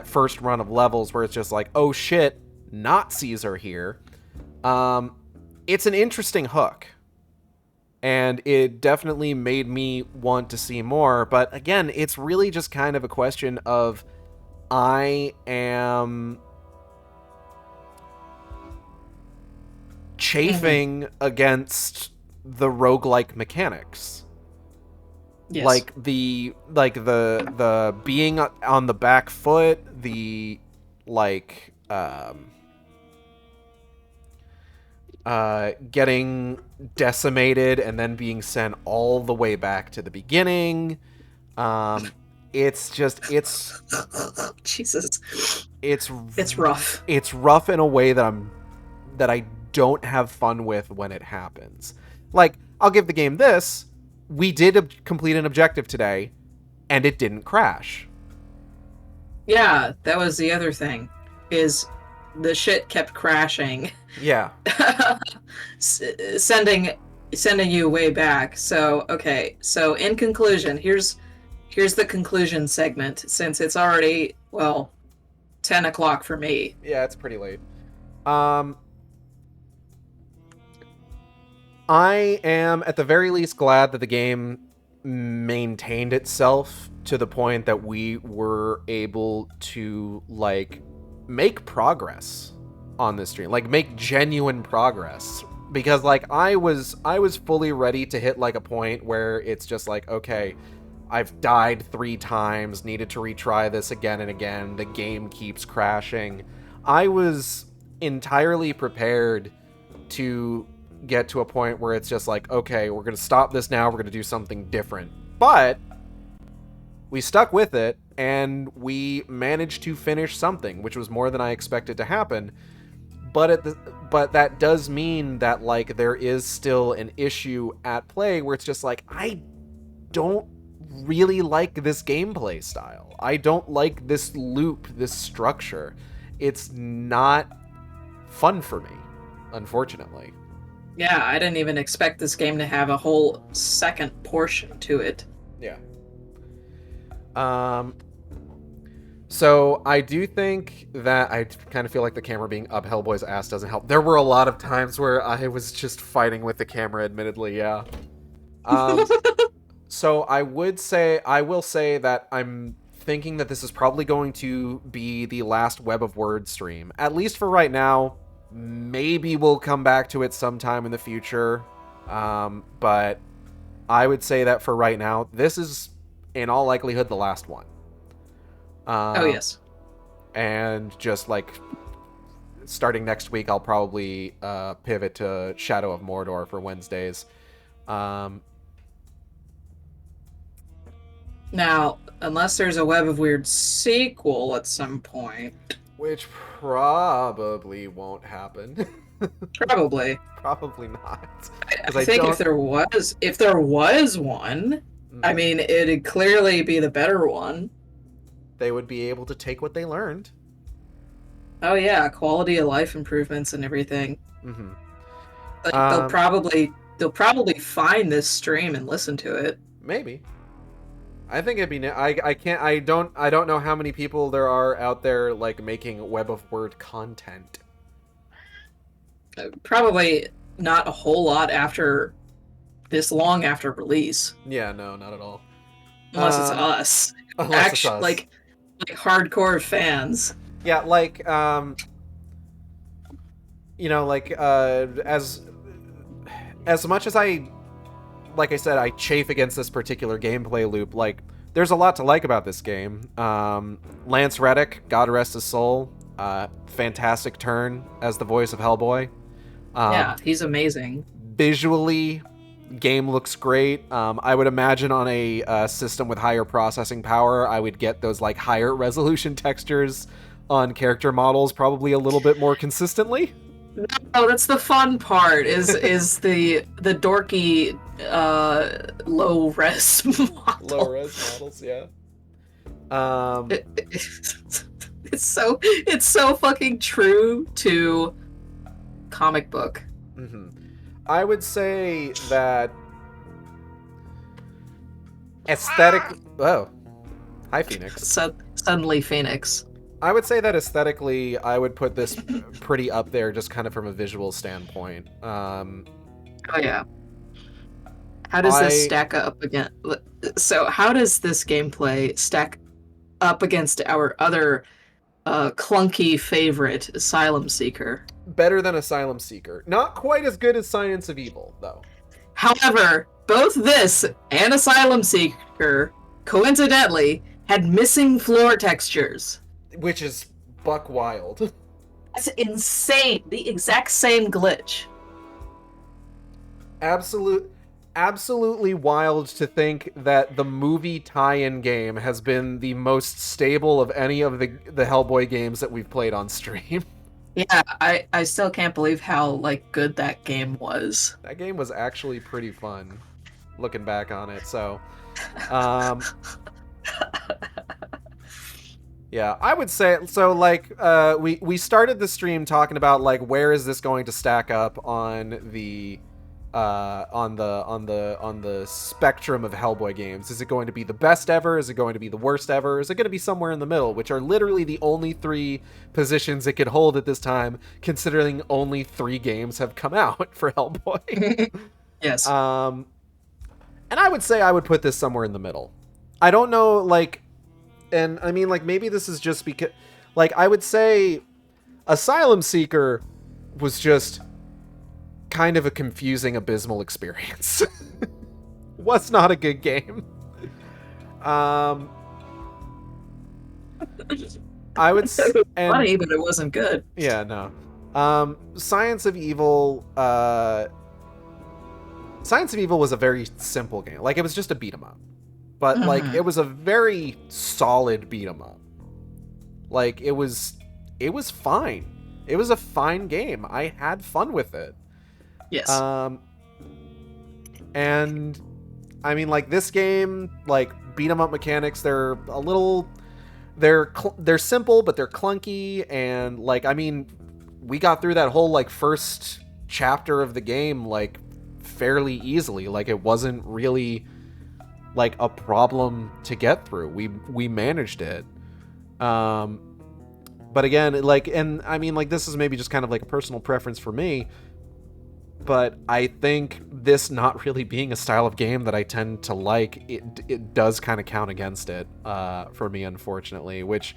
first run of levels where it's just like, oh shit, Nazis are here. It's an interesting hook. And it definitely made me want to see more. But again, it's really just kind of a question of I am chafing against the roguelike mechanics. Yes. Like the being on the back foot, the like getting decimated and then being sent all the way back to the beginning. It's Jesus. It's rough. It's rough in a way that I don't have fun with when it happens. Like, I'll give the game this. We did complete an objective today, and it didn't crash. Yeah, that was the other thing, is the shit kept crashing. Yeah. sending you way back. So, okay. So, in conclusion, here's the conclusion segment, since it's already, well, 10 o'clock for me. Yeah, it's pretty late. I am, at the very least, glad that the game maintained itself to the point that we were able to, like, make progress on this stream. Like, make genuine progress. Because, like, I was fully ready to hit, like, a point where it's just like, okay, I've died 3 times, needed to retry this again and again, the game keeps crashing. I was entirely prepared to get to a point where it's just like, okay, we're going to stop this now, we're going to do something different. But we stuck with it, and we managed to finish something, which was more than I expected to happen. But but that does mean that, like, there is still an issue at play where it's just like, I don't really like this gameplay style. I don't like this loop, this structure. It's not fun for me, unfortunately. Yeah, I didn't even expect this game to have a whole second portion to it. Yeah. So I do think that I kind of feel like the camera being up Hellboy's ass doesn't help. There were a lot of times where I was just fighting with the camera, admittedly, yeah. So I will say that I'm thinking that this is probably going to be the last Web of Wyrd stream, at least for right now. Maybe we'll come back to it sometime in the future, but I would say that for right now, this is in all likelihood the last one. Oh yes. And just like starting next week, I'll probably pivot to Shadow of Mordor for Wednesdays. Now, unless there's a Web of Wyrd sequel at some point. Which probably won't happen. Probably. Probably not. I think if there was one, I mean, it'd clearly be the better one. They would be able to take what they learned. Oh yeah, quality of life improvements and everything. Mm-hmm. Like, they'll probably find this stream and listen to it. Maybe. I think it'd be. I don't know how many people there are out there like making Web of Wyrd content. Probably not a whole lot after this long after release. Yeah, no, not at all. Unless it's us. Unless it's us. Like hardcore fans. Yeah, like as much as like I said, I chafe against this particular gameplay loop. Like, there's a lot to like about this game. Lance Reddick, God rest his soul, fantastic turn as the voice of Hellboy. Yeah, he's amazing. Visually, game looks great. I would imagine on a system with higher processing power, I would get those like higher resolution textures on character models probably a little bit more consistently. No, that's the fun part. Is the dorky low res model. Low res models, yeah. It's so fucking true to comic book. Mm-hmm. I would say that aesthetic. Oh, hi, Phoenix. Suddenly, Phoenix. I would say that aesthetically, I would put this pretty up there, just kind of from a visual standpoint. Oh yeah. How does this stack up again? So, how does this gameplay stack up against our other clunky favorite, Asylum Seeker? Better than Asylum Seeker. Not quite as good as Science of Evil, though. However, both this and Asylum Seeker, coincidentally, had missing floor textures. Which is buck wild. That's insane. The exact same glitch. Absolutely wild to think that the movie tie-in game has been the most stable of any of the Hellboy games that we've played on stream. Yeah, I still can't believe how like good that game was. That game was actually pretty fun, looking back on it. So, yeah, I would say so. Like, we started the stream talking about like where is this going to stack up on the spectrum of Hellboy games? Is it going to be the best ever? Is it going to be the worst ever? Is it going to be somewhere in the middle? Which are literally the only three positions it could hold at this time, considering only 3 games have come out for Hellboy. Yes. And I would say I would put this somewhere in the middle. I don't know, like. And I mean, like, maybe this is just because, like, I would say Asylum Seeker was just kind of a confusing, abysmal experience. Was not a good game. I would say funny, but it wasn't good. Yeah, no. Science of Evil was a very simple game. Like, it was just a beat 'em up. But, like, it was a very solid beat 'em up. Like, it was fine. It was a fine game. I had fun with it. Yes. And I mean, like, this game, like, beat 'em up mechanics, they're a little, they're simple, but they're clunky. And like, I mean, we got through that whole like first chapter of the game like fairly easily. Like, it wasn't really like a problem to get through. We managed it. But again, like, and I mean, like, this is maybe just kind of like a personal preference for me, but I think this not really being a style of game that I tend to like, it does kind of count against it for me, unfortunately. Which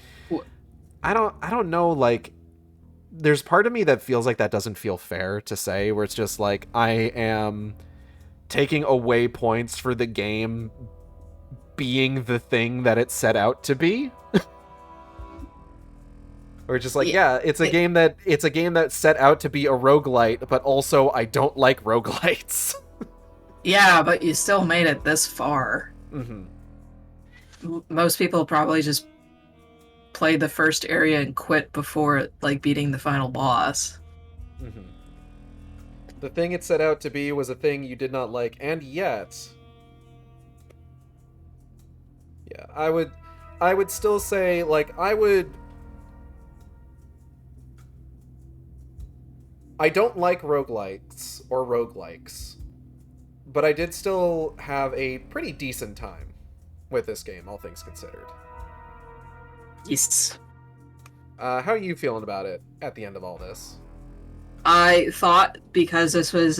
I don't know. Like, there's part of me that feels like that doesn't feel fair to say, where it's just like I am taking away points for the game being the thing that it set out to be. Or just like, yeah, it's a game that set out to be a roguelite, but also I don't like roguelites. Yeah, but you still made it this far. Mm-hmm. Most people probably just played the first area and quit before like beating the final boss. Mm-hmm. The thing it set out to be was a thing you did not like, and yet, yeah, I would still say, like, I don't like roguelites or roguelikes, but I did still have a pretty decent time with this game, all things considered. Yes. How are you feeling about it at the end of all this? I thought because this was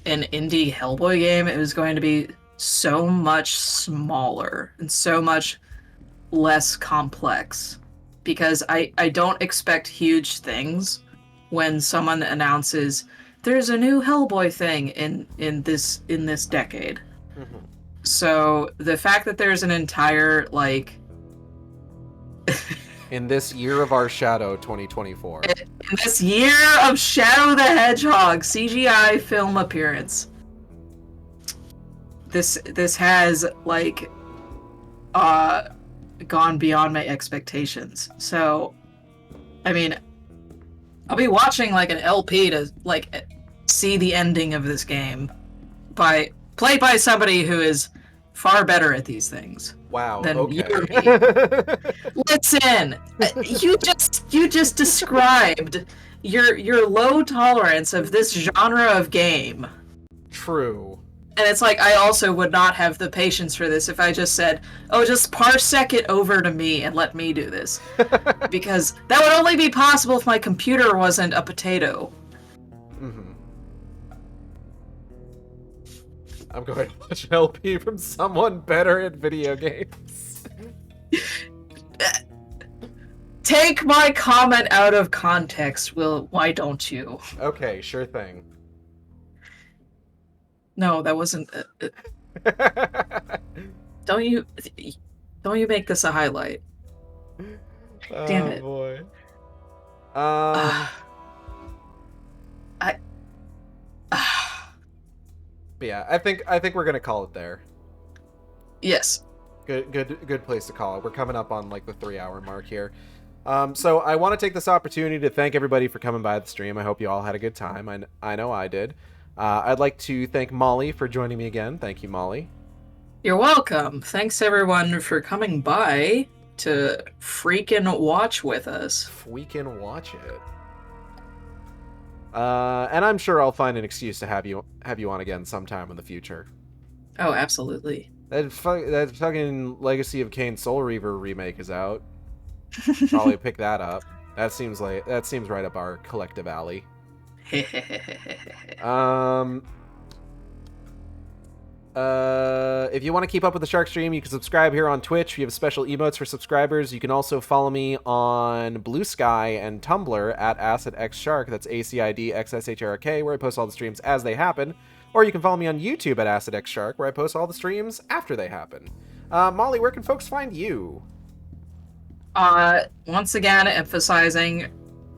an indie Hellboy game, it was going to be so much smaller and so much less complex. Because I don't expect huge things when someone announces there's a new Hellboy thing in this decade. Mm-hmm. So the fact that there's an entire like in this year of our shadow 2024. In this year of Shadow the Hedgehog CGI film appearance. This has like gone beyond my expectations. So I mean, I'll be watching like an LP to like see the ending of this game played by somebody who is far better at these things. Wow. Than Okay. you or me. Listen, you just described your low tolerance of this genre of game. True. And it's like, I also would not have the patience for this if I just said, oh, just parsec it over to me and let me do this. Because that would only be possible if my computer wasn't a potato. Mm-hmm. I'm going to watch an LP from someone better at video games. Take my comment out of context, Will. Why don't you? Okay, sure thing. No, that wasn't. Don't you make this a highlight? Damn it! Boy. But yeah, I think we're gonna call it there. Yes. Good place to call it. We're coming up on like the 3-hour mark here. So I want to take this opportunity to thank everybody for coming by the stream. I hope you all had a good time. I know I did. I'd like to thank Molly for joining me again. Thank you, Molly. You're welcome. Thanks everyone for coming by to freaking watch with us. We can watch it. And I'm sure I'll find an excuse to have you on again sometime in the future. Oh, absolutely. That fucking Legacy of Kain Soul Reaver remake is out. Probably pick that up. That seems right up our collective alley. If you want to keep up with the Shark Stream, you can subscribe here on Twitch. We have special emotes for subscribers. You can also follow me on Blue Sky and Tumblr at AcidXShark. That's AcidXSHRK, where I post all the streams as they happen. Or you can follow me on YouTube at AcidXShark, where I post all the streams after they happen. Molly, where can folks find you? Once again, emphasizing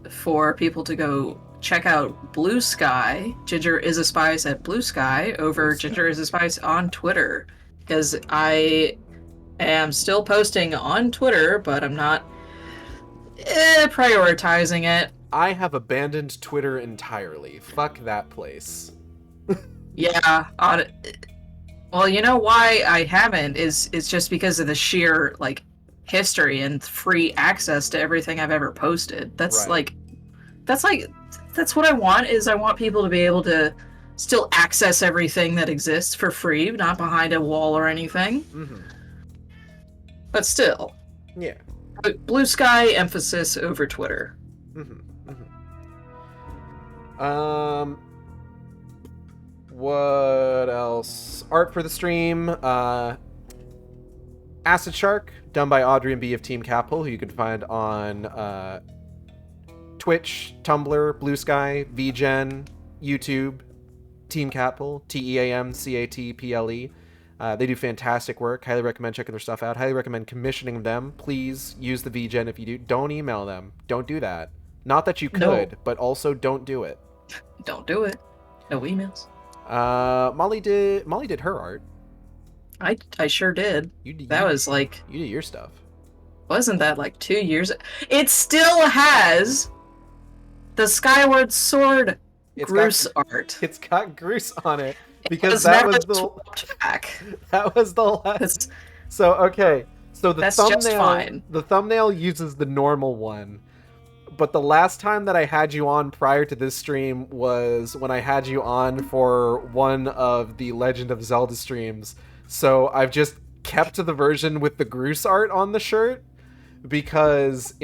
for people to go check out Blue Sky. Ginger is a Spice at Blue Sky over Ginger is a Spice on Twitter. Because I am still posting on Twitter, but I'm not prioritizing it. I have abandoned Twitter entirely. Fuck that place. Yeah. Well, you know why I haven't is just because of the sheer like history and free access to everything I've ever posted. That's Right. that's what I want. Is I want people to be able to still access everything that exists for free, not behind a wall or anything. Mm-hmm. But still, Yeah. Blue Sky emphasis over Twitter. Mm-hmm. Mm-hmm. What else? Art for the stream. Acid Shark, done by Audrey and B of Team Capital, who you can find on Twitch, Tumblr, Blue Sky, VGen, YouTube, Team Capital, TEAMCATPLE. They do fantastic work. Highly recommend checking their stuff out. Highly recommend commissioning them. Please use the VGen if you do. Don't email them. Don't do that. Not that you could, but also don't do it. Don't do it. No emails. Molly did her art. I sure did. That was like... You did your stuff. Wasn't that like 2 years? It still has the Skyward Sword Groose art. It's got Groose on it. Because that was the last... So, okay. So the thumbnail... Just fine. The thumbnail uses the normal one. But the last time that I had you on prior to this stream was when I had you on for one of the Legend of Zelda streams. So I've just kept to the version with the Groose art on the shirt because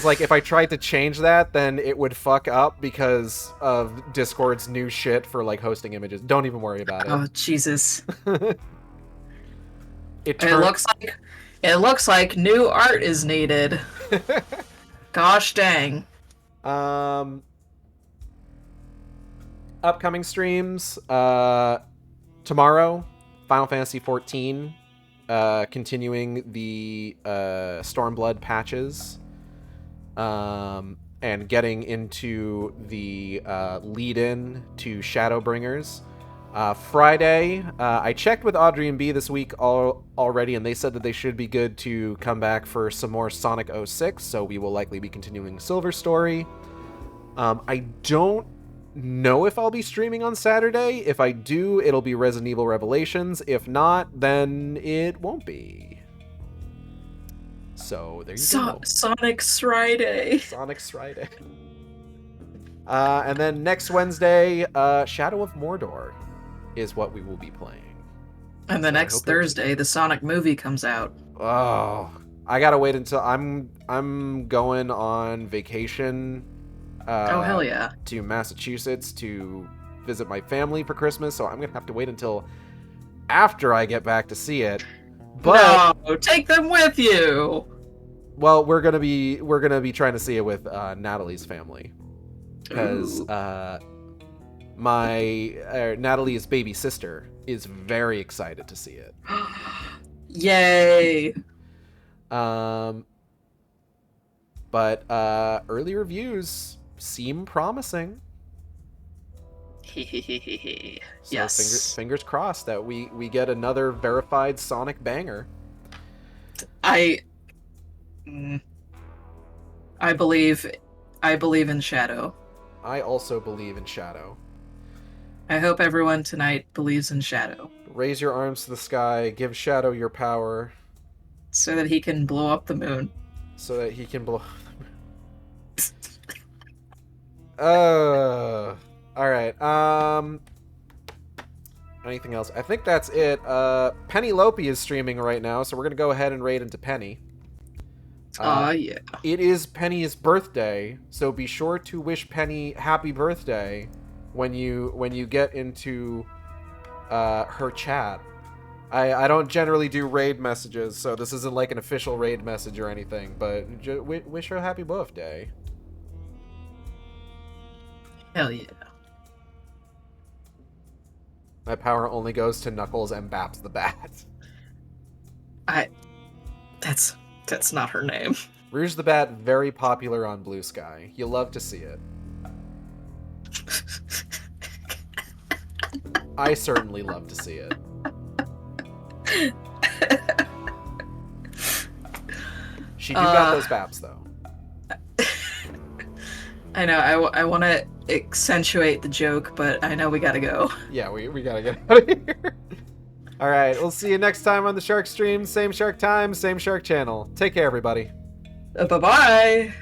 like if I tried to change that, then it would fuck up because of Discord's new shit for like hosting images. Don't even worry about it. Oh Jesus. It looks like new art is needed. Gosh dang. Upcoming streams. Tomorrow, Final Fantasy XIV, continuing the Stormblood patches, and getting into the lead-in to Shadowbringers. Friday, I checked with Audrey and B this week already, and they said that they should be good to come back for some more Sonic 06, so we will likely be continuing Silver Story. I don't know if I'll be streaming on Saturday. If I do, it'll be Resident Evil Revelations. If not, then it won't be. So there you go. Sonic's Friday. Sonic's Friday. And then next Wednesday, Shadow of Mordor is what we will be playing. And the next Thursday, the Sonic movie comes out. Oh, I gotta wait until I'm going on vacation. Oh, hell yeah. To Massachusetts to visit my family for Christmas, so I'm gonna have to wait until after I get back to see it. But no, take them with you. Well, we're gonna be trying to see it with Natalie's family, because Natalie's baby sister is very excited to see it. Yay! But early reviews seem promising. So yes. Fingers crossed that we get another verified Sonic banger. I believe in Shadow. I also believe in Shadow. I hope everyone tonight believes in Shadow. Raise your arms to the sky, give Shadow your power. So that he can blow up the moon. So that he can blow up the moon. Alright, anything else? I think that's it. Penny Lopi is streaming right now, so we're gonna go ahead and raid into Penny. Yeah. It is Penny's birthday, so be sure to wish Penny happy birthday when you get into her chat. I don't generally do raid messages, so this isn't like an official raid message or anything, but wish her happy birthday. Hell yeah. My power only goes to Knuckles and Baps the Bat. That's not her name. Rouge the Bat, very popular on Blue Sky. You love to see it. I certainly love to see it. She do got those Baps, though. I know, I want to accentuate the joke, but I know we gotta go. Yeah, we gotta get out of here. All right, we'll see you next time on the Shark Stream. Same Shark time, same Shark channel. Take care, everybody. Bye-bye!